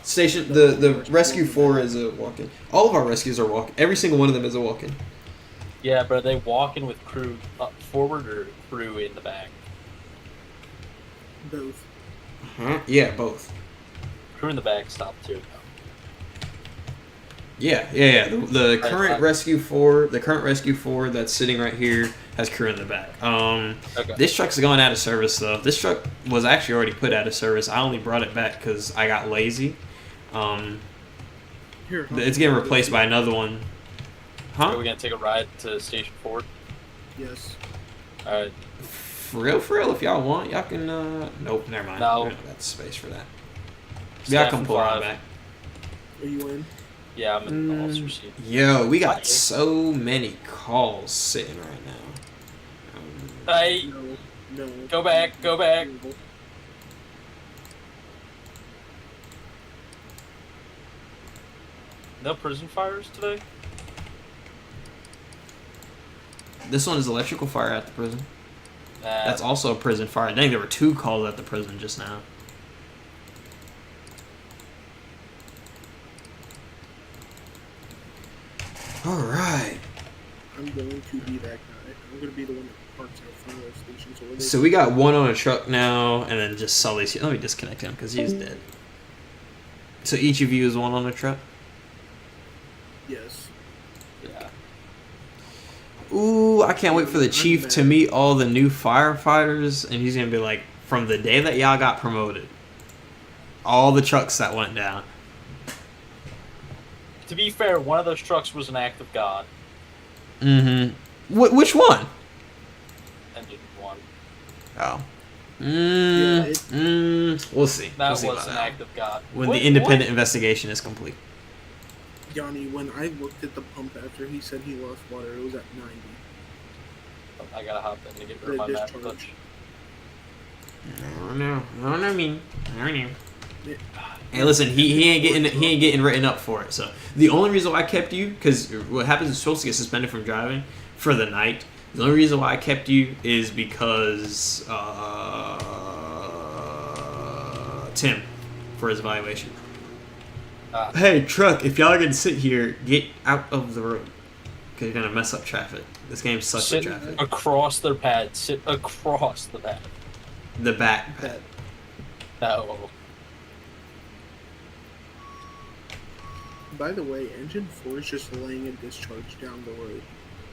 Station the rescue 4 is a walk-in. All of our rescues are walk. Every single one of them is a walk-in. Yeah, but are they walking with crew up forward or crew in the back? Both. Huh? Yeah, both. Crew in the back stopped too. Yeah. The current rescue 4, that's sitting right here has crew in the back. Okay. This truck's going out of service though. This truck was actually already put out of service. I only brought it back because I got lazy. It's getting replaced by another one. Huh? Are we gonna take a ride to Station 4? Yes. All right. For real, if y'all want, y'all can. Nope, never mind. No. We don't got space for that. Staff Y'all can pull around 5. back. Are you in? Yeah, I'm in the officer seat. Yo, we got so many calls sitting right now. Hey, No. go back. No prison fires today? This one is electrical fire at the prison. Nah. That's also a prison fire. Dang, there were 2 calls at the prison just now. Alright. I'm going to be that guy. I'm going to be the one that parks out front of those stations. So we got 1 on a truck now, and then just Sully's here. Let me disconnect him, because he's dead. So each of you is 1 on a truck? Yes. Yeah. Ooh, I can't wait for the chief to meet all the new firefighters, and he's gonna be like, from the day that y'all got promoted, all the trucks that went down. To be fair, one of those trucks was an act of God. Mm-hmm. Which one? Engine 1. Oh. We'll see. That we'll see was about an that act of God. when the independent investigation is complete. Yanni, when I looked at the pump after he said he lost water, it was at 90. I gotta hop in to get rid of my map clutch. I don't know. Hey, listen, he ain't getting written up for it. So the only reason why I kept you, because what happens is you're supposed to get suspended from driving for the night. The only reason why I kept you is because Tim, for his evaluation. Hey, truck, if y'all are gonna sit here, get out of the road, because you're gonna mess up traffic. This game sucks with Sit traffic. across their pad. Sit across the pad. The back pad. No. By the way, engine 4 is just laying a discharge down the road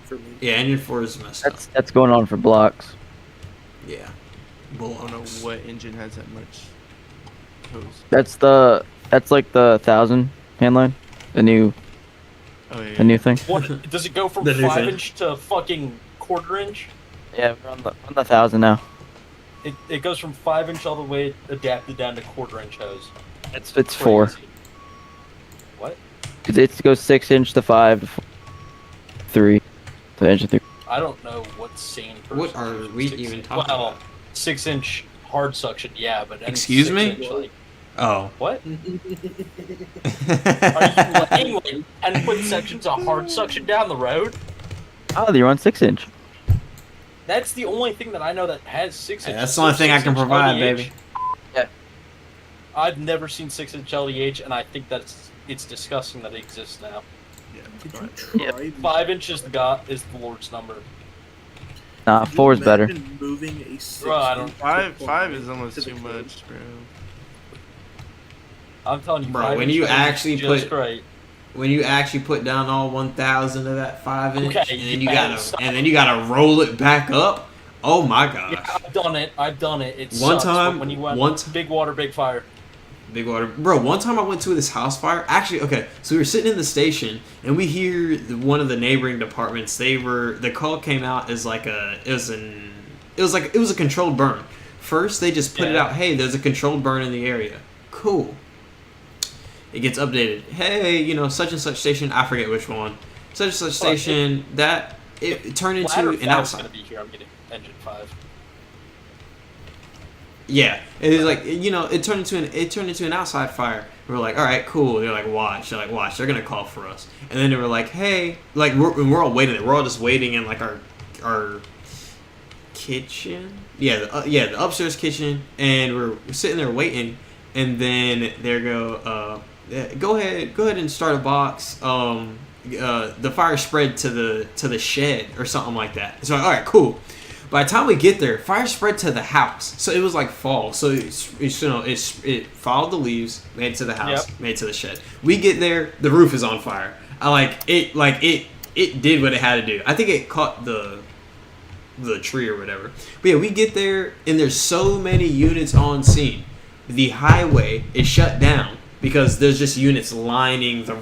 for me. Yeah, engine 4 is messed up. That's going on for blocks. Yeah. I don't know what engine has that much hose. That's like the 1,000 handline, the new thing. What, does it go from The new 5 thing. inch to fucking quarter inch? Yeah, we're on the 1,000 now. It goes from 5 inch all the way adapted down to quarter inch hose. It's 4. What? It goes 6 inch to 5 to 3 to engine 3. I don't know what sane person. What are we even talking about? 6-inch hard suction, yeah, but any Excuse me? 6-inch, like, Oh. what? Are you laying like 10-foot sections of hard suction down the road? Oh, they're on 6-inch. That's the only thing that I know that has 6-inch. Hey, that's the only thing I can provide, baby. Yeah. I've never seen 6-inch LDH, and I think it's disgusting that it exists now. Did you try? 5 inches is the Lord's number. Nah, Could you 4 is better. imagine Moving a 6 Bro, I don't- Five is almost too much, bro. I'm telling you, Bro, 5 when inch you is actually just put- great. When you actually put down all 1,000 of that 5-inch, Okay, and then you gotta roll it back up. Oh my gosh! Yeah, I've done it. It One sucks, time- but when you went one t- big water, big fire. Big water, bro. One time I went to this house fire. Actually, okay, so we were sitting in the station and we hear one of the neighboring departments. The call came out as like it was a controlled burn. First, they just put it out. Hey, there's a controlled burn in the area. Cool. It gets updated. Hey, such and such station. I forget which one. Such and such station. That it turned into an outside. Gonna be here. I'm getting engine 5. Yeah, it was like it turned into an outside fire. We were like, all right, cool. They're like, watch. They're gonna call for us. And then they were like, hey, like we're all waiting. We're all just waiting in like our kitchen. Yeah, the upstairs kitchen, and we're sitting there waiting. And then they go, go ahead and start a box. The fire spread to the shed or something like that. So all right, cool. By the time we get there, fire spread to the house. So it was like fall. So it followed the leaves, made it to the house, made it to the shed. We get there, the roof is on fire. It did what it had to do. I think it caught the tree or whatever. But yeah, we get there and there's so many units on scene. The highway is shut down because there's just units lining the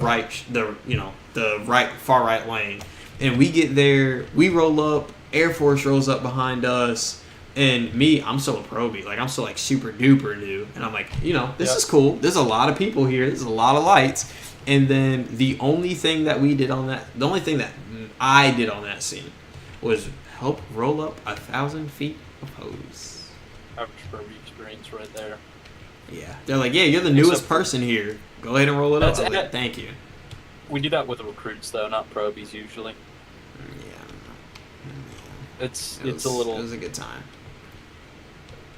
far right lane. And we get there, we roll up. Air Force rolls up behind us, and me, I'm still a probie. Like, I'm still, like, super duper new. And I'm like, this is cool. There's a lot of people here. There's a lot of lights. And then the only thing that I did on that scene was help roll up 1,000 feet of hose. Average probie experience right there. Yeah. They're like, yeah, you're the newest person here. Go ahead and roll it up. I was like, thank you. We do that with the recruits, though, not probies usually. Yeah. It was a good time.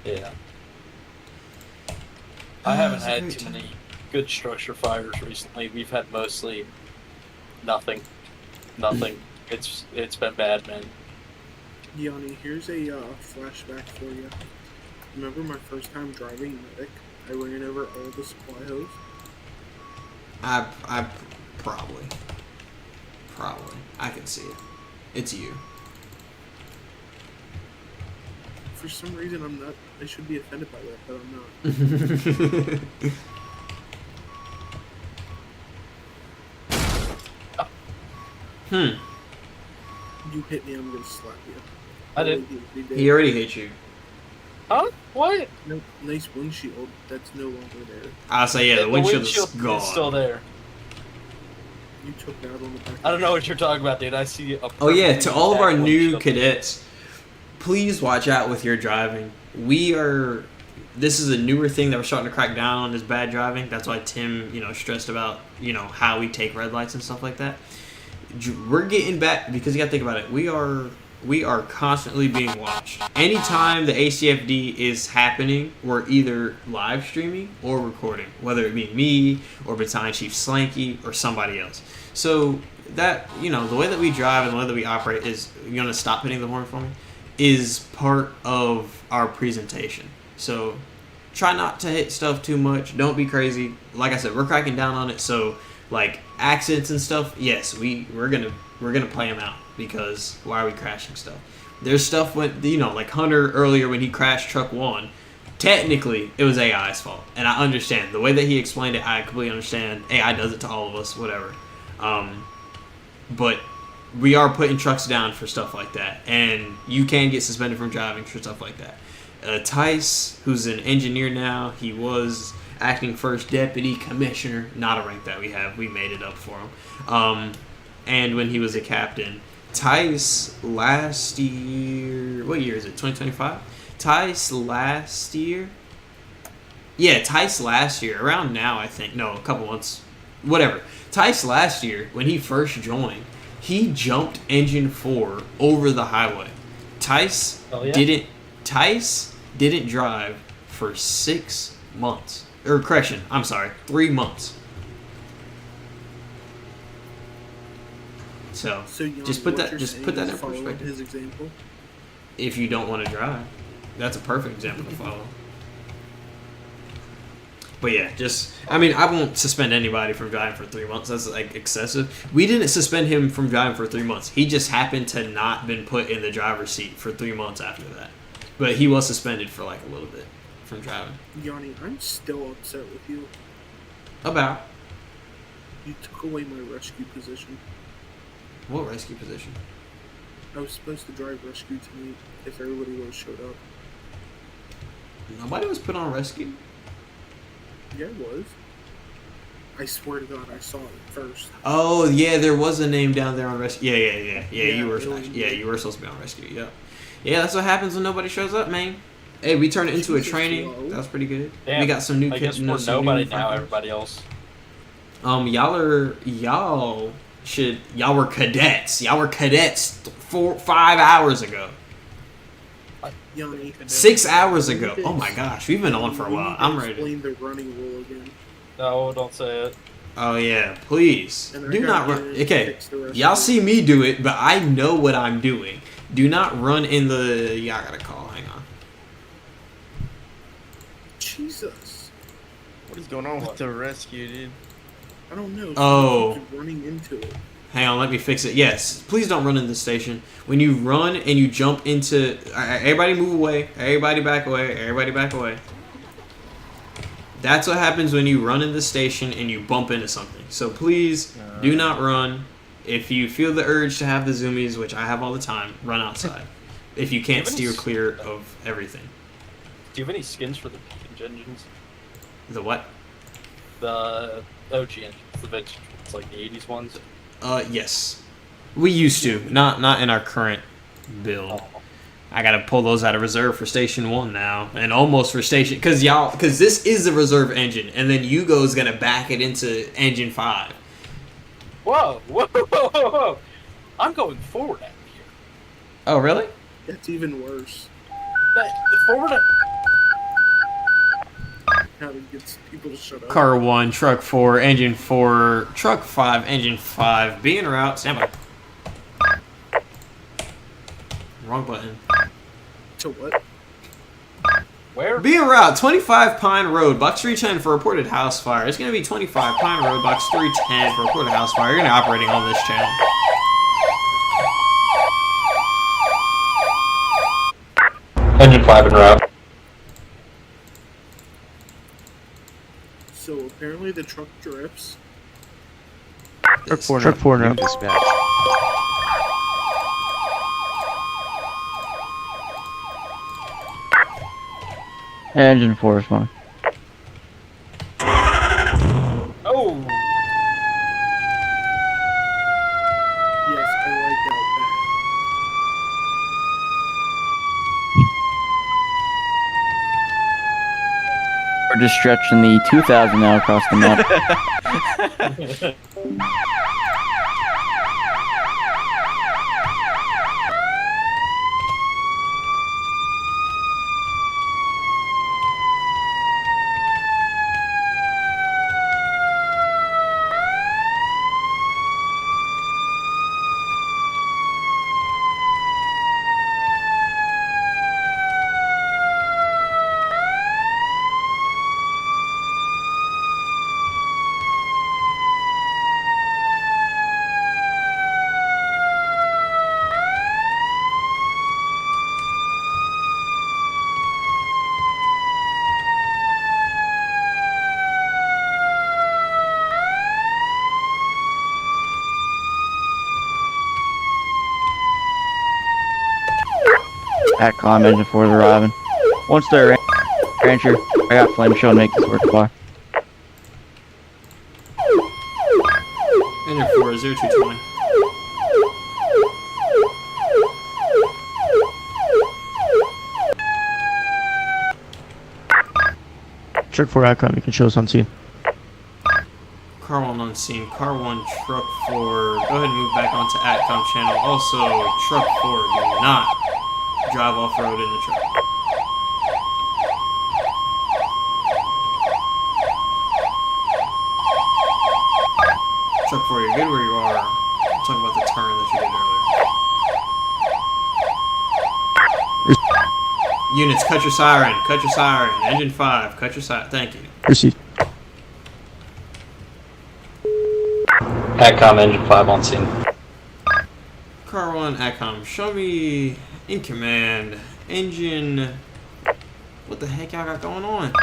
Yeah. I haven't had too many good structure fires recently. We've had mostly nothing. It's been bad, man. Yanni, here's a flashback for you. Remember my first time driving medic? I ran over all the supply hose. I probably. I can see it. It's you. For some reason, I'm not. I should be offended by that, but I'm not. You hit me, I'm gonna slap you. I did. He already hit you. Huh? What? No, nice windshield. That's no longer there. I'll say, yeah, the windshield is gone. It's still there. You took that on the back. I don't know what you're talking about, dude. I see a. Oh yeah, to all of our new cadets, please watch out with your driving. This is a newer thing that we're starting to crack down on, is bad driving. That's why Tim, stressed about, how we take red lights and stuff like that. We're getting back, because you gotta think about it. We are constantly being watched. Anytime the ACFD is happening, we're either live streaming or recording, whether it be me or Battalion Chief Slanky or somebody else. So that, the way that we drive and the way that we operate is, you're gonna stop hitting the horn for me, is part of our presentation. So try not to hit stuff too much. Don't be crazy. Like I said, we're cracking down on it. So like accidents and stuff, yes, we're gonna play them out, because why are we crashing stuff? There's stuff when like Hunter earlier when he crashed truck 1. Technically, it was AI's fault, and I understand the way that he explained it. I completely understand. AI does it to all of us, whatever. But we are putting trucks down for stuff like that, and you can get suspended from driving for stuff like that. Tice, who's an engineer now, he was acting first deputy commissioner, not a rank that we have. We made it up for him. And when he was a captain, Tice last year. What year is it? 2025. Tice last year. Yeah, Tice last year. Around now, I think. No, a couple months. Whatever. Tice last year, when he first joined, he jumped engine 4 over the highway. Tice didn't drive for 6 months. Or correction, I'm sorry, 3 months. So Yanni, just put that in follow perspective. his example. If you don't want to drive, that's a perfect example to follow. But yeah, I won't suspend anybody from driving for 3 months. That's like excessive. We didn't suspend him from driving for 3 months. He just happened to not been put in the driver's seat for 3 months after that. But he was suspended for like a little bit from driving. Yanni, I'm still upset with you. About? You took away my rescue position. What rescue position? I was supposed to drive rescue tonight if everybody would have showed up. Nobody was put on rescue? Yeah, it was. I swear to God, I saw it first. Oh yeah, there was a name down there on rescue. Yeah. You were supposed to be on rescue. Yeah. Yeah, that's what happens when nobody shows up, man. Hey, we turned it into a training. That was pretty good. Damn, we got some new. I guess we're nobody now. Everybody else. Y'all were cadets. Y'all were cadets 5 hours ago. 6 hours ago. Oh my gosh, we've been on for a while. I'm ready. Explain the running rule again. No, don't say it. Oh yeah, please do not run. Okay, y'all see me do it, but I know what I'm doing. Do not run in the. Yeah, I got a call. Hang on. Jesus. What is going on with the rescue, dude? I don't know. Oh. Running into it. Hang on, let me fix it. Yes, please don't run into the station. When you run and you jump into... Everybody move away. Everybody back away. Everybody back away. That's what happens when you run in the station and you bump into something. So please, do not run. If you feel the urge to have the zoomies, which I have all the time, run outside. If you can't steer clear of everything. Do you have any skins for the engines? The what? The OG engines. It's like the 80s ones. Yes. We used to. Not in our current build. I gotta pull those out of reserve for Station 1 now. And almost for Station... Because this is the reserve engine. And then Yugo's gonna back it into Engine 5. Whoa. I'm going forward out here. Oh, really? That's even worse. The forward... How to get people to shut up. Car 1, Truck 4, Engine 4, Truck 5, Engine 5. Be en route. Stand by. Wrong button. To what? Where? Be en route. 25 Pine Road, Box 310 for reported house fire. It's going to be 25 Pine Road, Box 310 for reported house fire. You're going to be operating on this channel. Engine 5 en route. So apparently the truck drifts. Truck 4 now. Dispatch. Engine 4 is fine. Oh! Yes, I like that. We're just stretching the 2000 now across the map. Atcom Engine 4 is arriving. Once they're Rancher, I got Flame Show and make this work far. Engine 4 0220. Truck 4 ATCOM, you can show us on scene. Car 1 on scene. Car 1, Truck 4. Go ahead and move back onto ATCOM channel. Also, Truck 4, do not drive off-road in the truck. Truck 4, you're good where you are. I'm talking about the turn that you did earlier. Units, cut your siren. Cut your siren. Engine 5, cut your siren. Thank you. Proceed. ATCOM engine 5 on scene. Car 1, ATCOM, show me in command. Engine. What the heck y'all got going on?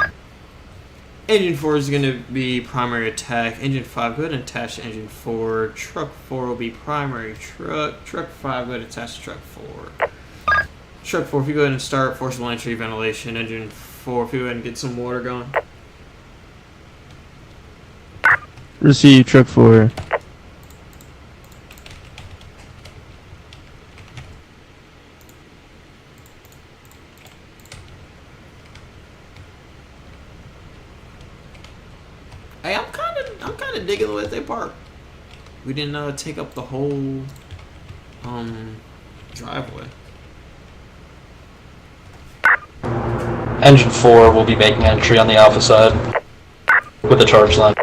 Engine 4 is going to be primary attack. Engine 5, go ahead and attach to Engine 4. Truck 4 will be primary truck. Truck 5, go ahead and attach to Truck 4. Truck 4, if you go ahead and start forcible entry ventilation. Engine 4, if you go ahead and get some water going. Receive, Truck 4. Hey, I'm kind of digging the way they park. We didn't take up the whole driveway. Engine 4 will be making entry on the alpha side with the charge line.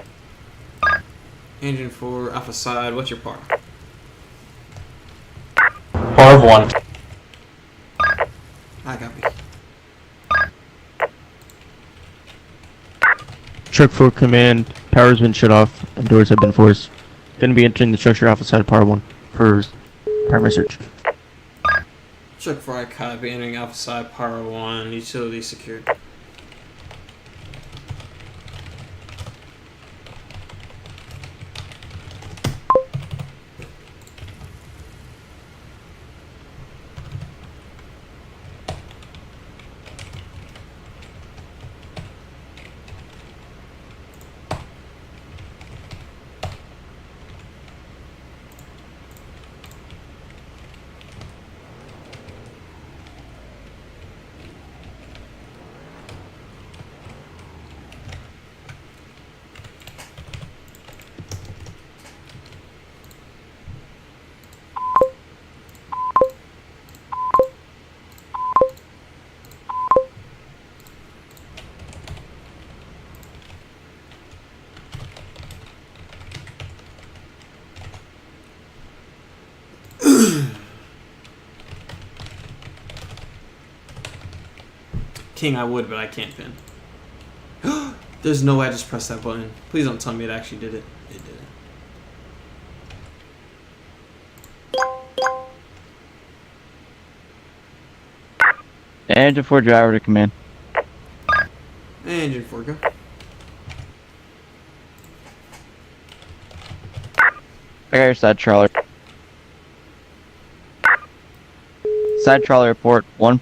Engine 4, alpha side. What's your par? Par of 1. I copy. Truck 4 command, power's been shut off and doors have been forced. Gonna be entering the structure alpha side par 1 for primary search. Truck 4, I copy. Entering alpha side, par 1. Utility secured. King, I would, but I can't pin. There's no way I just pressed that button. Please don't tell me it actually did it. It did it. Engine 4 driver to command. Engine 4, go. I got your side trawler. Side trawler report 1.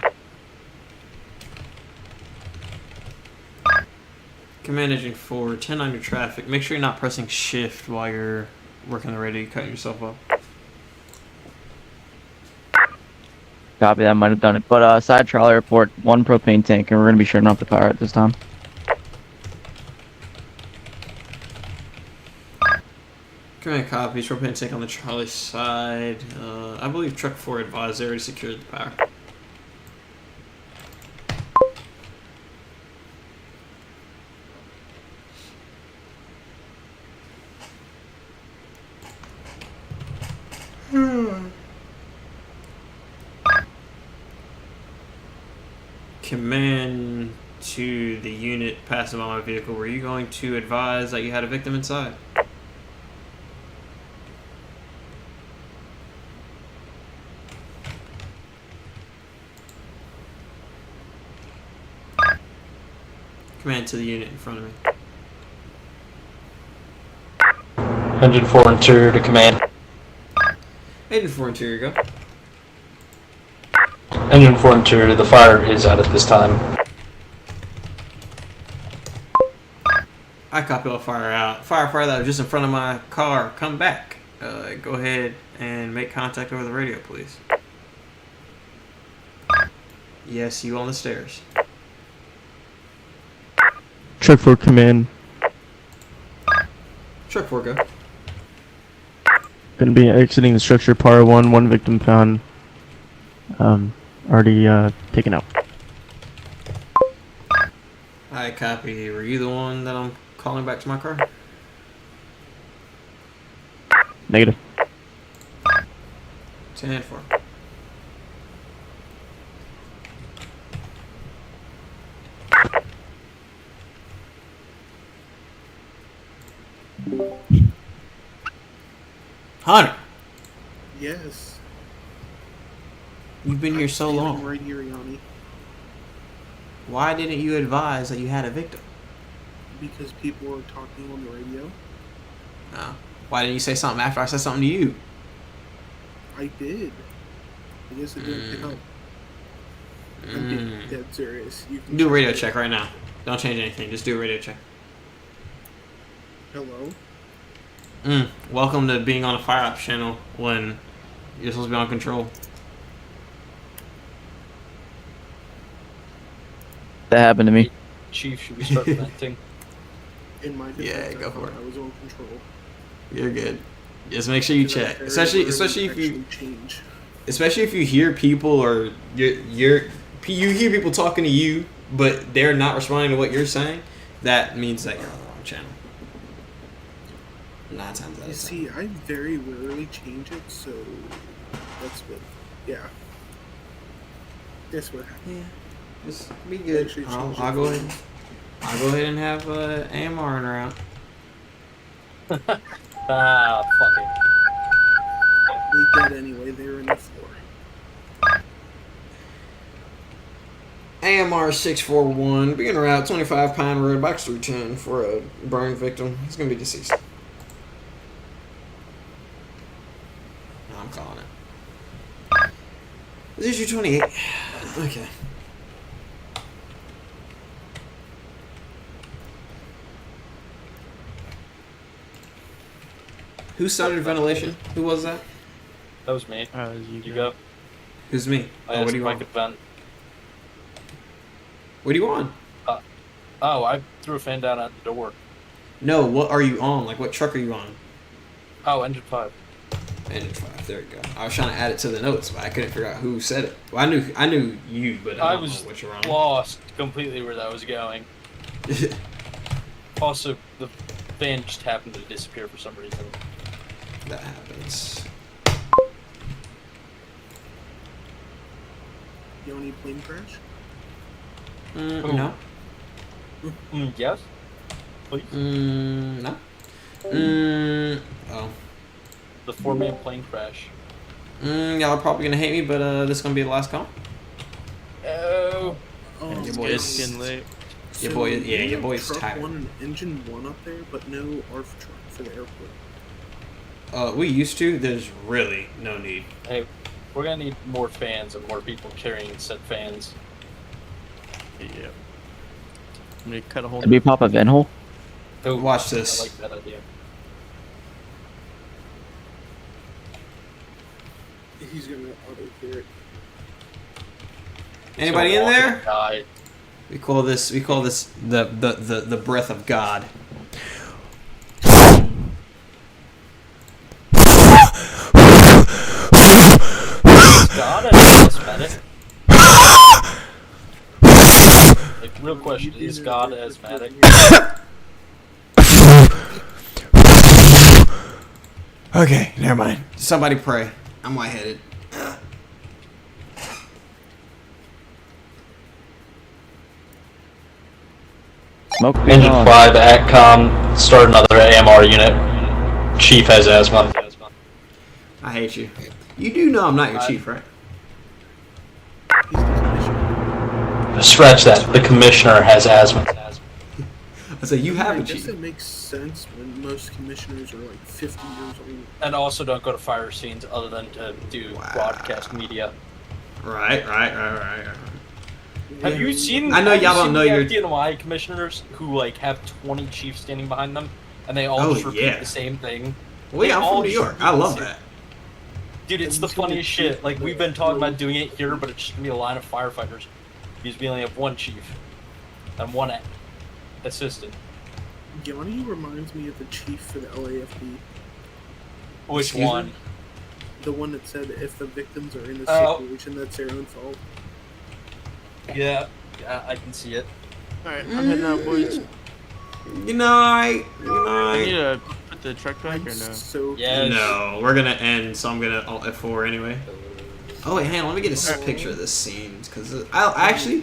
Command Engine 4, 10 on your traffic. Make sure you're not pressing shift while you're working the radio, cutting yourself up. Copy, that might have done it. But side trawler report 1 propane tank, and we're gonna be shutting off the power at this time. Command copy. Propane tank on the Charlie side. I believe Truck 4 advised they already secured the power. Command to the unit passive on my vehicle. Were you going to advise that you had a victim inside? Command to the unit in front of me. Engine 4 interior to command. Engine 4 interior, go. Engine 4 interior, the fire is out at this time. I copy all fire out. Fire that was just in front of my car. Come back. Go ahead and make contact over the radio, please. Yes, you on the stairs. Truck 4 command. Truck 4, go. Gonna be exiting the structure, par 1, 1 victim found. Already taken out. Alright, copy. Were you the one that I'm calling back to my car? Negative. 10-4. Hunter, Yes. you've been here so long. Right here, Yanni. Why didn't you advise that you had a victim? Because people were talking on the radio. No. Why didn't you say something after I said something to you? I did. I guess it didn't pick up. I'm being dead serious. You can Do a check radio it. check right now. Don't change anything. Just do a radio check. Hello? Welcome to being on a fire ops channel when you're supposed to be on control. That happened to me. Chief, should we start venting? In my defense, Yeah, go for it. I was on control. You're good. Just make sure you check, Very especially rarely if you actually change. especially if you hear people or you hear people talking to you, but they're not responding to what you're saying. That means that you're on the wrong channel. 9 times out of 10. You see, I very rarely change it, so that's what. Yeah. That's what happened. Yeah. Just be good. Actually I'll change go it. ahead. I'll go ahead and have AMR in her out. Ah, fuck it. They did anyway, they were in the floor. AMR 641, being route 25 Pine Road, Box 310 for a burn victim. He's gonna be deceased. No, I'm calling it. This is issue 28. Okay. Who started ventilation? Who was that? That was me. You go. Who's me? I Oh, asked what do you if I want? could vent. What do you want? Oh, I threw a fan down at the door. No, what are you on? Like, what truck are you on? Oh, engine 5. Engine 5. There you go. I was trying to add it to the notes, but I couldn't figure out who said it. Well, I knew you, but I don't was know what you're on. lost completely where that was going. Also, the fan just happened to disappear for some reason. That happens. Yoni plane crash? No. Yes? Please? No. Oh. The 4-man plane crash. Y'all are probably gonna hate me, but this is gonna be the last call. Oh. And your boy It's is getting late. your boy. So Yeah, we your have boy's truck tired. 1 and engine 1 up there, but no ARF truck for the airport. We used to. There's really no need. Hey, we're gonna need more fans and more people carrying said fans. Yeah. I'm gonna cut a hole. Did we pop a vent hole? Oh, Watch this. I like that idea. He's gonna auto clear it. Anybody So in there? die. We call this the breath of God. God as asthmatic? Like, real question, is God asthmatic? Okay, never mind. Somebody pray. I'm lightheaded. Smoke Engine 5, ATCOM, start another AMR unit. Chief has asthma. I hate you. You do know I'm not your chief, right? Scratch that. The commissioner has asthma. I said you have I a guess chief. it makes sense when most commissioners are like 50 years old. And also don't go to fire scenes other than to do broadcast media. Right. Have you seen? I know y'all don't know your. FDNY commissioners who like have 20 chiefs standing behind them, and they all Oh, just repeat yeah. the same thing. Well, yeah, They I'm all from New just York. I repeat love the same- that. Dude, it's the funniest shit. Like we've been talking about doing it here, but it's just gonna be a line of firefighters because we only have one chief and one assistant. Yanni reminds me of the chief for the LAFD. Which Excuse one? me? The one that said if the victims are in a Oh. situation, that's their own fault. Yeah, I can see it. Alright, I'm heading out, boys. Good night. Good I need night. to put the truck back or no? So Yes. No, we're gonna end, so I'm gonna alt F4 anyway. Oh wait, hang on. Let me get a picture of this scene, because I'll actually.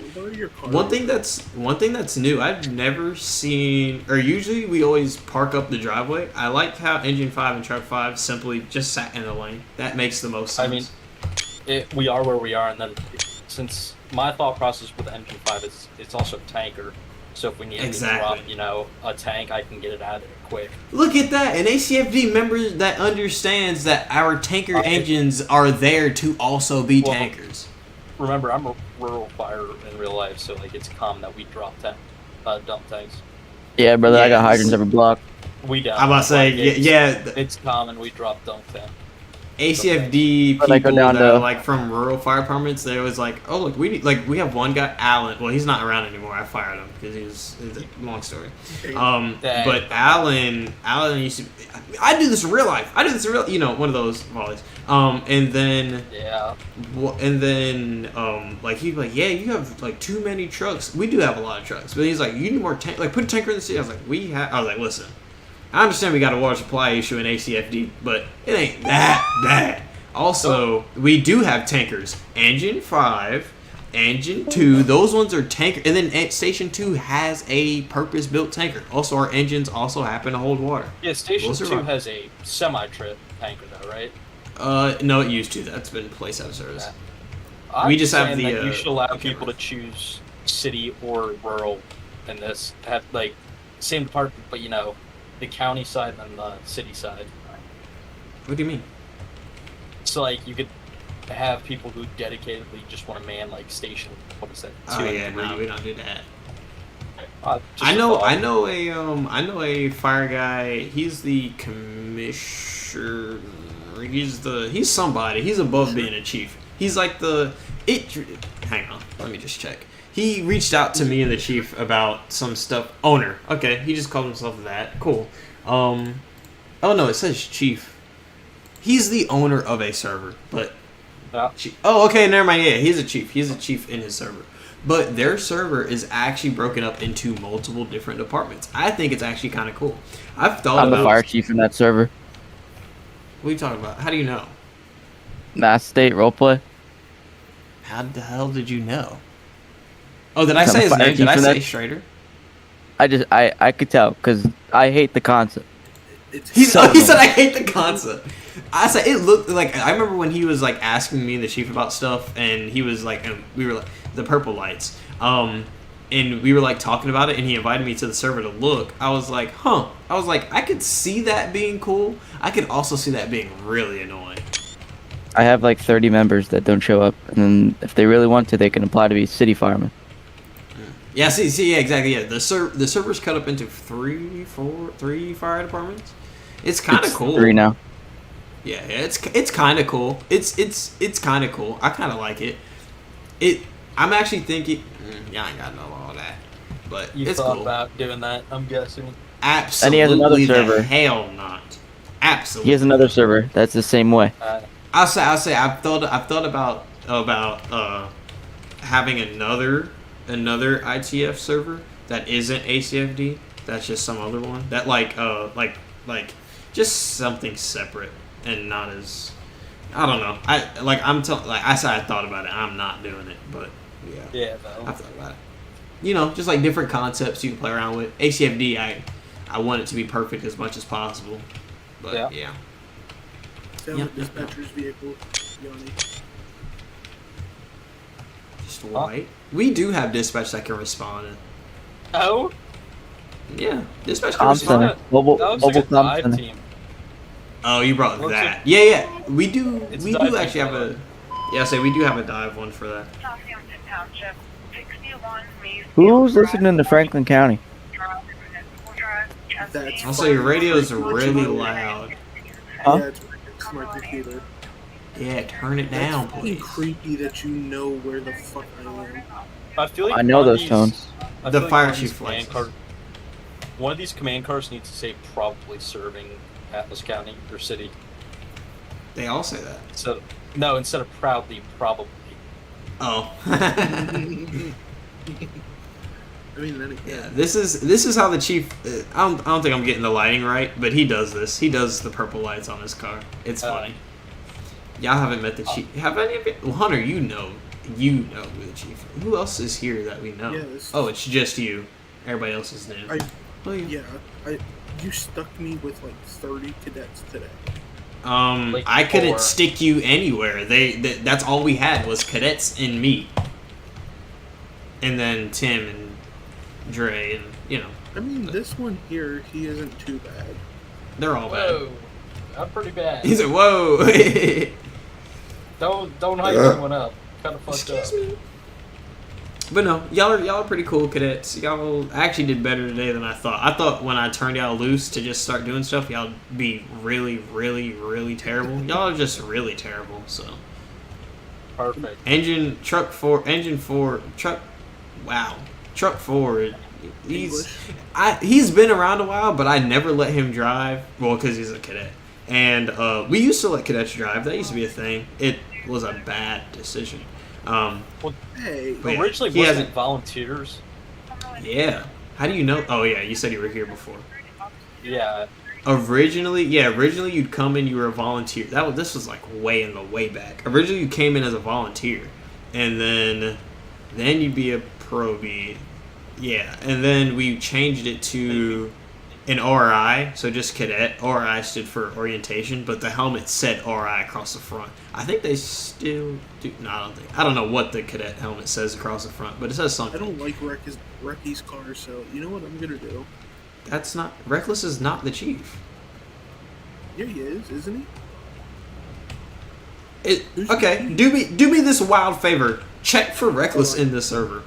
One thing that's new. I've never seen, or usually we always park up the driveway. I like how Engine 5 and Truck 5 simply just sat in the lane. That makes the most sense. I mean, we are where we are, and then since my thought process with Engine 5 is it's also a tanker, so if we need to drop, a tank, I can get it out of there quick. Look at that, an ACFD member that understands that our tanker engines are there to also be tankers. Remember, I'm a rural fire in real life, so like it's common that we drop dump tanks. Yeah, brother, I got hydrants every block. We don't. I'm about to say, yeah. It's common we drop dump tanks. ACFD But I go people down that to- are like from rural fire departments, they always like, oh look, we need, like we have one guy, Alan. Well, he's not around anymore. I fired him because it's a long story. But Alan used to. I do this in real life. I do this in real, one of those volleys. And then like he'd be like, yeah, you have like too many trucks. We do have a lot of trucks, but he's like, you need more tank. Like put a tanker in the city. I was like, I was like, listen. I understand we got a water supply issue in ACFD, but it ain't that bad. Also, we do have tankers. Engine 5, Engine 2, those ones are tanker. And then Station 2 has a purpose-built tanker. Also, our engines also happen to hold water. Yeah, Station 2 has a semi-trip tanker though, right? No, it used to. That's been placed out of service. We just have the. You should allow people to choose city or rural in this. Have like same department, but the county side and the city side. What do you mean? So like you could have people who dedicatedly just want to man like station. What is that? 2 and 3. No, we don't do that. I know a fire guy. He's the commissioner. He's somebody. He's above being a chief. He's like hang on, let me just check. He reached out to me and the chief about some stuff. Owner. Okay, he just called himself that. Cool. Oh no, it says chief. He's the owner of a server, but okay, never mind. Yeah, he's a chief. He's a chief in his server. But their server is actually broken up into multiple different departments. I think it's actually kind of cool. I'm the fire chief in that server. What are you talking about? How do you know? Mass State roleplay. How the hell did you know? Oh, did I say his name? Did I say Schrader? I could tell because I hate the concept. He said I hate the concept. I said it looked like I remember when he was like asking me and the chief about stuff, and he was like, and we were like the purple lights, and we were like talking about it, and he invited me to the server to look. I was like, huh. I was like, I could see that being cool. I could also see that being really annoying. I have like 30 members that don't show up, and then if they really want to, they can apply to be city firemen. Yeah, yeah, exactly. Yeah, the server's cut up into three fire departments. It's kind of cool. 3 now. Yeah, it's kind of cool. It's kind of cool. I kind of like it. I'm actually thinking. I ain't got no all that, but you it's thought cool. about doing that. I'm guessing. Absolutely. And he has another server. Hell not. Absolutely. He has another server that's the same way. I'll say I've thought about having another ITF server that isn't ACFD. That's just some other one that like just something separate and not as I don't know. I said I thought about it. I'm not doing it, but yeah, I thought about it. Just like different concepts you can play around with. ACFD, I want it to be perfect as much as possible, but yeah. Down the dispatcher's vehicle, Yanni. Just white. We do have dispatch that can respond. Oh? Yeah, dispatch can respond. Mobile dive center. team. Oh, you brought that. Yeah. We do actually have a. Yeah, we do have a dive one for that. Who's listening to Franklin County? Also, your radio is really loud. Huh? Yeah, it's my computer. Yeah, turn it down, please. It's creepy that you know where the fuck I am. I feel like I know those tones. The fire chief likes One of these command cars needs to say probably serving Atlas County or city. They all say that. So no, instead of proudly, probably. Oh. I mean, then again, Yeah, this is how the chief. I don't think I'm getting the lighting right, but he does this. He does the purple lights on his car. It's funny. Y'all haven't met the chief. Have any of you? Well, Hunter, you know who the chief. Who else is here that we know? Yeah, oh, it's just you. Everybody else is new. You stuck me with like 30 cadets today. I couldn't stick you anywhere. That's all we had was cadets and me, and then Tim and Dre, and I mean, this one here, he isn't too bad. They're all bad. Whoa, I'm pretty bad. He said, "Whoa." Don't hype anyone up. Kind of fucked up. Excuse me. But no, y'all are pretty cool cadets. Y'all actually did better today than I thought. I thought when I turned y'all loose to just start doing stuff, y'all be really, really, really terrible. Y'all are just really terrible. So Perfect. Truck 4. Wow. Truck 4. He's been around a while, but I never let him drive. Well, because he's a cadet, and we used to let cadets drive. That used to be a thing. It was a bad decision. Originally wasn't volunteers. Yeah. How do you know? Oh yeah, you said you were here before. Yeah. Originally you'd come in. You were a volunteer. This was like way back. Originally you came in as a volunteer, and then you'd be a probie. Yeah, and then we changed it to an RI, so just cadet. RI stood for orientation, but the helmet said RI across the front. I think they still do. No, I don't know what the cadet helmet says across the front, but it says something. I don't like Recky's car, so you know what I'm gonna do? That's not Reckless. Is not the chief. Yeah, he is, isn't he? Okay. Do me this wild favor. Check for Reckless in the server.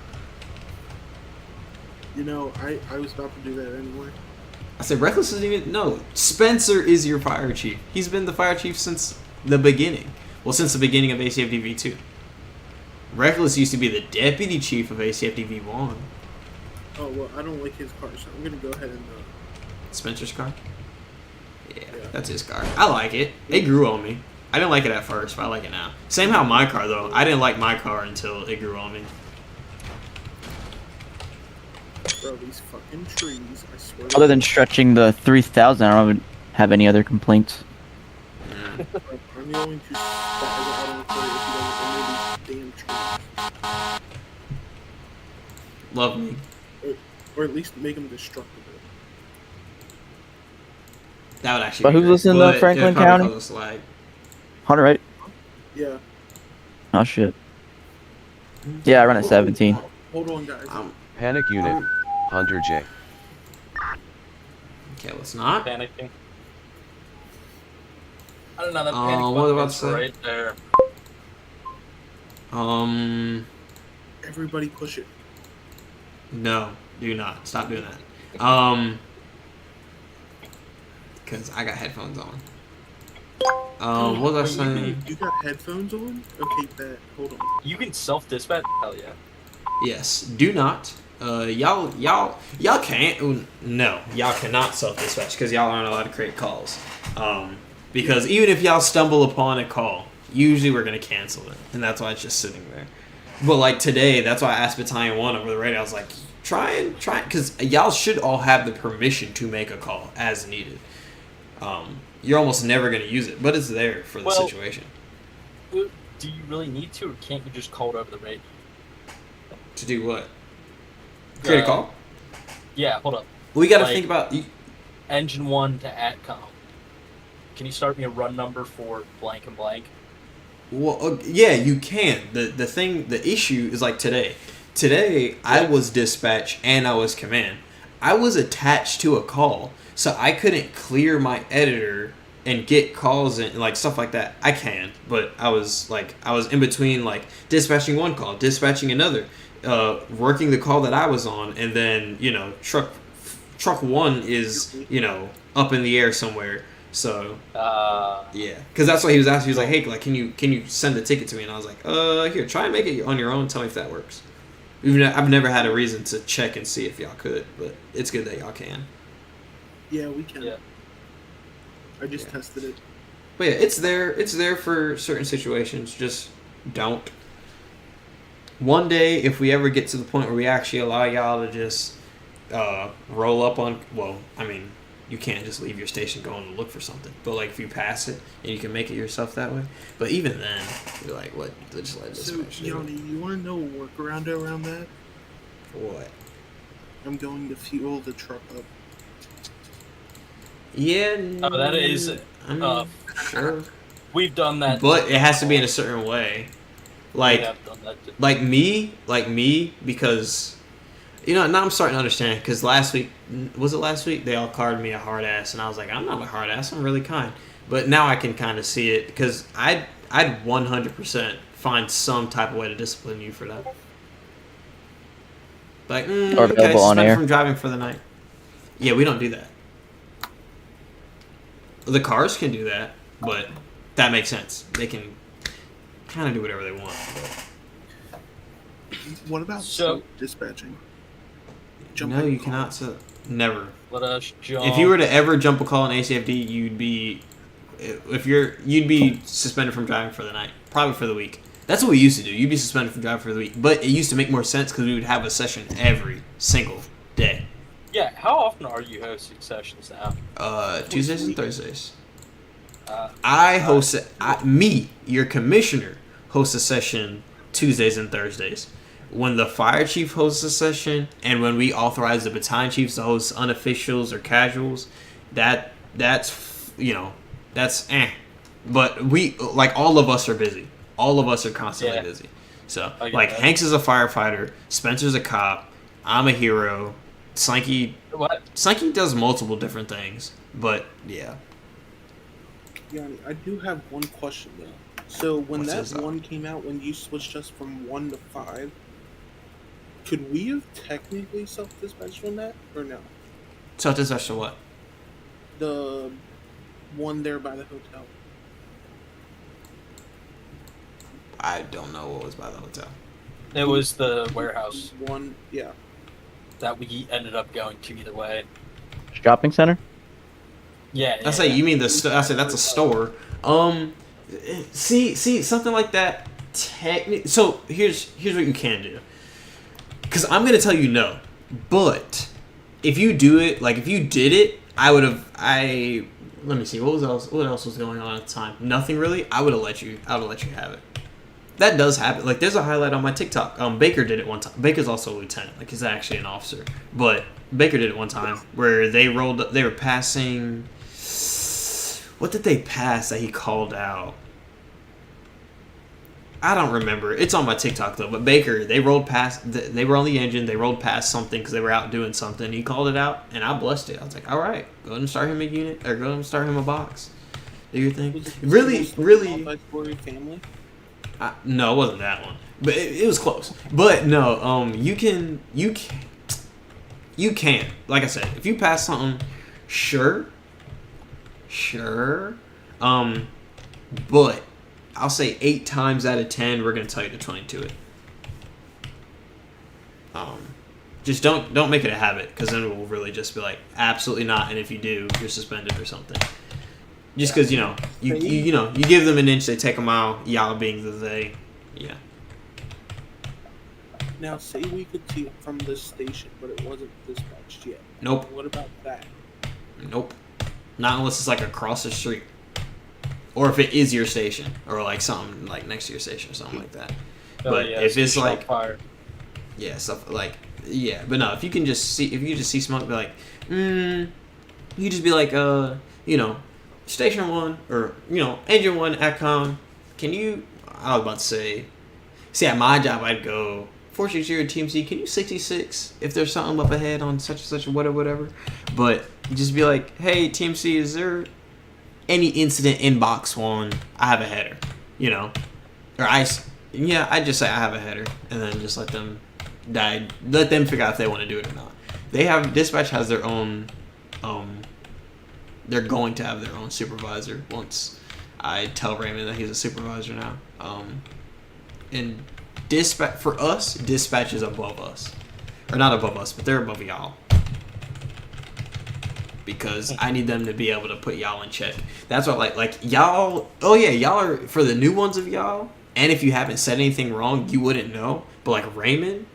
You know, I was about to do that anyway. I said Reckless isn't even. No, Spencer is your fire chief. He's been the fire chief since the beginning. Well, since the beginning of ACFD V2. Reckless used to be the deputy chief of ACFD V1. Oh, well, I don't like his car, so I'm going to go ahead and... Spencer's car? Yeah, that's his car. I like it. It grew on me. I didn't like it at first, but I like it now. Same how my car, though. I didn't like my car until it grew on me. Bro, these fucking trees, I swear. Other than stretching the 3,000, I don't have any other complaints. I'm going to spaz out on Clay if he doesn't remove these damn trees. Love me. Or at least make them destructible. That would actually But who's listening to Franklin County? Hunter, right? Yeah. Oh, shit. Yeah, I run at 17. Hold on, guys. Panic unit. Hunter J. Okay, let's not. Panicking. I don't know, that panic what button about is right there. Everybody push it. No, do not. Stop doing that. Because I got headphones on. What was I saying? You got headphones on? Okay, bet. Hold on. You can self-dispatch? Hell yeah. Yes, do not. Y'all can't. No, y'all cannot self-dispatch because y'all aren't allowed to create calls. Because even if y'all stumble upon a call, usually we're gonna cancel it, and that's why it's just sitting there. But like today, that's why I asked Battalion 1 over the radio. I was like, try, because y'all should all have the permission to make a call as needed. You're almost never gonna use it, but it's there for the situation. Do you really need to, or can't you just call it over the radio? To do what? Create a call? Yeah, hold up. We got to think about... Engine 1 to ATCOM. Can you start me a run number for blank and blank? Well, yeah, you can. The issue is like today. Today, I was dispatch and I was command. I was attached to a call, so I couldn't clear my editor and get calls and like stuff like that. I can, but I was in between like dispatching one call, dispatching another, working the call that I was on, and then truck 1 is up in the air somewhere. So yeah, because that's what he was asking. He was like, "Hey, like, can you send the ticket to me?" And I was like, here, try and make it on your own. Tell me if that works." Even I've never had a reason to check and see if y'all could, but it's good that y'all can. Yeah, we can. Yeah. I just tested it. But yeah, it's there. It's there for certain situations. Just don't. One day, if we ever get to the point where we actually allow y'all to just roll up on, well, I mean, you can't just leave your station going to look for something. But like if you pass it and you can make it yourself that way. But even then, you're like, what? Just let So, Yanni, you want to know a workaround around that? What? I'm going to fuel the truck up. Yeah. Oh, that is. I mean, sure. We've done that. But it has to be in a certain way. Like, like me, because, you know, now I'm starting to understand. Because last week, was it last week? They all called me a hard ass, and I was like, I'm not a hard ass. I'm really kind. But now I can kind of see it because I'd 100% find some type of way to discipline you for that. Like, Or okay, available on suspend air. from driving for the night. Yeah, we don't do that. The cars can do that, but that makes sense. They can kind of do whatever they want. What about So- dispatching? No, you cannot. Never. Let us jump. If you were to ever jump a call in ACFD, you'd be suspended from driving for the night, probably for the week. That's what we used to do. You'd be suspended from driving for the week, but it used to make more sense because we would have a session every single day. Yeah, how often are you hosting sessions now? Tuesdays and Thursdays. I host it. Your commissioner, hosts a session Tuesdays and Thursdays. When the fire chief hosts a session, and when we authorize the battalion chiefs to host unofficials or casuals, that's But we, like, all of us are busy. All of us are constantly busy. So, like, Hanks is a firefighter, Spencer's a cop, I'm a hero, Slinky does multiple different things, but yeah. Yanni, I do have one question though. So when What's that one came out, when you switched us from 1 to 5, could we have technically self-dispatched on that, or no? Self-dispatch to what? The one there by the hotel. I don't know what was by the hotel. It was the warehouse. One, yeah. That we ended up going to either way. Shopping center? Yeah. I say you mean I say that's a store. See something like that. So here's what you can do. Because I'm gonna tell you no, but if you do it, like if you did it, let me see what else was going on at the time. Nothing really. I would have let you have it. That does happen. Like, there's a highlight on my TikTok. Baker did it one time. Baker's also a lieutenant. Like, he's actually an officer. But Baker did it one time where they were passing. What did they pass that he called out? I don't remember. It's on my TikTok though. But Baker, they rolled past. They were on the engine. They rolled past something because they were out doing something. He called it out, and I blessed it. I was like, "All right, go ahead and start him a unit, or go ahead and start him a box. Do your thing." Really. Multi-story family? No, it wasn't that one, but it was close. But no, you can. Like I said, if you pass something, sure. But I'll say 8 times out of 10, we're gonna tell you to 22 it. Just don't make it a habit, because then we'll really just be like, absolutely not. And if you do, you're suspended or something. Just because, you give them an inch, they take a mile, y'all being the they. Yeah. Now, say we could see it from this station, but it wasn't dispatched yet. Nope. What about that? Nope. Not unless it's like across the street. Or if it is your station. Or like something like next to your station or something like that. But if it's like... fire. Yeah, stuff like... Yeah, but no, if you just see smoke, be like, you just be like, Station 1, or, Engine 1, ATCOM, can you, I was about to say, at my job, I'd go, 460 TMC, can you 66 if there's something up ahead on such and such or whatever, but you just be like, hey, TMC, is there any incident in box 1? I have a header, or I just say I have a header, and then just let them figure out if they want to do it or not. Dispatch has their own, they're going to have their own supervisor once I tell Raymond that he's a supervisor now. And for us, dispatch is above us. Or not above us, but they're above y'all. because I need them to be able to put y'all in check. That's what like y'all. Oh yeah, y'all are for the new ones of y'all. And if you haven't said anything wrong, you wouldn't know. But like Raymond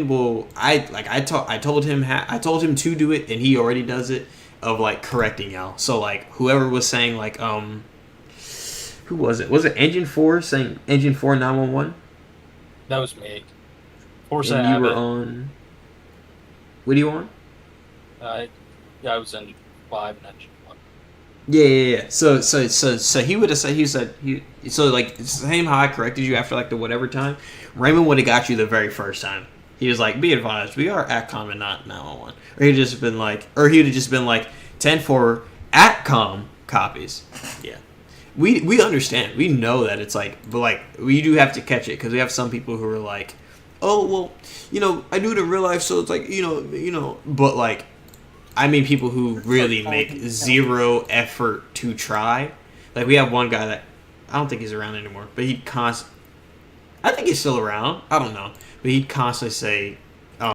will. I told him to do it, and he already does it. Of like correcting y'all. So like whoever was saying like who was it? Was it Engine 4 saying Engine 4 911? That was me. Force And you were on. What are you on? Yeah, I was in 5 and Engine 1. Yeah. So he would have said so like same how I corrected you after like the whatever time. Raymond would have got you the very first time. He was like, "Be advised, we are ATCOM and not 911." Or he'd just been like, 10-4 ATCOM copies. Yeah. We understand. We know that it's like, but like we do have to catch it because we have some people who are like, "Oh well, I do it in real life, so it's like but like, I mean people who really make zero effort to try. Like we have one guy that I don't think he's around anymore, but I think he's still around. I don't know, but he'd constantly say